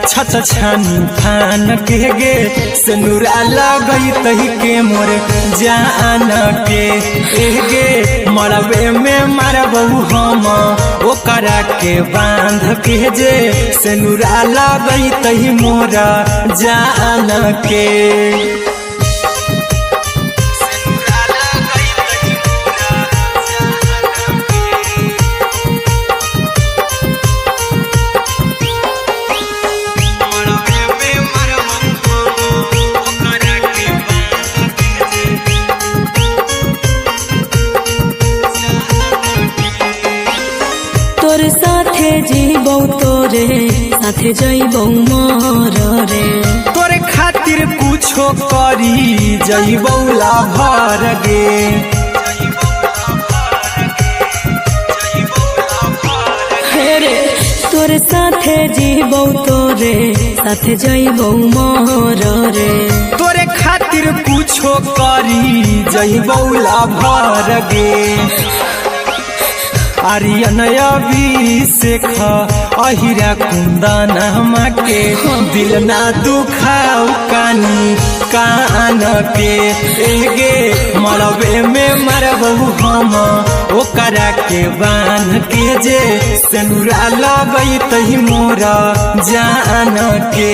छत छानी फान के गे सेनुरा लगई तही के मोर जान के एगे मरबे में मरबौ हम ओकरा के बांध के जे सेनुरा लगई तही मोरा जान के तोर साथे जीबौ तोरे साथे जइबौ मोर रे तोरे खातिर कुछो करी जइबौ लाभर गे हेरे तोर साथे जीबौ तोरे साथे जइबौ मोर रे तोरे खातिर कुछो करी जइबौ लाभर गे आर्यन अभिषेक अहिरा कुंदन के दिल ना दुखाऊ कानी कान के एगे मरबे में मरबू हम ओकरा के बांध के जे सेनुरा लगई तही मोरा जान के